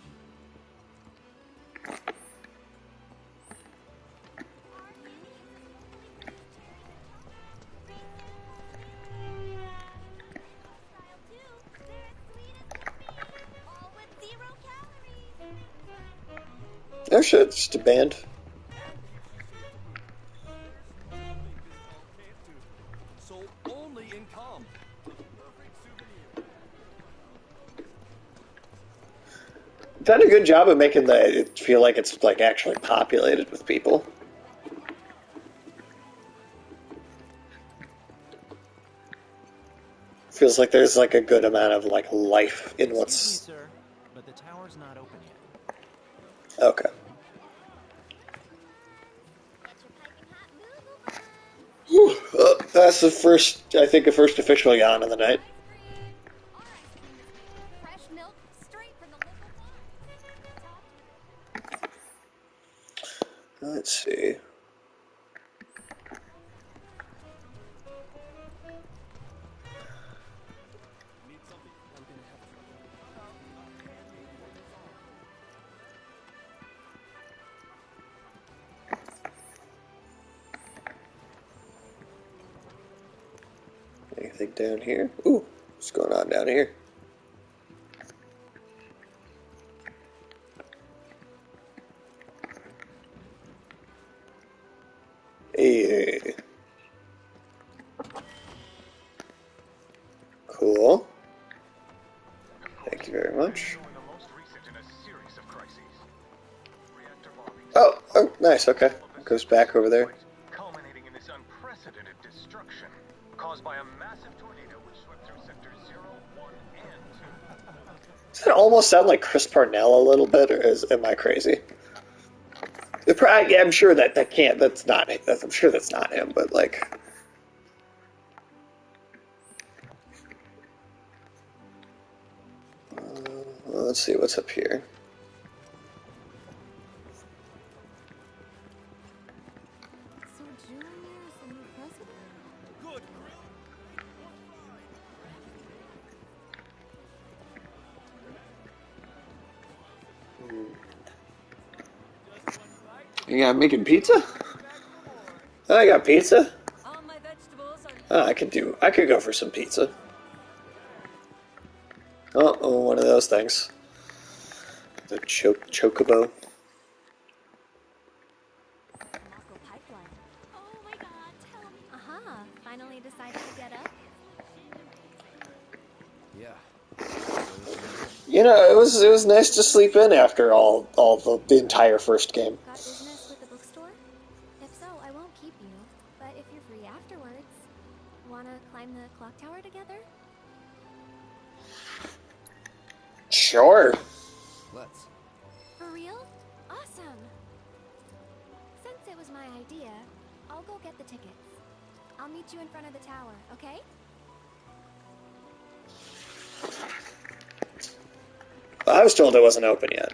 Oh shit, it's just a band. Sold only in calm. Done a good job of making it feel like it's like actually populated with people. Feels like there's like a good amount of like life in what's. Excuse me, sir, but the tower's not open yet. Okay. Whew. That's the first, I think, the first official yawn of the night. Let's see. Anything down here? Ooh, what's going on down here? Hey. Cool. Thank you very much. Oh, nice, okay. Goes back over there. Culminating in this unprecedented destruction caused by a massive tornado which swept through sectors 0, 1, and 2. Does that almost sound like Chris Parnell a little bit, or am I crazy? I'm sure that can't. That's not. I'm sure that's not him, but like. Let's see what's up here. So Junior is the new president? Good. Yeah, making pizza? Oh, I got pizza? Oh, I could go for some pizza. Oh, one of those things. The chocobo. Oh my god, tell me. Uh-huh, finally decided to get up? Yeah. You know, it was nice to sleep in after all the entire first game. Got business with the bookstore? If so, I won't keep you. But if you're free afterwards, wanna climb the clock tower together? Sure. Let's. For real? Awesome! Since it was my idea, I'll go get the tickets. I'll meet you in front of the tower, okay? I was told it wasn't open yet.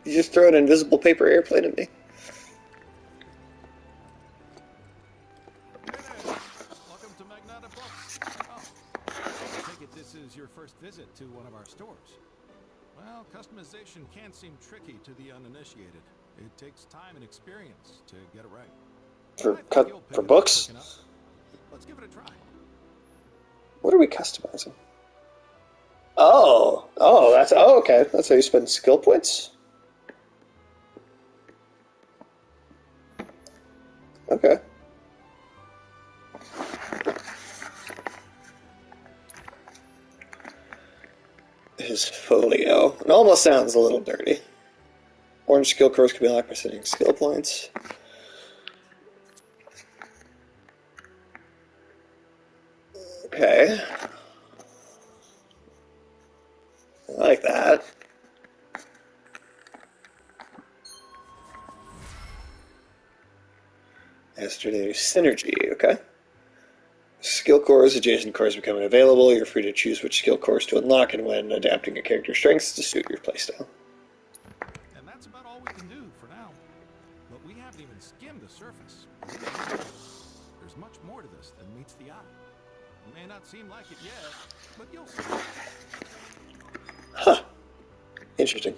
You just throw an invisible paper airplane at me? Welcome to Magnata Books. Oh, I take it this is your first visit to one of our stores. Well, customization can seem tricky to the uninitiated. It takes time and experience to get it right. For books? Let's give it a try. What are we customizing? Oh, okay. That's how you spend skill points. Okay. His folio. It almost sounds a little dirty. Orange skill cores can be unlocked by setting skill points. Okay. I like that. Yesterday, synergy, okay. Skill cores, adjacent cores becoming available. You're free to choose which skill cores to unlock and when adapting a character's strengths to suit your playstyle. And that's about all we can do for now. But we haven't even skimmed the surface. There's much more to this than meets the eye. It may not seem like it yet, but you'll see. Huh. Interesting.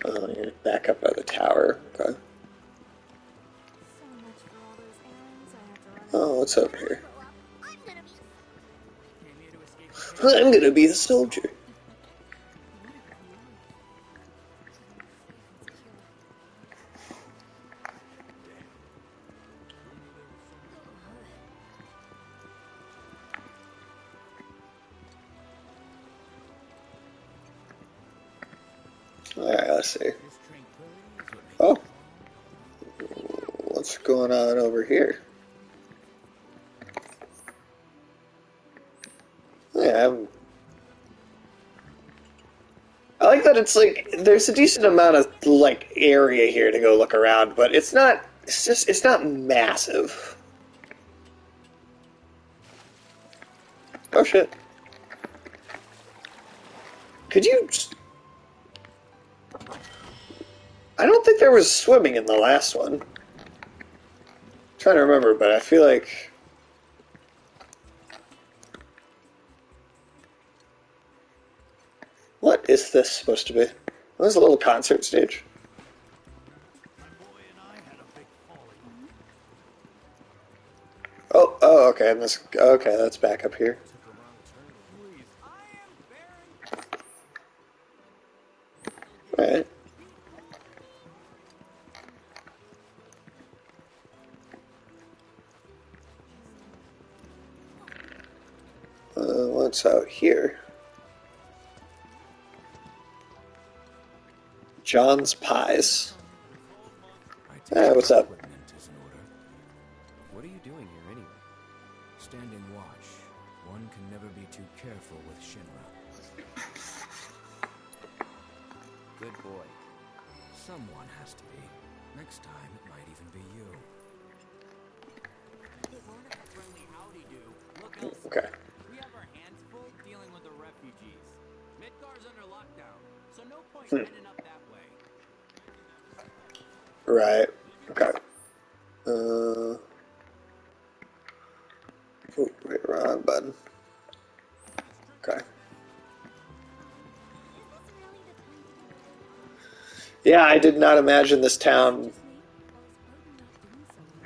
Oh, you're back up by the tower. Okay. Oh, what's over here? I'm gonna be the soldier. Alright, let's see. Oh. What's going on over here? Yeah, I like that it's like, there's a decent amount of, like, area here to go look around, but it's not, it's not massive. Oh shit. Could you... I don't think there was swimming in the last one. I'm trying to remember, but I feel like... What is this supposed to be? What is a little concert stage? Oh, okay, okay, that's back up here. Alright. What's out here? John's Pies. Hey, what's up? What are you doing here anyway? Standing watch. One can never be too careful with Shinra. Good boy. Someone has to be. Next time, it might even be you. Okay. We have our hands full dealing with the refugees. Midgar's under lockdown, so no point heading up that way. Right. Okay. Oh, wait, wrong button. Okay. Yeah, I did not imagine this town.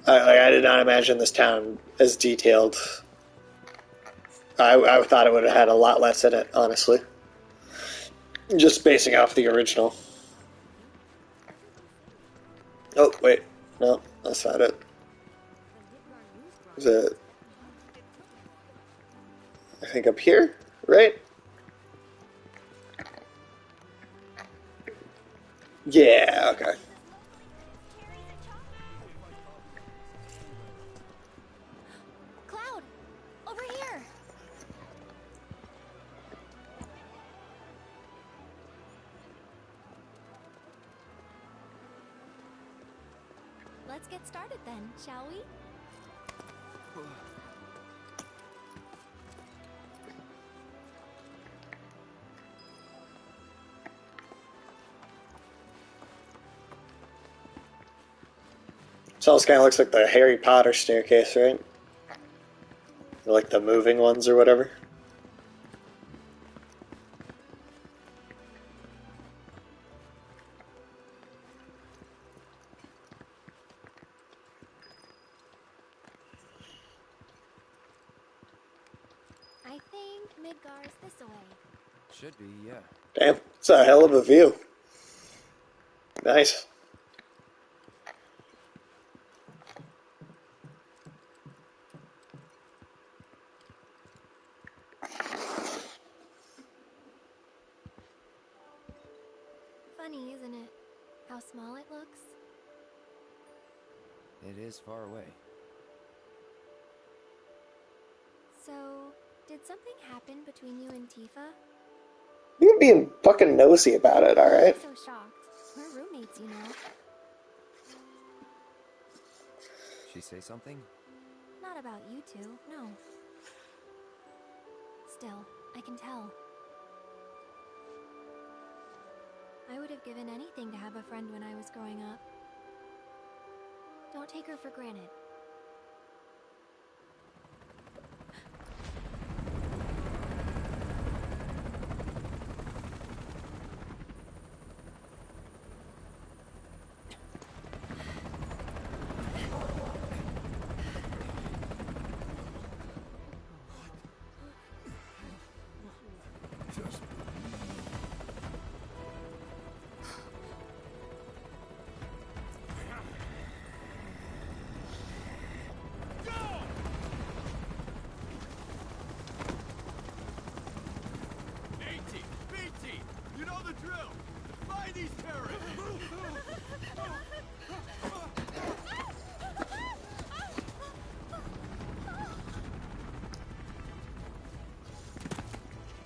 I did not imagine this town as detailed. I thought it would have had a lot less in it, honestly. Just basing off the original. Oh, wait. No, that's not it. Is it... I think up here, right? Yeah, okay. Cloud, let's get started then, shall we? This almost kind of looks like the Harry Potter staircase, right? Like the moving ones or whatever. I think Midgar's this way. Should be, yeah. Damn, it's a hell of a view. Nice. Funny, isn't it? How small it looks? It is far away. So, did something happen between you and Tifa? You're being fucking nosy about it, alright? I'm so shocked. We're roommates, you know. She say something? Not about you two, no. Still, I can tell. I would have given anything to have a friend when I was growing up. Don't take her for granted.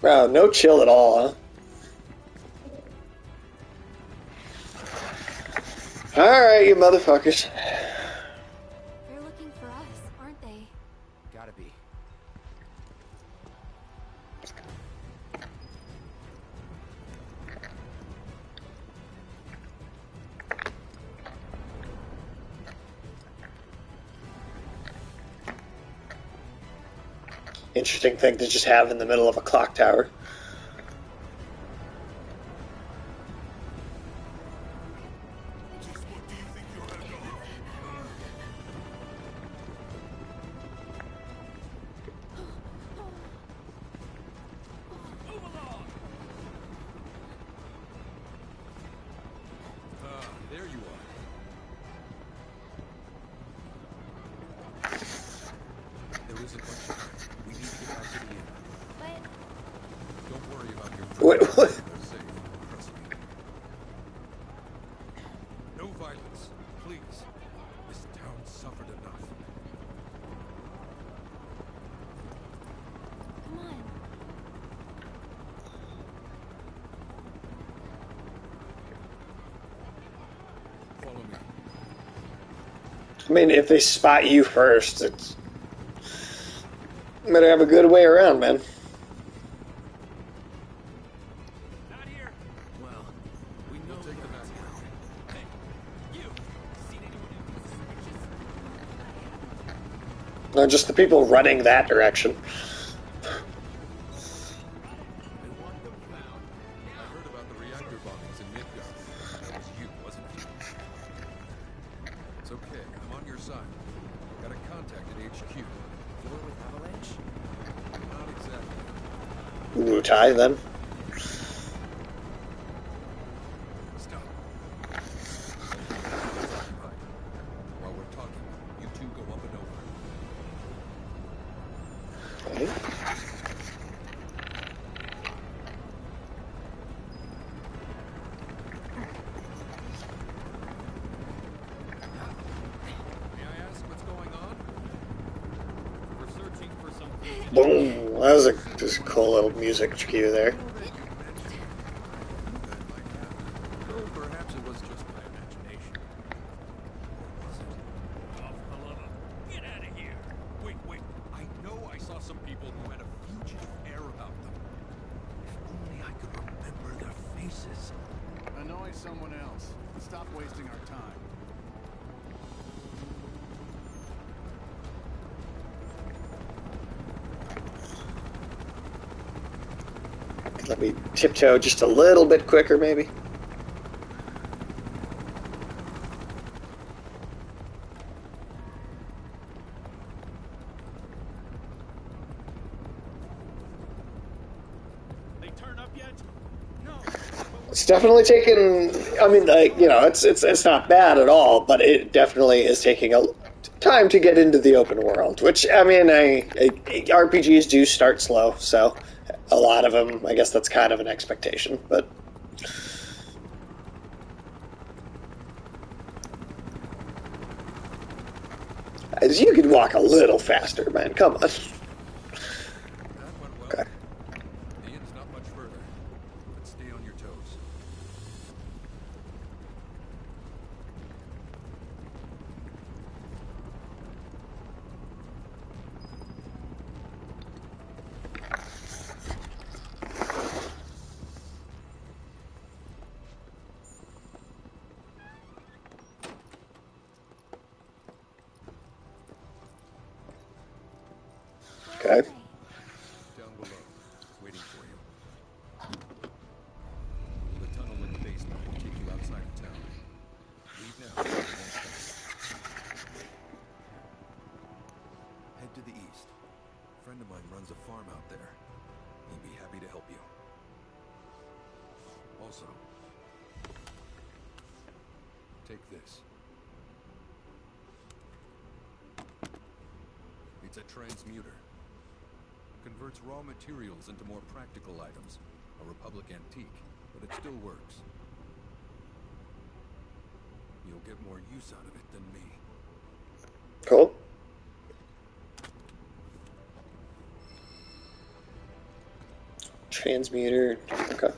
Bro, no chill at all, huh? Alright, you motherfuckers. They're looking for us, aren't they? Gotta be. Interesting thing to just have in the middle of a clock tower. There you are. There is a bunch of them. We need to get back to the inn. But Don't worry about your friends. What? They're safe. Trust me. No violence, please. This town suffered enough. come on. Follow me. I mean, if they spot you first, it's... You better have a good way around, man. Not here. Well, we know We'll take them out. Hey, you. Seen anyone in No, just the people running that direction. I heard about the reactor bombings in Midgard. That was you, wasn't it? It's okay. I'm on your side. Got a contact at HQ. you're with Avalanche? Not exactly. Mutai, then. Stop. While we're talking, you two go up and over. Okay. May I ask what's going on? We're searching for something. Boom. That was just a cool little music cue there. Though perhaps it was just my imagination. Or was it? someone else. Stop wasting our time. Let me tiptoe just a little bit quicker, maybe. They turn up yet? No. It's definitely taken. I mean, like, you know, it's not bad at all, but it definitely is taking a time to get into the open world. Which, I mean, RPGs do start slow, so a lot of them, I guess that's kind of an expectation. But you could walk a little faster, man. Come on. That went well. Okay. The inn's not much further, but stay on your toes. Okay. Down below, waiting for you. The tunnel in the basement will take you outside of town. Leave now, so they won't catch you. Head to the east. A friend of mine runs a farm out there. He'd be happy to help you. Also, take this. It's a transmuter. Converts raw materials into more practical items. A Republic antique, but it still works. You'll get more use out of it than me. Cool. Transmuter. Okay.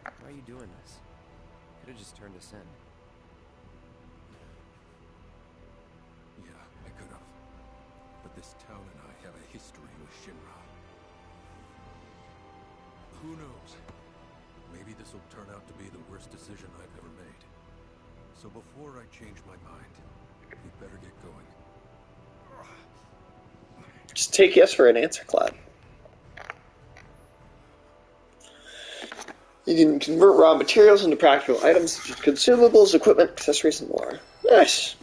Why are you doing this? Could have just turned us in. Yeah, I could have. But this town and I have a history with Shinra. Who knows? Maybe this will turn out to be the worst decision I've ever made. So before I change my mind, you'd better get going. Just take yes for an answer, Cloud. You can convert raw materials into practical items such as consumables, equipment, accessories, and more. Nice.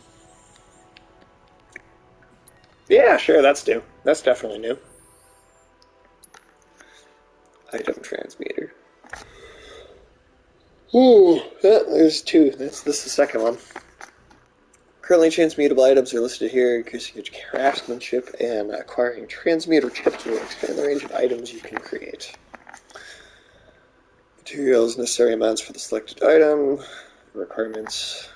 Yeah, sure, that's new. That's definitely new. Item transmuter. Ooh, there's two. This is the second one. Currently transmutable items are listed here, increasing your craftsmanship, and acquiring transmuter chips will expand the range of items you can create. Materials, necessary amounts for the selected item, requirements,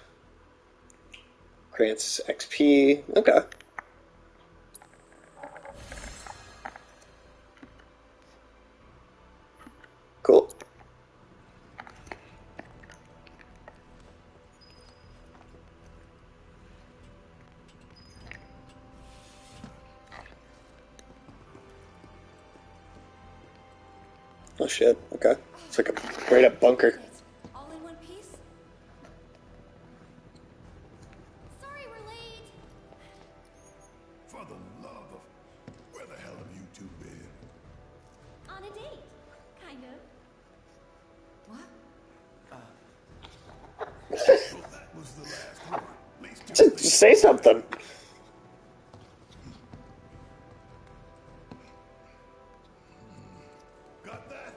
grants XP. Okay. Cool. Oh shit, okay. It's like a straight up bunker. All in one piece? Sorry we're late. For the love of... Where the hell have you two been? On a date. Kind of. What? Well, that was the last one. At least two Just say something. Got that?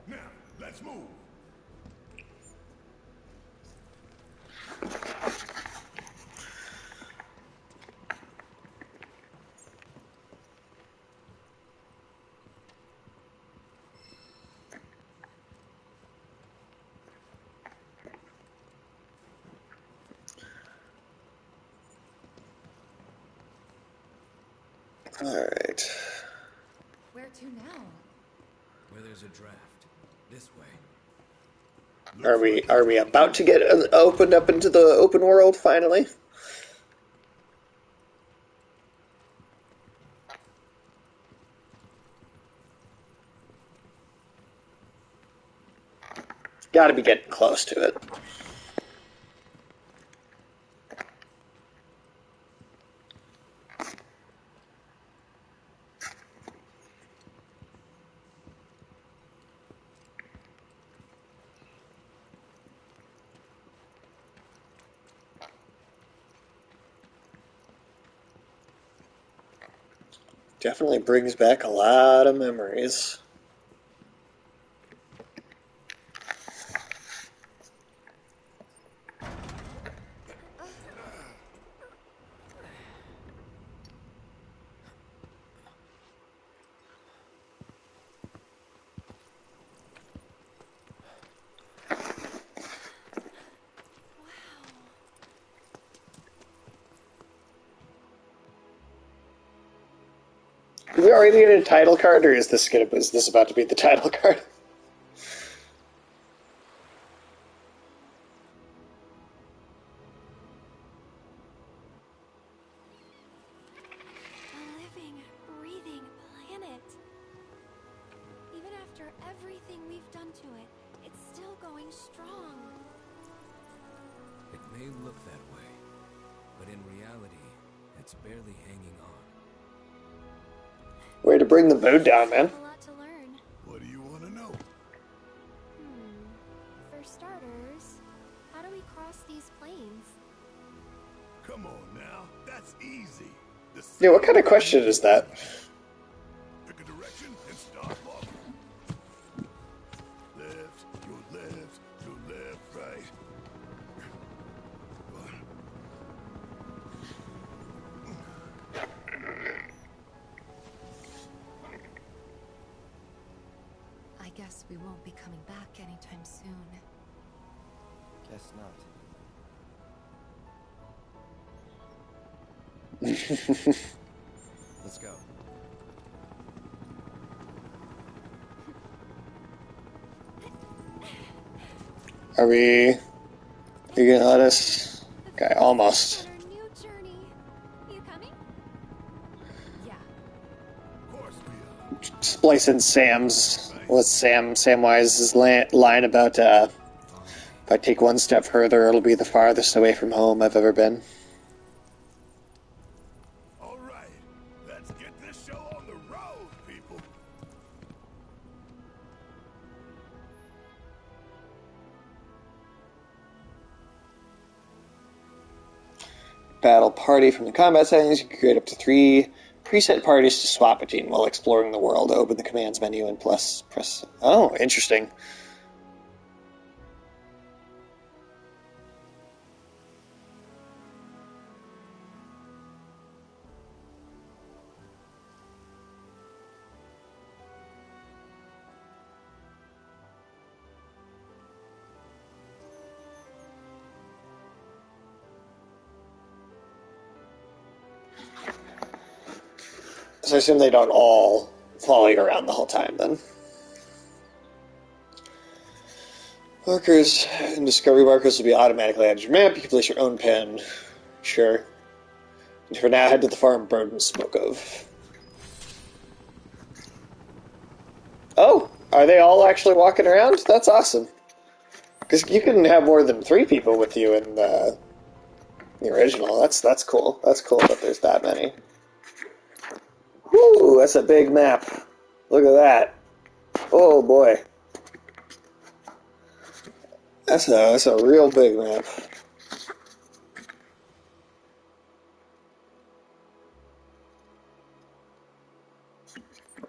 Now, let's move. Alright. Where to now? Where there's a draft. This way. Are we about to get opened up into the open world finally? Got to be getting close to it. Definitely brings back a lot of memories. Did we already get a title card, or is this about to be the title card? A living, breathing planet. Even after everything we've done to it, it's still going strong. It may look that way, but in reality, it's barely hanging on. Way to bring the mood down, man. A lot to learn. What do you want to know? For starters, how do we cross these plains? Come on now, that's easy. Yeah, what kind of question is that? Pick a direction and start walking. Left, your left, right. I guess we won't be coming back anytime soon. Guess not. Let's go. Are you gonna let us? Okay, almost. On our new journey. You coming? Yeah. Of course we are. Splicing Samwise's line about if I take one step further, it'll be the farthest away from home I've ever been. All right, let's get this show on the road, people. Battle party from the combat settings. You can create up to 3 preset parties to swap between while exploring the world. Open the commands menu and press. Oh, interesting. So I assume they don't all follow you around the whole time, then. Markers and discovery markers will be automatically added to your map. You can place your own pen. Sure. And for now, head to the farm Burden spoke of. Oh, are they all actually walking around? That's awesome. Because you can have more than 3 people with you in the original. That's cool. That's cool that there's that many. Woo, that's a big map. Look at that. Oh boy. That's a real big map.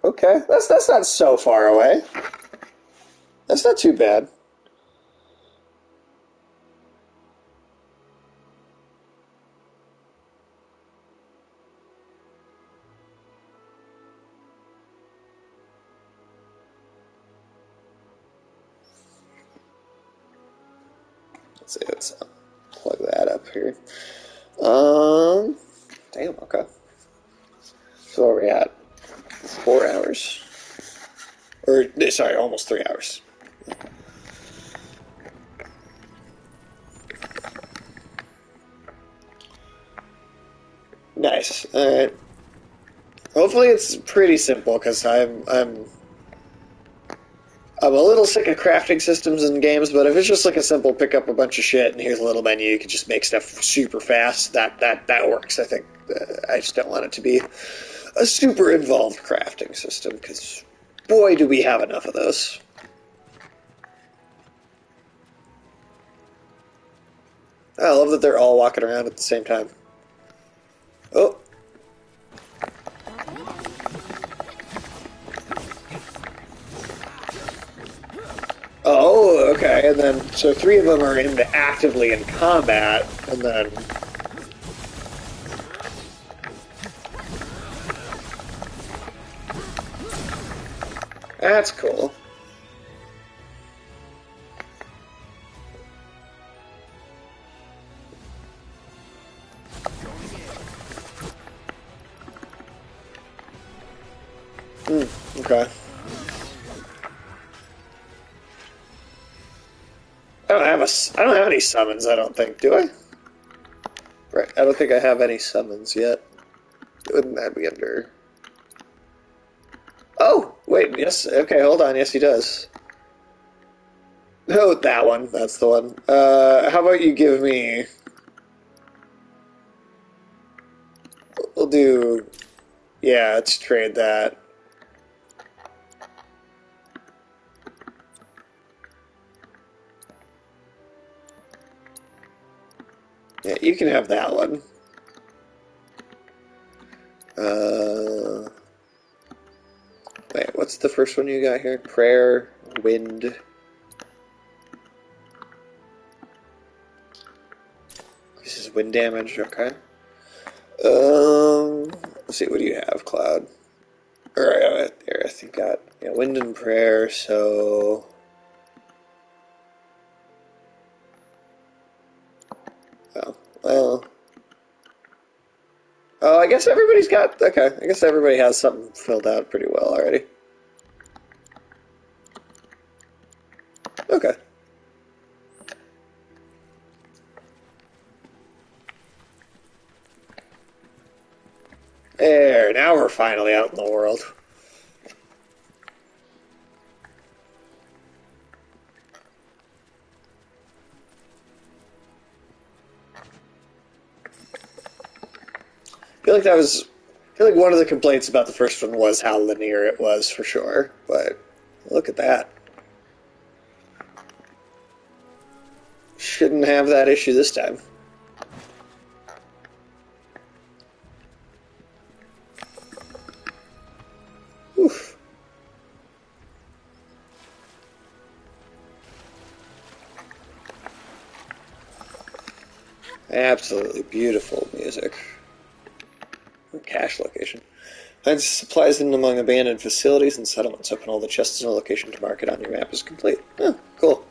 Okay, that's not so far away. That's not too bad. Let's see, let's plug that up here. Damn, okay. So where are we at? 4 hours? Or, sorry, almost 3 hours. Nice. Alright. Hopefully it's pretty simple, because I'm I'm a little sick of crafting systems in games, but if it's just like a simple pick up a bunch of shit and here's a little menu, you can just make stuff super fast. That works. I think. I just don't want it to be a super involved crafting system because, boy, do we have enough of those. I love that they're all walking around at the same time. Oh. Oh, okay, and then, so 3 of them are actively in combat, and then... That's cool. Okay. I don't have any summons, I don't think, do I? Right, I don't think I have any summons yet. Wouldn't that be under... Oh! Wait, yes, okay, hold on, yes he does. Oh, that one, that's the one. How about you give me... We'll do... Yeah, let's trade that. Yeah, you can have that one. Wait, what's the first one you got here? Prayer, wind. This is wind damage, okay. Let's see, what do you have, Cloud? Alright, there, I think got wind and prayer, so... Oh, well... Oh, I guess everybody's got... Okay, I guess everybody has something filled out pretty well already. Okay. There, now we're finally out in the world. I feel like one of the complaints about the first one was how linear it was, for sure. But look at that. Shouldn't have that issue this time. Oof. Absolutely beautiful music. Cache location. Finds supplies in among abandoned facilities and settlements. Open all the chests in a location to mark it on your map is complete. Oh, cool.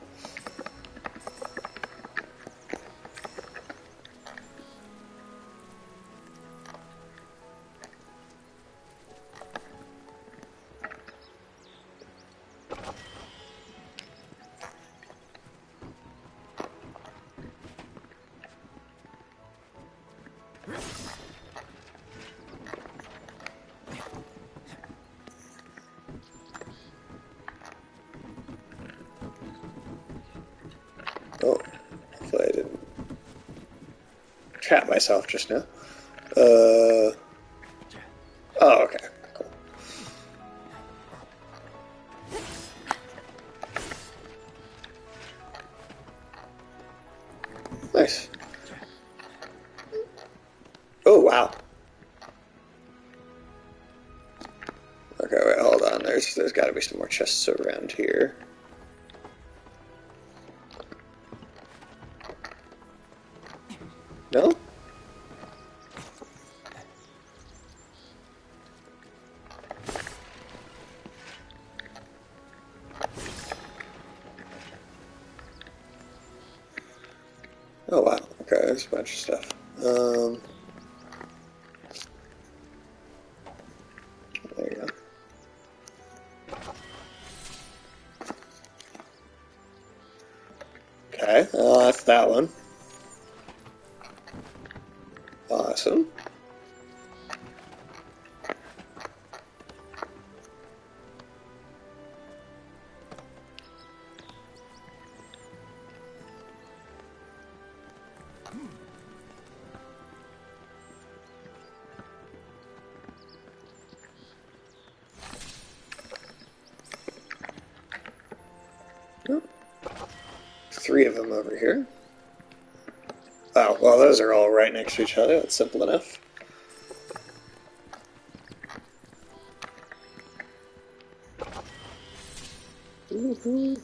Oh, hopefully I didn't trap myself just now. Oh, okay. Cool. Nice. Oh, wow. Okay, wait, hold on. There's got to be some more chests around here. No? Oh, wow. Okay, there's a bunch of stuff. There you go. Okay, well, that's that one. Awesome. 3 of them over here. Oh, well, those are all right next to each other. That's simple enough. Woohoo.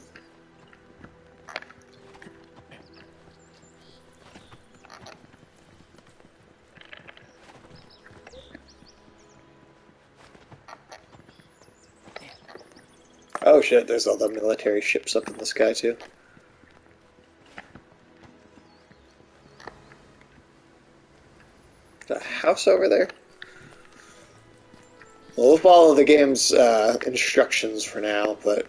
Oh shit, there's all the military ships up in the sky too. The house over there? Well, we'll follow the game's instructions for now, but...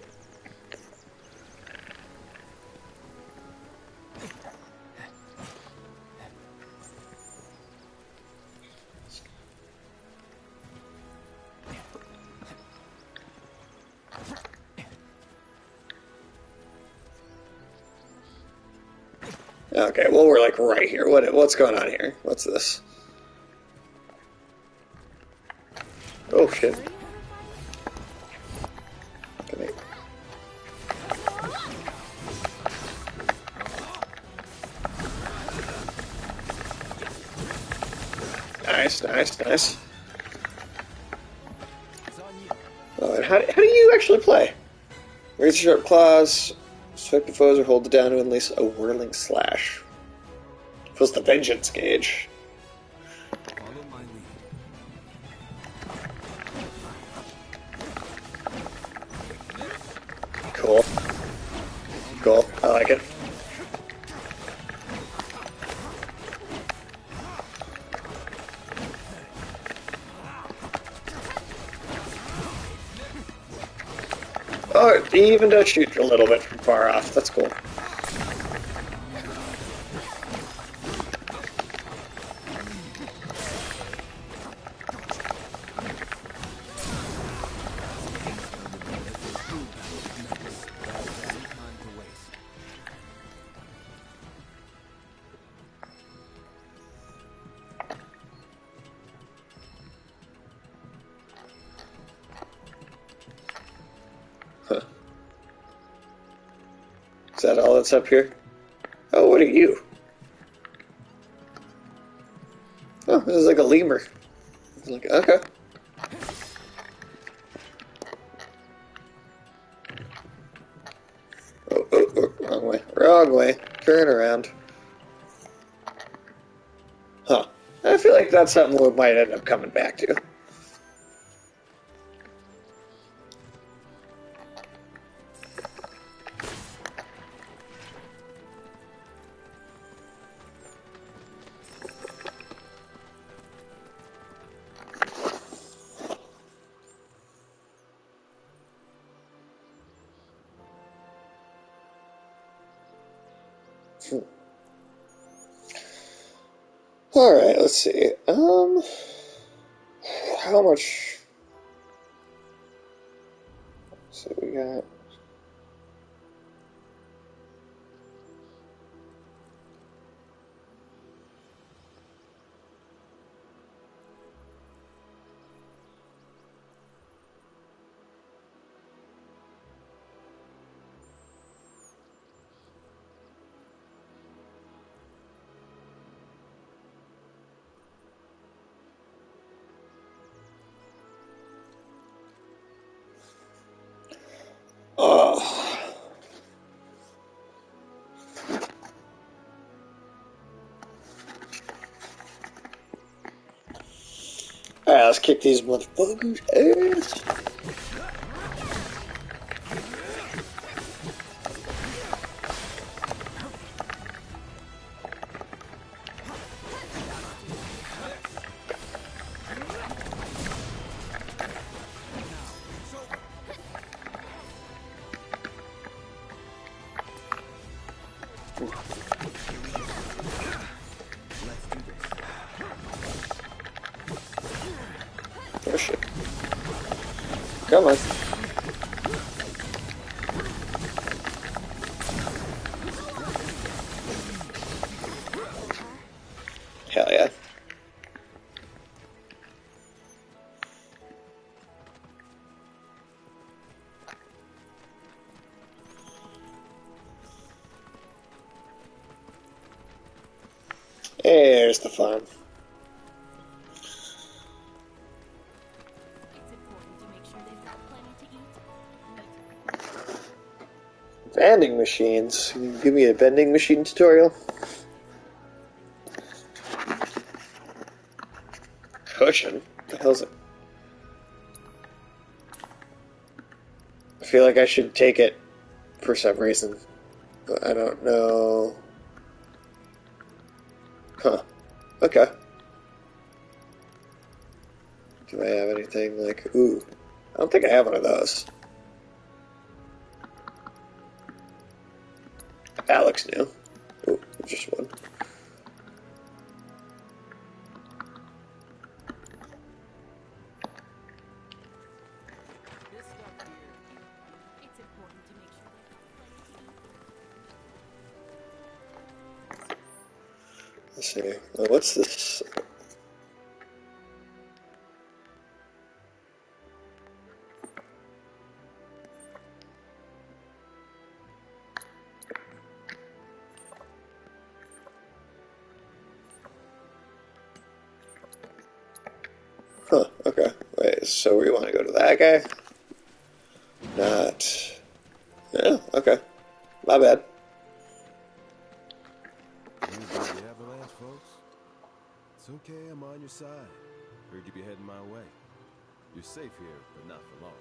Okay, well, we're like right here. What's going on here? What's this? Oh shit. Nice, nice, nice. Oh, and how do you actually play? Raise the sharp claws, swipe the foes, or hold it down to unleash a whirling slash. Feels the vengeance gauge. Follow my lead. Cool. Cool. I like it. Oh, he even does shoot a little bit from far off. That's cool. Huh. Is that all that's up here? Oh, what are you? Oh, this is like a lemur. It's like, okay. Oh, wrong way. Wrong way. Turn around. Huh. I feel like that's something we might end up coming back to. Alright, let's see. How much... So we got... Oh. Alright, let's kick these motherfuckers' ass. Oh shit. Come on. Hell yeah. There's the farm. It's important to make sure they've got plenty to eat. Vending machines. Can you give me a vending machine tutorial? Cushion? What the hell's it? I feel like I should take it for some reason, but I don't know. Huh. Okay. Do I have anything like... Ooh. I don't think I have one of those. That looks new. Ooh, just one. This stuff here. It's important to make sure they've got plenty to eat. Let's see. What's this? Huh, okay. Wait, so we want to go to that guy? Not... Yeah, okay. My bad. You about the avalanche, folks? It's okay, I'm on your side. Heard you be heading my way. You're safe here, but not for long.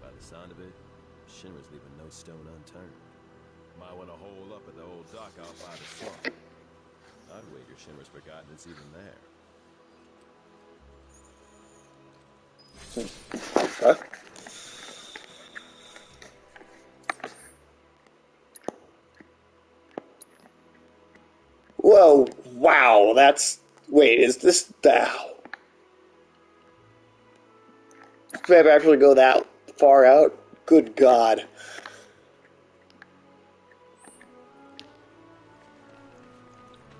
By the sound of it, Shinra's leaving no stone unturned. Might want to hole up at the old dock out by the swamp. I'd wager Shinra's forgotten it's even there. Okay. Whoa, wow, that's... Wait, is this... Did I actually go that far out? Good God.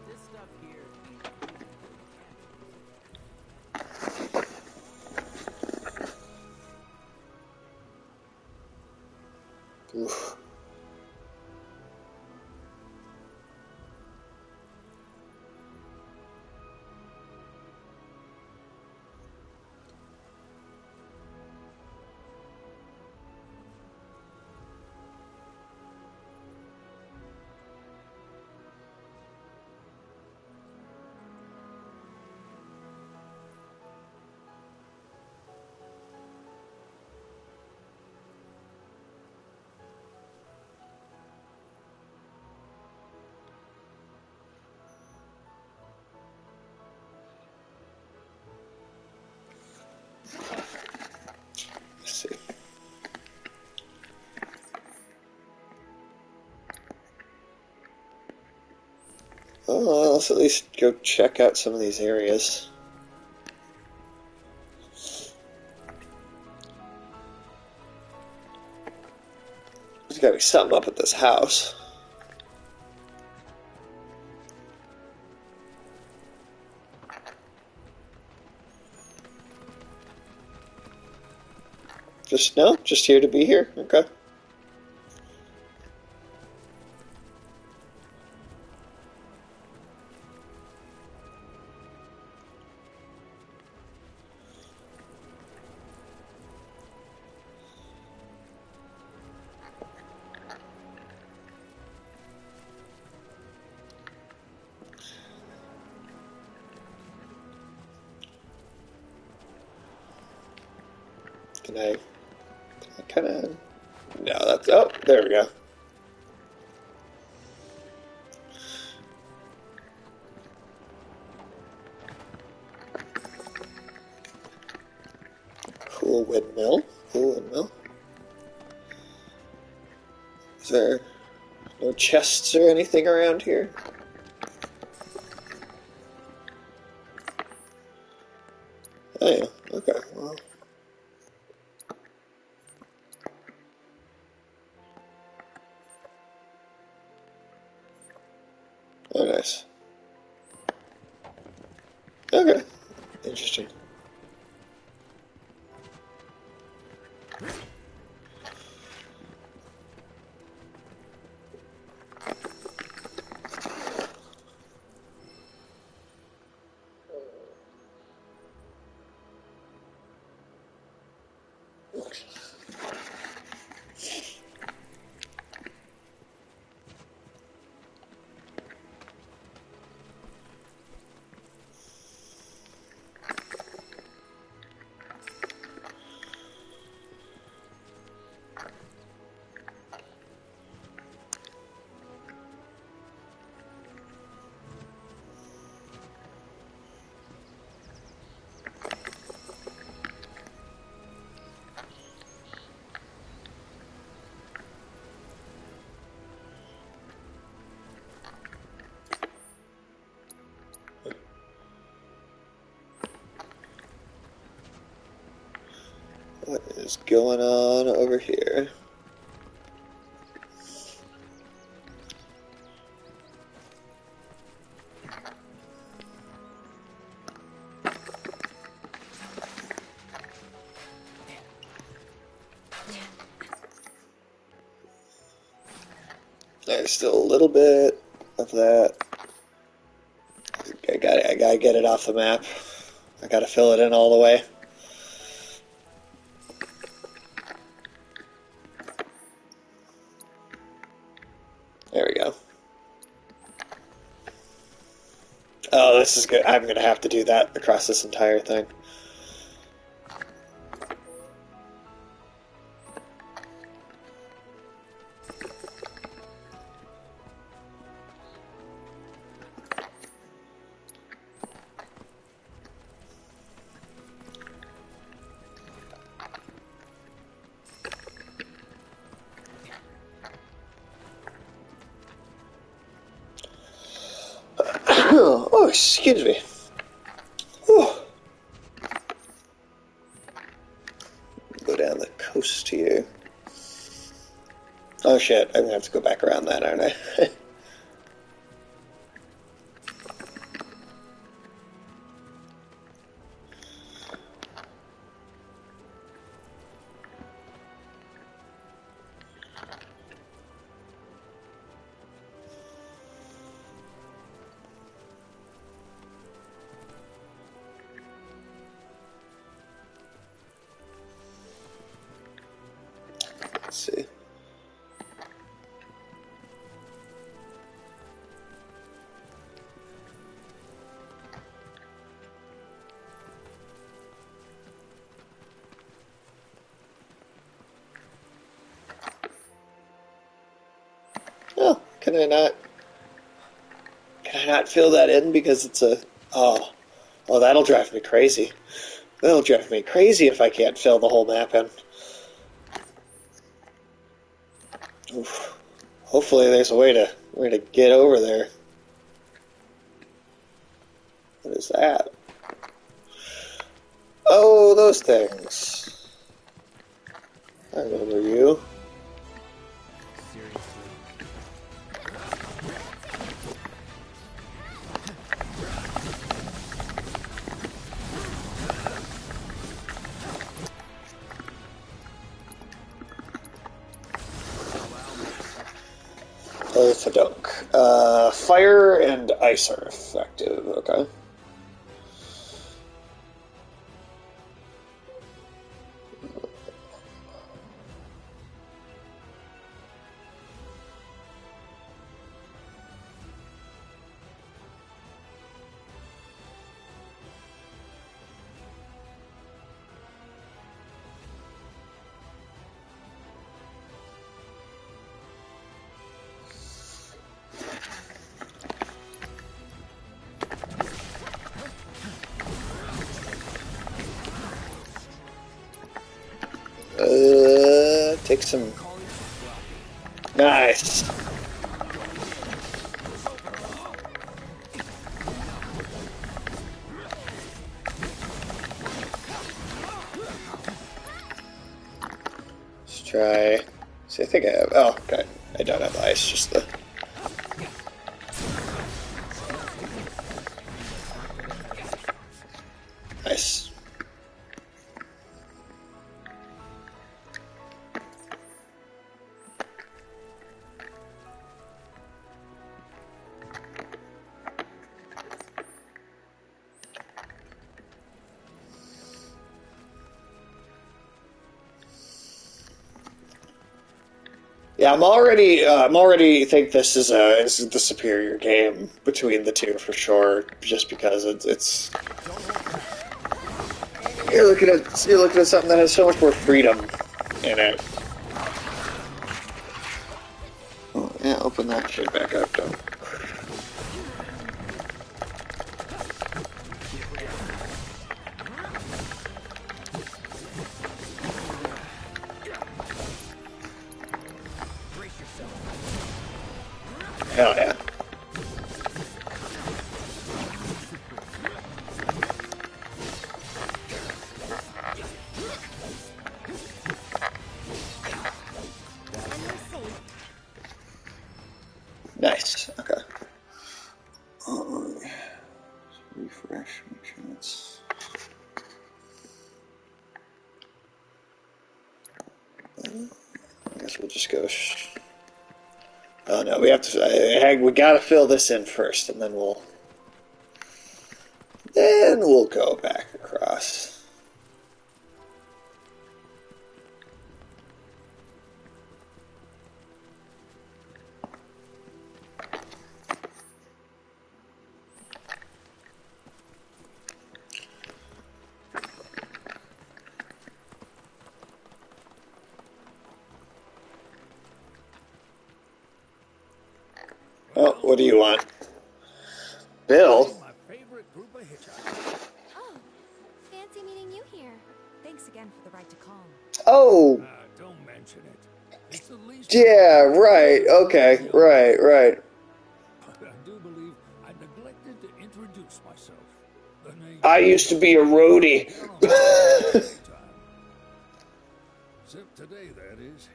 This stuff here. Oof. Let's see. Oh, let's at least go check out some of these areas. There's gotta be something up at this house. Just here to be here? Okay. Can I kind of... No, that's... Oh, there we go. Cool windmill. Cool windmill. Is there no chests or anything around here? Oh yeah, okay, well... Oh, nice. Okay. Interesting. is going on over here? There's still a little bit of that. I gotta get it off the map. I gotta fill it in all the way. There we go. Oh, this is good. I'm gonna have to do that across this entire thing. Oh, excuse me. Oh. Go down the coast here. Oh shit, I'm gonna have to go back around that, aren't I? Let's see. Oh, can I not fill that in because it's a... Oh, that'll drive me crazy. That'll drive me crazy if I can't fill the whole map in. Oof. Hopefully there's a way to get over there. What is that? Oh, those things. I remember you. Orthodonk. Fire and ice are effective. Okay. Take some. Nice. Let's try. See, I think I have. Oh, okay. I don't have ice, just the. Nice. Yeah, I'm already think this is the superior game between the two for sure. Just because it's you're looking at something that has so much more freedom in it. Oh yeah, open that shit back up, though. Hell yeah. Nice. Okay. Refresh. Make sure that's. I guess we'll just go. Oh no, we have to. We gotta fill this in first, and then we'll go back across. Oh, what do you want? Bill? My favorite group of hitchhikers. Oh, fancy meeting you here. Thanks again for the ride to Calm. Oh! Don't mention it. It's the least. Yeah, right. Okay, right. But I do believe I neglected to introduce myself. The name I used to be a roadie. Except today, that is.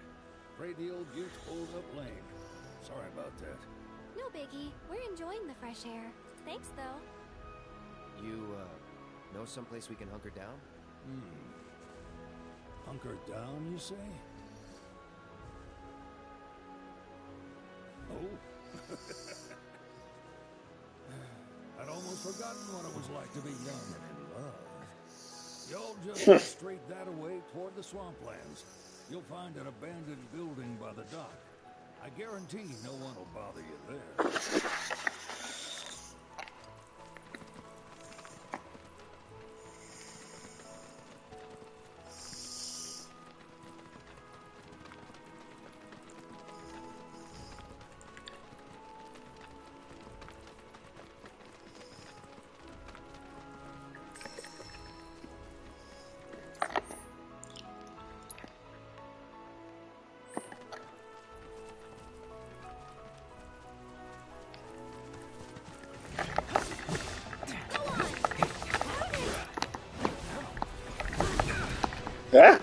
Afraid the old butte pulled up lame. Sorry about that. No biggie. We're enjoying the fresh air. Thanks, though. You, know someplace we can hunker down? Hunker down, you say? Oh. I'd almost forgotten what it was like to be young and in love. Y'all just go straight that away toward the swamplands. You'll find an abandoned building by the dock. I guarantee no one will bother you there. Yeah.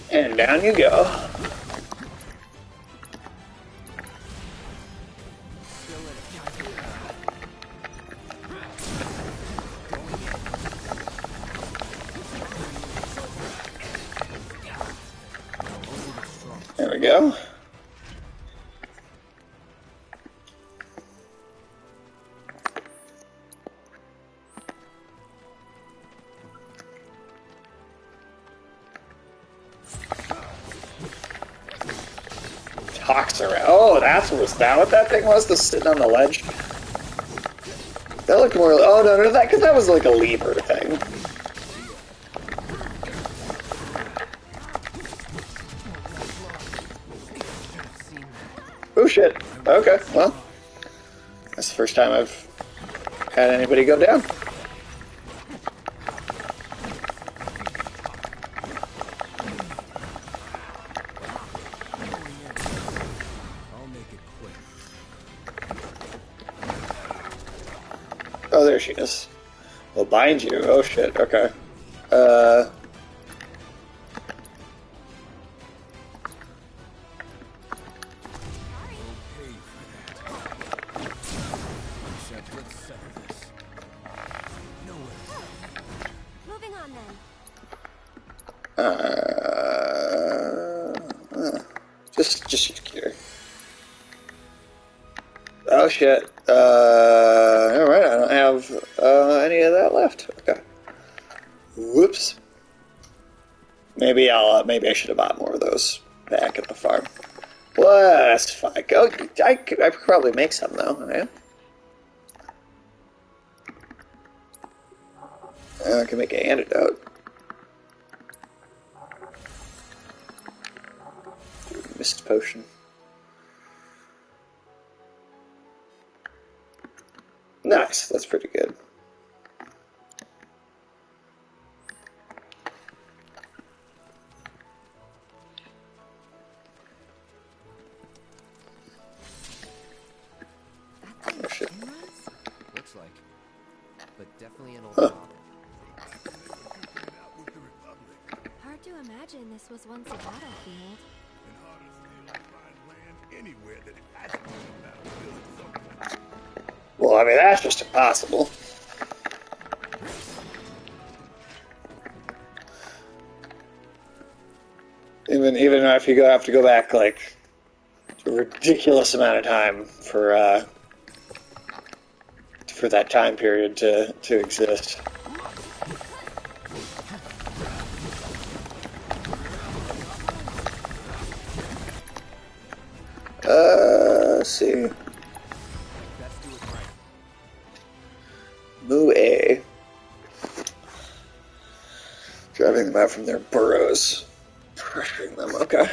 And down you go. There we go. Talks around. Oh, was that what that thing was? Just sitting on the ledge? That looked more. Oh no, because that was like a lever thing. Oh shit. Okay, well, that's the first time I've had anybody go down. Oh, there she is. Well, bind you. Oh shit. Okay. Moving on then. Just cure. Oh shit. Alright, I don't have any of that left. Okay. Whoops. Maybe I should have bought more of those back at the farm. Well, that's fine. Oh, I could probably make some though. Yeah. I can make an antidote. Mist potion. Nice, that's pretty good. but definitely an old Huh. model. Hard to imagine this was once a battlefield. And harder still to find land anywhere that hasn't been a battlefield at some point. Well, I mean, that's just impossible. Even if you have to go back like a ridiculous amount of time for that time period to exist. Let's see. Moo A. Driving them out from their burrows. Pressuring them, okay.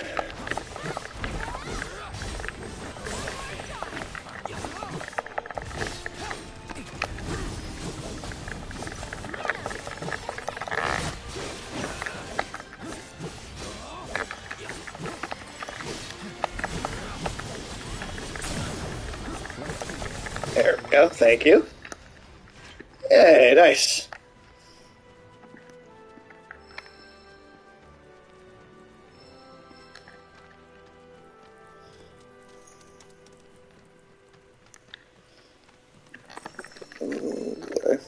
There we go, thank you. Hey, nice. Okay.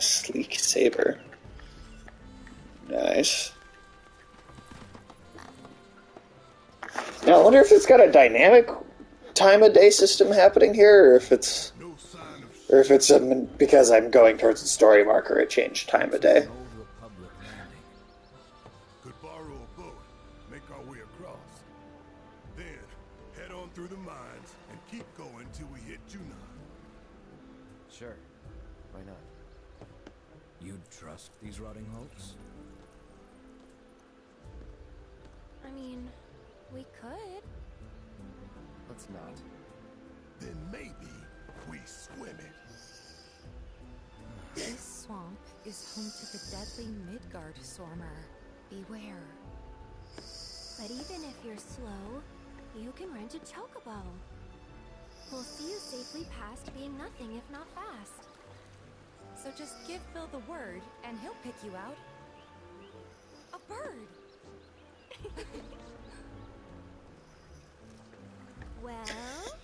Sleek saber. Nice. Now, I wonder if it's got a dynamic time of day system happening here, or if it's because I'm going towards the story marker, it changed time of day. Could borrow a boat, make our way across. Then head on through the mines and keep going till we hit Junon. Sure. Why not? You'd trust these rotting hulks? I mean, we could. Let's not. Then maybe we swim it. This swamp is home to the deadly Midgard Stormer. Beware. But even if you're slow, you can rent a chocobo. We'll see you safely past being nothing if not fast. So just give Phil the word, and he'll pick you out. A bird! Well,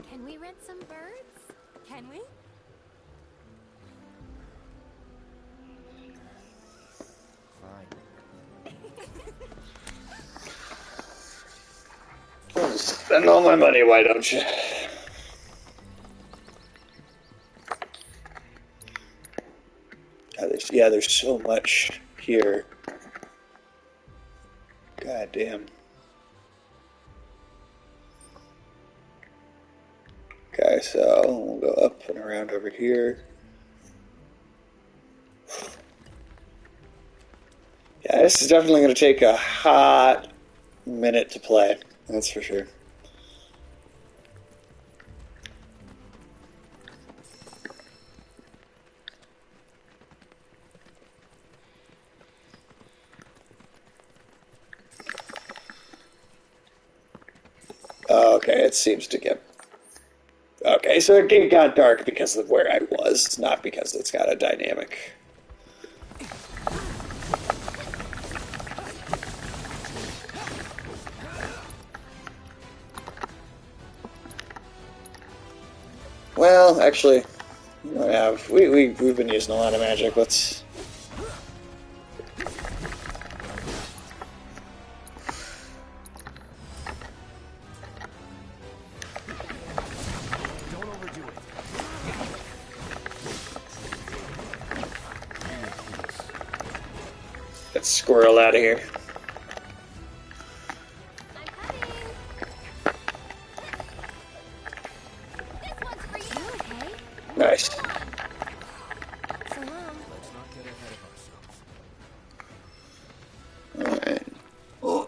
can we rent some birds? Can we? I'll spend all my money, why don't you? There's so much here. God damn. Okay, so we'll go up and around over here. Yeah, this is definitely going to take a hot minute to play. That's for sure. Okay, it seems to get... Okay, so it got dark because of where I was, not because it's got a dynamic. Well, actually, we've been using a lot of magic. Let's... Get squirrel out of here. Nice. Alright. Oh.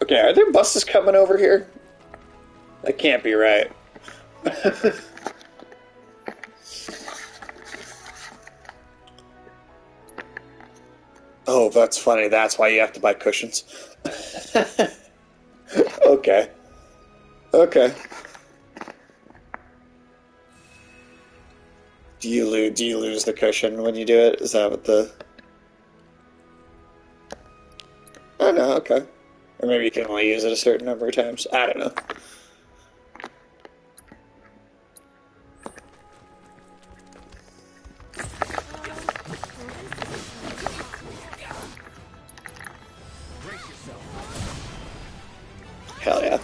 Okay, are there buses coming over here? That can't be right. Oh, that's funny. That's why you have to buy cushions. Okay. Okay. Do you lose the cushion when you do it? Is that what the... Oh, no, okay. Or maybe you can only use it a certain number of times. I don't know. Hell yeah.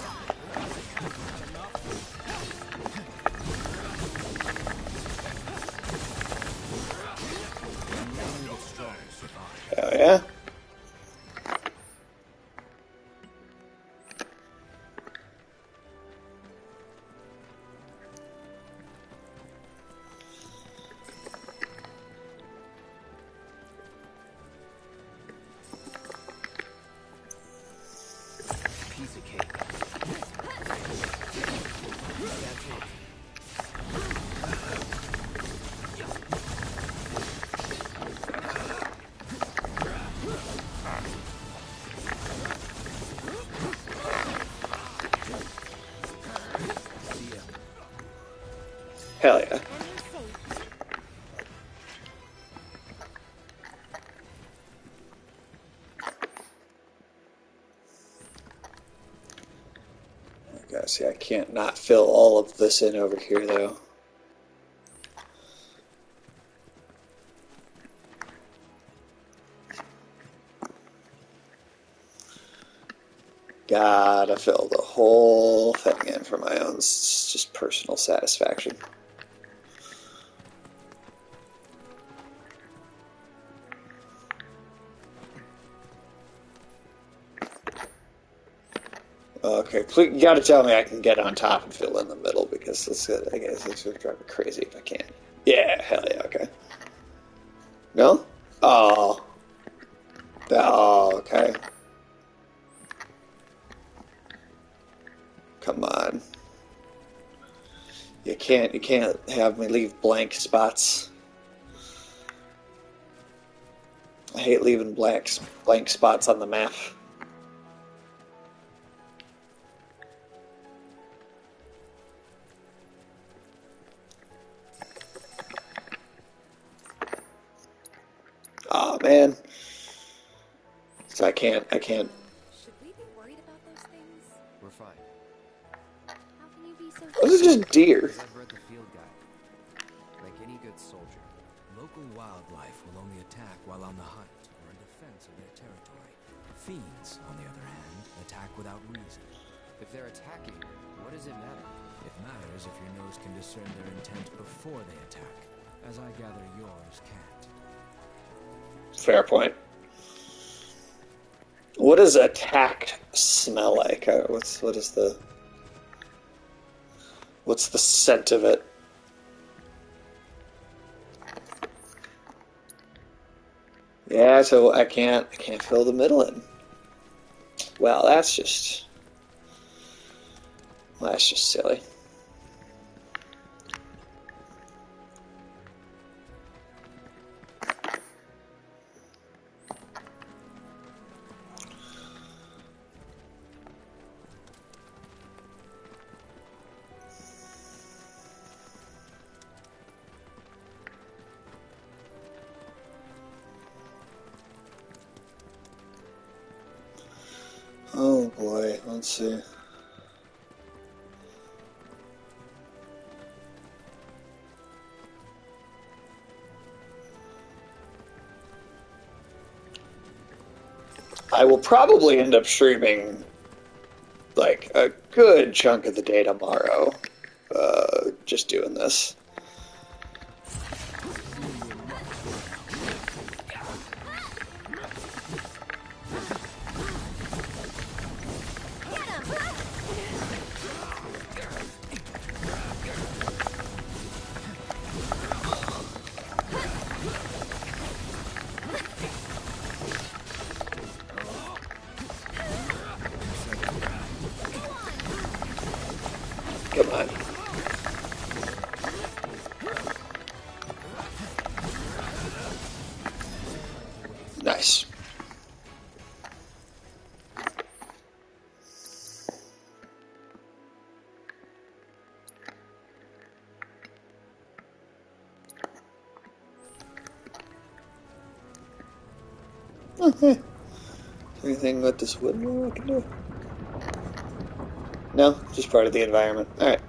Hell yeah. Piece of cake. That's it. Hell yeah. Okay, see, I can't not fill all of this in over here, though. Gotta fill the whole thing in for my own just personal satisfaction. Okay, please, you gotta tell me I can get on top and fill in the middle, because this, I guess it's gonna drive me crazy if I can't. Yeah, hell yeah, okay. No? Oh. Oh, okay. Come on. You can't have me leave blank spots. I hate leaving blank spots on the map. Oh man. So I can't. Should we be worried about those things? We're fine. How can you be so This is just deer. I've read the field guide. Like any good soldier. Local wildlife will only attack while on the hunt or in defense of their territory. Fiends, on the other hand, attack without reason. If they're attacking, what does it matter? It matters if your nose can discern their intent before they attack, as I gather yours can't. Fair point. What does attacked smell like? What's the scent of it? Yeah, so I can't fill the middle in. Well, that's just silly. Oh boy, let's see. I will probably end up streaming like a good chunk of the day tomorrow, just doing this. Nice. Okay. Anything with this windmill I can do? No, just part of the environment. Alright.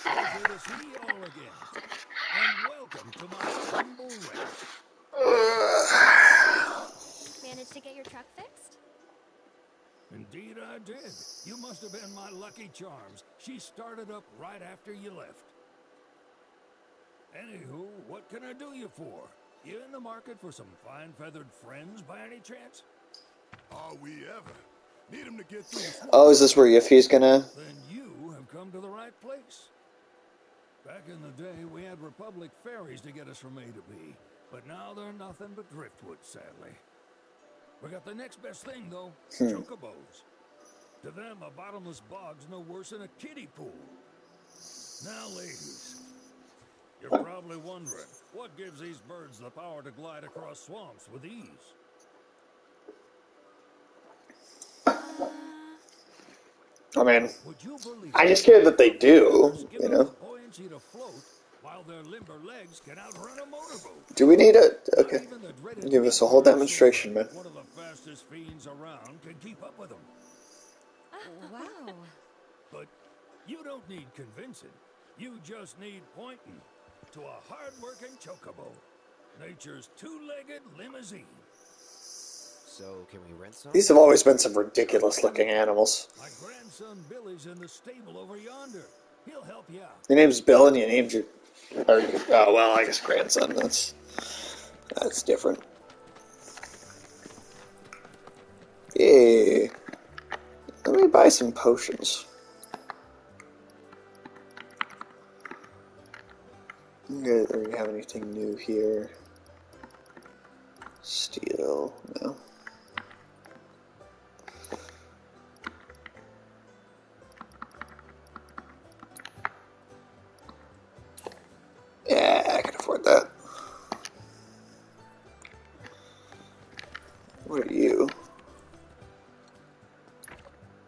Pleasure to see you all again. And welcome to my humble ranch. Managed to get your truck fixed? Indeed I did. You must have been my lucky charms. She started up right after you left. Anywho, what can I do you for? You in the market for some fine-feathered friends by any chance? Are we ever? Need him to get through the swamp. Oh, is this where Yiffy's gonna... Then you have come to the right place. Back in the day, we had Republic ferries to get us from A to B. But now they're nothing but driftwood, sadly. We got the next best thing, though. Chocobos. To them, a bottomless bog's no worse than a kiddie pool. Now, ladies, you're probably wondering, what gives these birds the power to glide across swamps with ease? I mean, Would you believe I just care that they do, give you them the know? buoyancy to float while their limber legs can outrun a motorboat? Do we need a... Not Okay. even the dreaded Give us a whole Midgard demonstration, soldier, man. one of the fastest fiends around, can keep up with them. Wow. But you don't need convincing. You just need pointing to a hard-working chocobo. Nature's two-legged limousine. So, can we rent some? These have always been some ridiculous-looking animals. My grandson Billy's in the stable over yonder. He'll help you out. Your name's Bill and you named your... Or, oh, well, I guess grandson. That's different. Yay. Let me buy some potions. Okay, do we have anything new here? Steel, no. Yeah, I can afford that. What are you?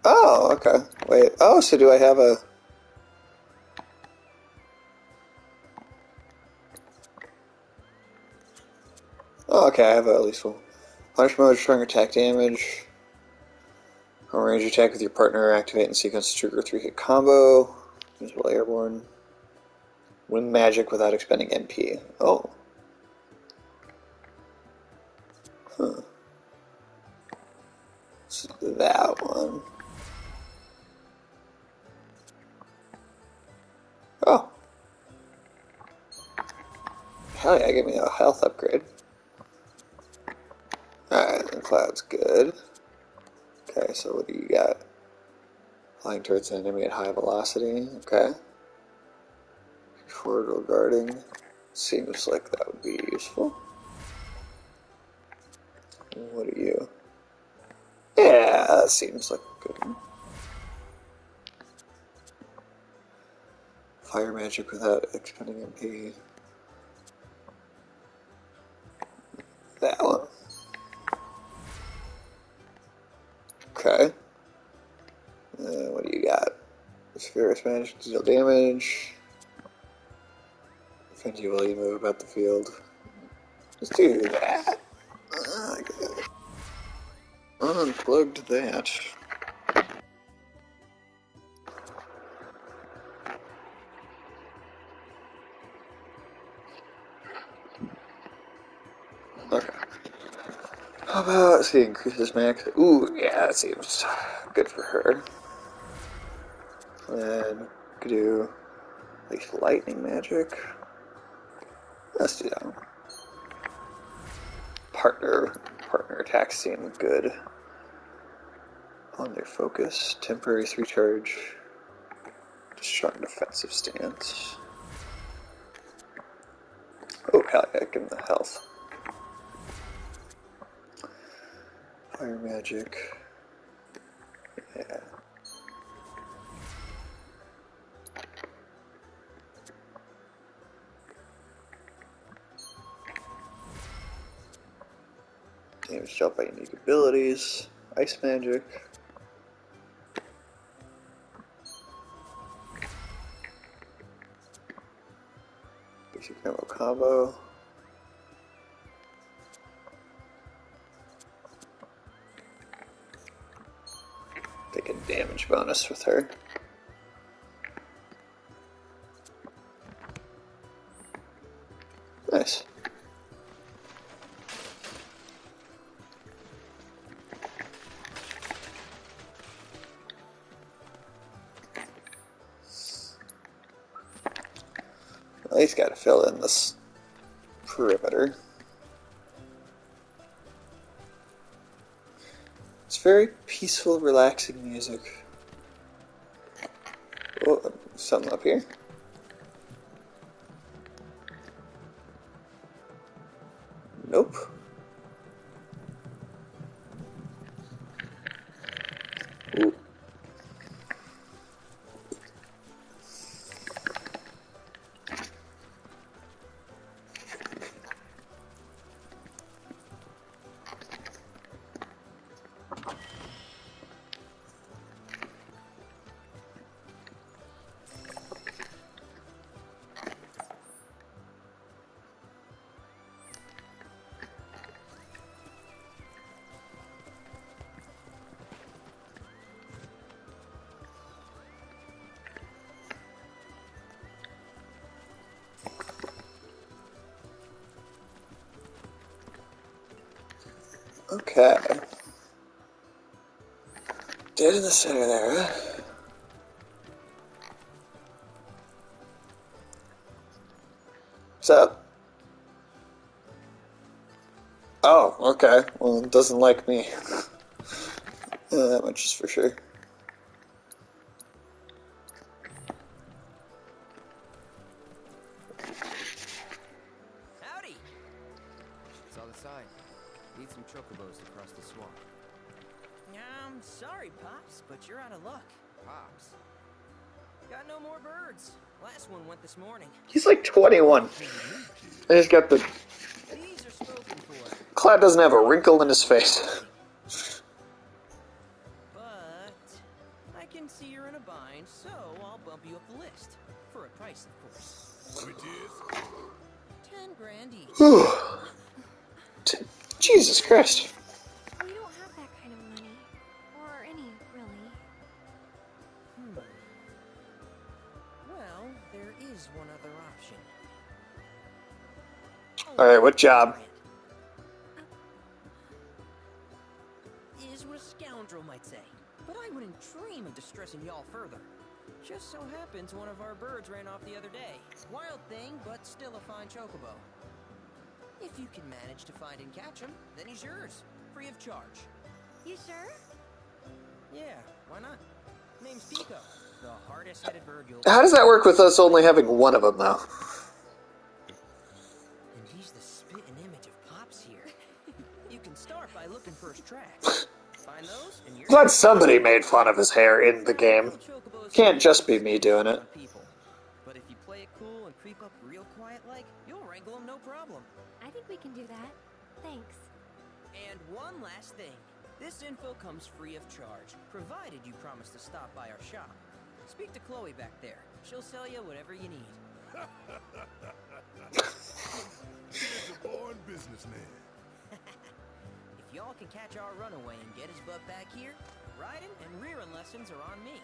Oh, okay. Wait. Oh, so do I have a... Oh, okay, I have at least one. Punish mode, strong attack damage. Home range attack with your partner, activate and sequence to trigger a 3-hit combo. Visible airborne. Wind magic without expending MP. Oh. Huh. So that one. Oh. Hell yeah, give me a health upgrade. Alright, and cloud's good. Okay, so what do you got? Flying towards an enemy at high velocity. Okay. Forward while guarding. Seems like that would be useful. What are you? Yeah, that seems like a good one. Fire magic without expending MP. That one. Okay. What do you got? Spheres magic to deal damage. Defend you while you move about the field. Let's do that. Unplugged that. Okay. How about, let's see, increases max. Ooh, yeah, that seems good for her. And could do like lightning magic. Let's do that one. Partner attacks seem good. On their focus, temporary 3 charge, strong defensive stance. Oh, hell yeah, give him the health. Fire magic. Yeah. Damage dealt by unique abilities. Ice magic. Basic combo. Take a damage bonus with her. Nice. At least got to fill in this perimeter. It's very peaceful, relaxing music. Oh, something up here. Nope. Ooh. Okay. Dead in the center there, huh? What's up? Oh, okay. Well, it doesn't like me. That much is for sure. Howdy! Saw the sign. Need some chocobos to cross the swamp. Sorry, Pops, but you're out of luck. Pops? Got no more birds. Last one went this morning. He's like 21. And he's got the... These are spoken for. Cloud doesn't have a wrinkle in his face. But I can see you're in a bind, so I'll bump you up the list. For a price, of course. Which is? 10 grand each. Jesus Christ. We don't have that kind of money. Or any, really. Well, there is one other option. Alright, what job? Is what a scoundrel might say. But I wouldn't dream of distressing y'all further. Just so happens one of our birds ran off the other day. Wild thing, but still a fine chocobo. If you can manage to find and catch him, then he's yours. Free of charge. You sure? Yeah, why not? Name's Pico, the hardest-headed bird you'll... How does that work with us only having one of them, though? And he's the spitting image of Pops here. You can start by looking for his tracks. Find those, and you're... Glad somebody made fun of his hair in the game. Can't just be me doing it. But if you play it cool and creep up real quiet-like, you'll wrangle him no problem. I think we can do that. Thanks. And one last thing. This info comes free of charge, provided you promise to stop by our shop. Speak to Chloe back there. She'll sell you whatever you need. Here's a born businessman. If y'all can catch our runaway and get his bug back here, riding and rearing lessons are on me.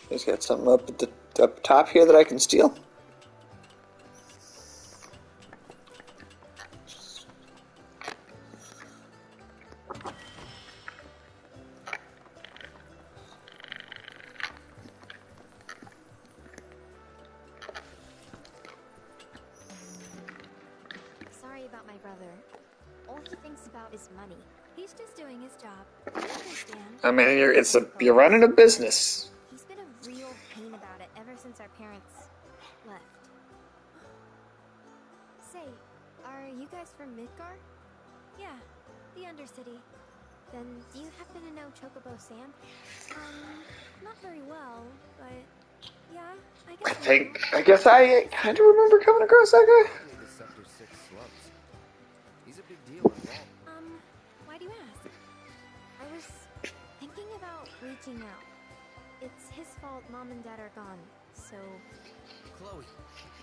He's got something up at the up top here that I can steal. Sorry about my brother. all he thinks about is money. He's just doing his job. I understand. I mean, you're running a business. He's been a real pain about it ever since our parents left. Say, are you guys from Midgar? Yeah, the Undercity. Then do you happen to know Chocobo Sam? Not very well, but yeah, I guess I kind of remember coming across that guy. Probably the Sector 6 slums. He's a big deal in Wall. Why do you ask? I was thinking about reaching out. It's his fault Mom and Dad are gone, so... Chloe,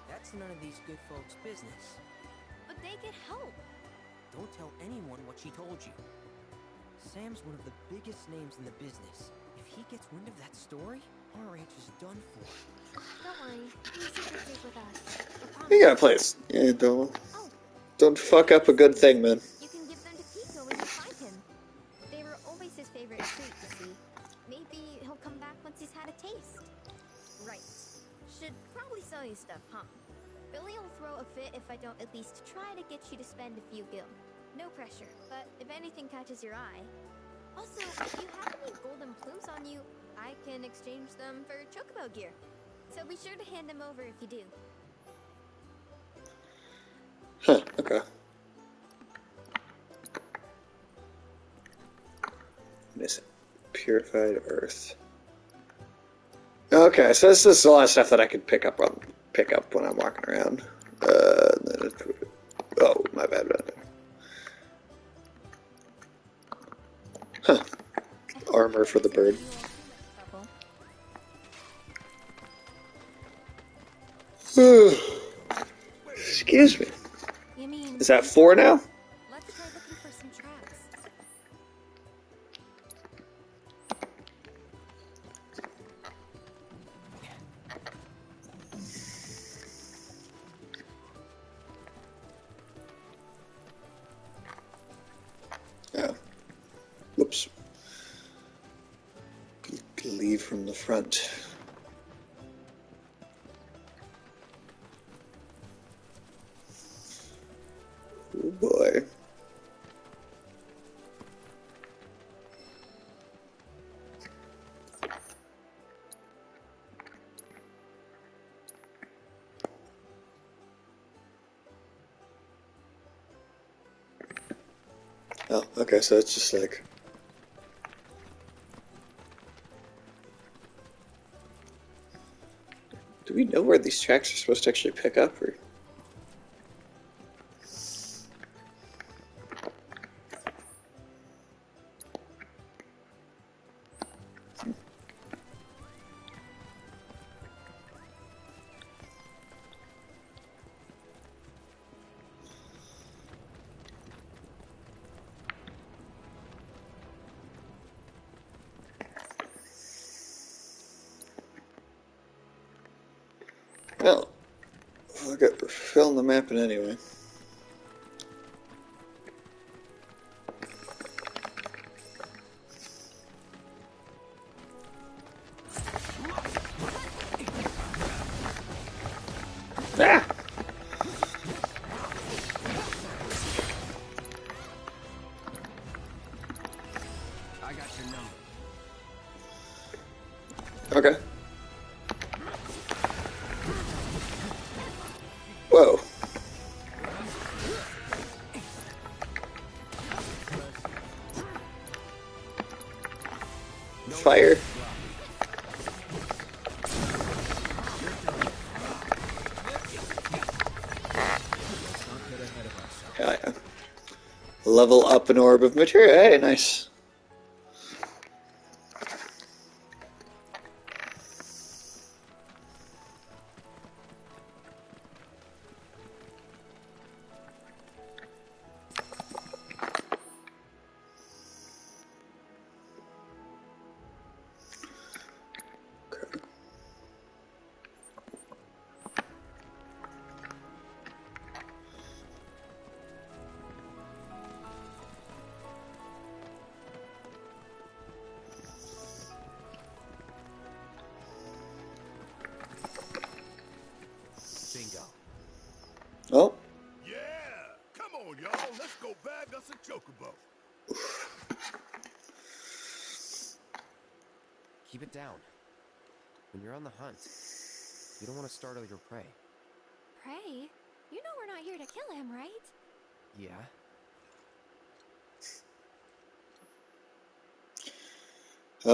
that's none of these good folks' business. But they get help. Don't tell anyone what she told you. Sam's one of the biggest names in the business. If he gets wind of that story, our ranch is done for. Don't worry, he's super safe with us. You got a place. Yeah, don't fuck up a good thing, man. You can give them to Pico when you find him. They were always his favorite treat, you see. Maybe he'll come back once he's had a taste. Right. Should probably sell you stuff, huh? Billy will throw a fit if I don't at least try to get you to spend a few gil. No pressure, but if anything catches your eye. Also, if you have any golden plumes on you, I can exchange them for Chocobo gear. So be sure to hand them over if you do. Huh, okay. Miss purified earth. Okay, so this is a lot of stuff that I could pick up when I'm walking around. Oh, my bad. Huh. Armor for the bird. Excuse me. Is that 4 now? Let's try looking for some tracks. Oh. Whoops. Leave from the front. Oh boy. Oh, okay, so it's just like... Do we know where these tracks are supposed to actually pick up, or...? Well, look at we're filling the map in anyway. Ah! I got your number. Okay. Whoa. Fire. Hell yeah. Level up an orb of material. Hey, nice. Bingo. Oh. Yeah, come on, on, y'all. Let's go bag us a chocobo. Keep it down. When you're on the hunt, you don't want to startle your prey. Prey? You know we're not here to kill him, right? Yeah?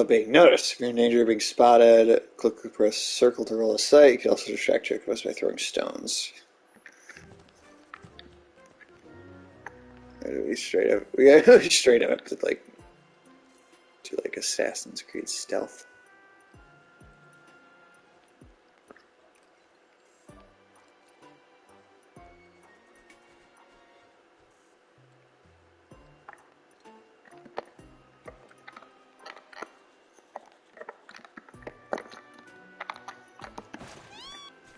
Being noticed. If you're in danger of being spotted, click or press circle to roll a sight. You can also distract chocobos by throwing stones. We straight up to like do like Assassin's Creed stealth.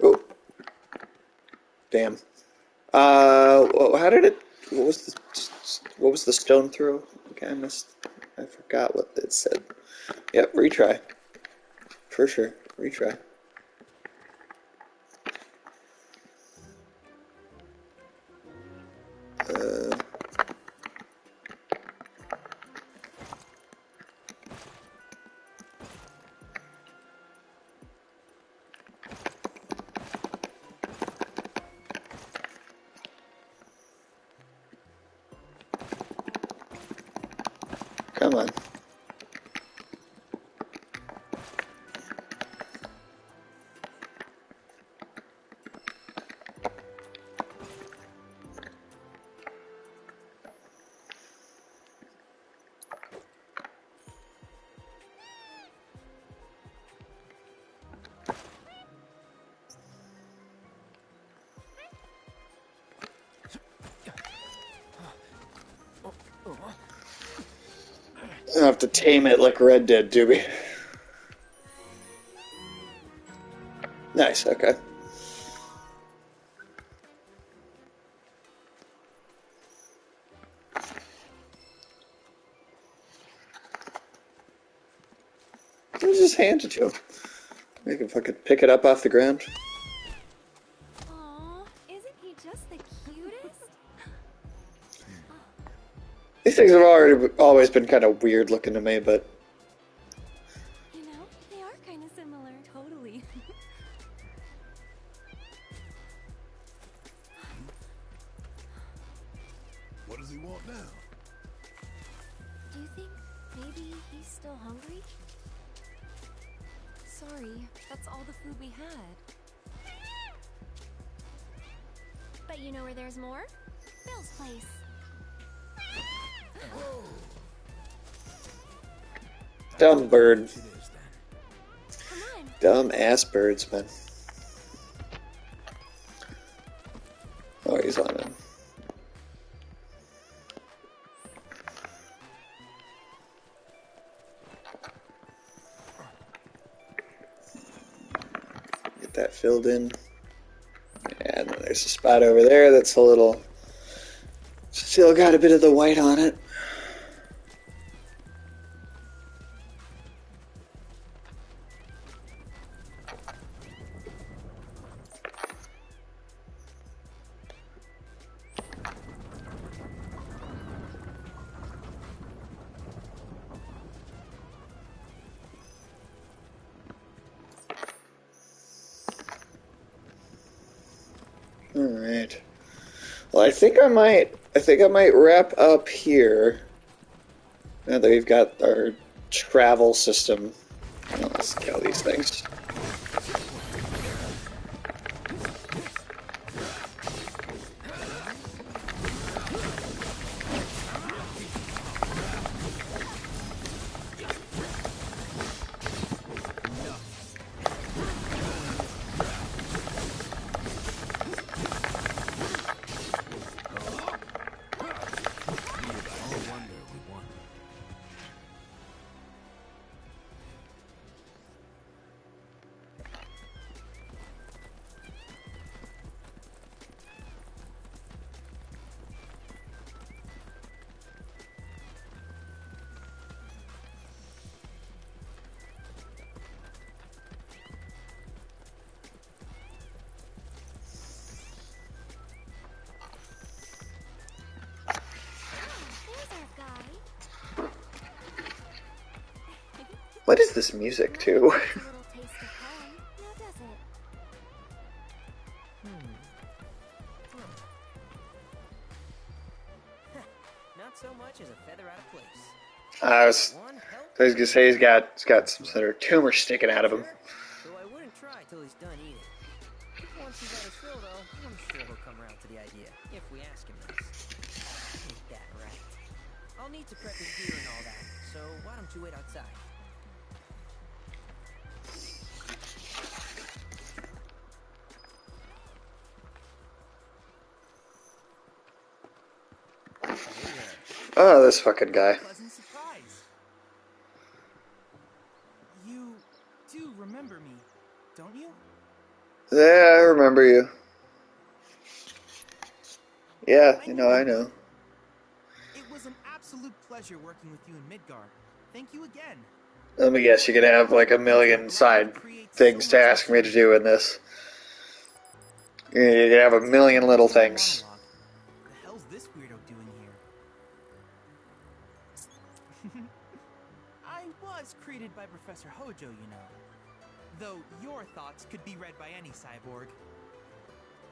Oh, damn. How did it? What was the stone throw? Okay, I missed. I forgot what it said. Yep, retry. For sure, retry. Come on. I have to tame it like Red did, Doobie. Nice, okay. Let's just hand it to him. We can fucking pick it up off the ground. Aw, isn't he just the cutest? These things have always been kind of weird looking to me, but You know, they are kind of similar. Totally. What does he want now? Do you think maybe he's still hungry? Sorry, that's all the food we had. But you know where there's more? Bill's place. dumb bird. Come on. Dumb ass birds, man. Oh, he's on him. Get that filled in. Yeah, and then there's a spot over there that's a little... Still got a bit of the white on it. Alright. Well, I think I might wrap up here. Now that we've got our travel system. Let's kill these things. What is this music, too? A little taste of home, now does it? Not so much as a feather out of place. I was gonna say he's got some sort of tumor sticking out of him. Though I wouldn't try till he's done eating. Once he's at his fill, though, I'm sure he'll come around to the idea, if we ask him this. Ain't that right? I'll need to prep his gear and all that, so why don't you wait outside? Oh, this fucking guy. Pleasant surprise. You do remember me, don't you? Yeah, I remember you. Yeah, I know. It was an absolute pleasure working with you in Midgar. Thank you again. Let me guess, you're gonna have like a million side things to ask me to do in this. You're gonna have a million little things. The hell's this weirdo doing here? I was created by Professor Hojo, you know. Though your thoughts could be read by any cyborg.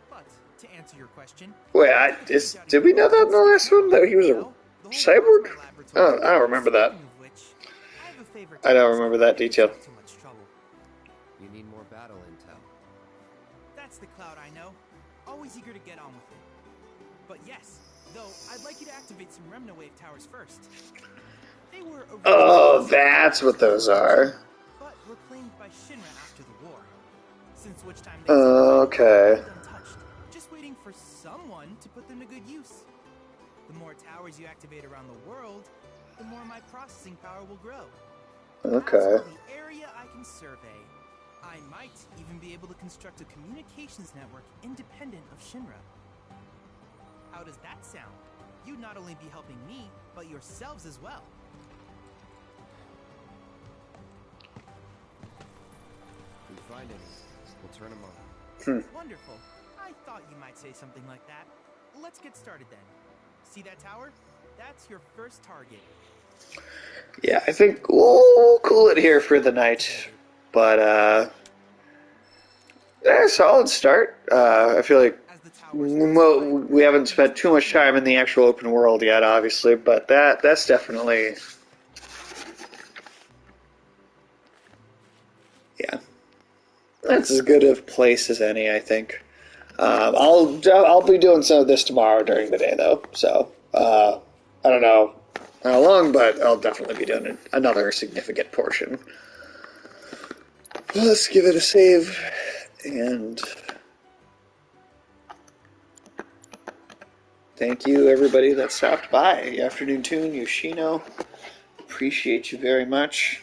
But to answer your question, Wait, did we know that in the last one that he was a cyborg? Oh, I don't remember that. I don't remember that detail. You need more battle intel. That's the Cloud I know. Always eager to get on with it. But yes, though I'd like you to activate some Remna Wave towers first. They were Oh, that's what those are. But were claimed by Shinra after the war. Since which time Okay. untouched, just waiting for someone to put them to good use. The more towers you activate around the world, the more my processing power will grow. Okay. As for the area I can survey, I might even be able to construct a communications network independent of Shinra. How does that sound? You'd not only be helping me, but yourselves as well. If we find any, we'll turn them on. Wonderful. I thought you might say something like that. Let's get started then. See that tower? That's your first target. Yeah, I think we'll cool it here for the night. But, yeah, solid start. I feel like we haven't spent too much time in the actual open world yet, obviously, but that's definitely... Yeah. That's as good a place as any, I think. I'll be doing some of this tomorrow during the day, though, so, I don't know how long, but I'll definitely be doing another significant portion. Let's give it a save, and thank you everybody that stopped by. Afternoon Tune, Yoshino, appreciate you very much.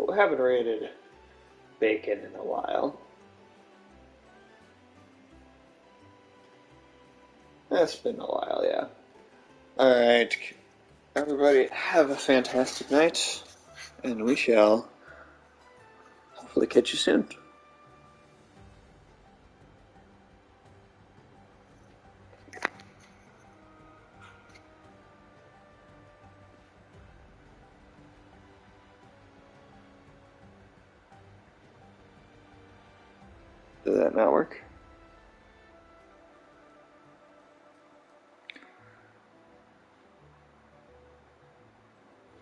We haven't rated bacon in a while. That's been a while, yeah. Alright, everybody have a fantastic night, and we shall hopefully catch you soon. Did that not work?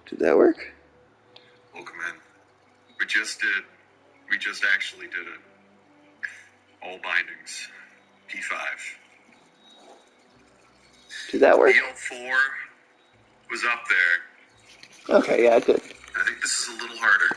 Did that work? Welcome in. We just actually did it. All bindings. P5. Did that work? PL4 was up there. Okay, yeah, it did. I think this is a little harder.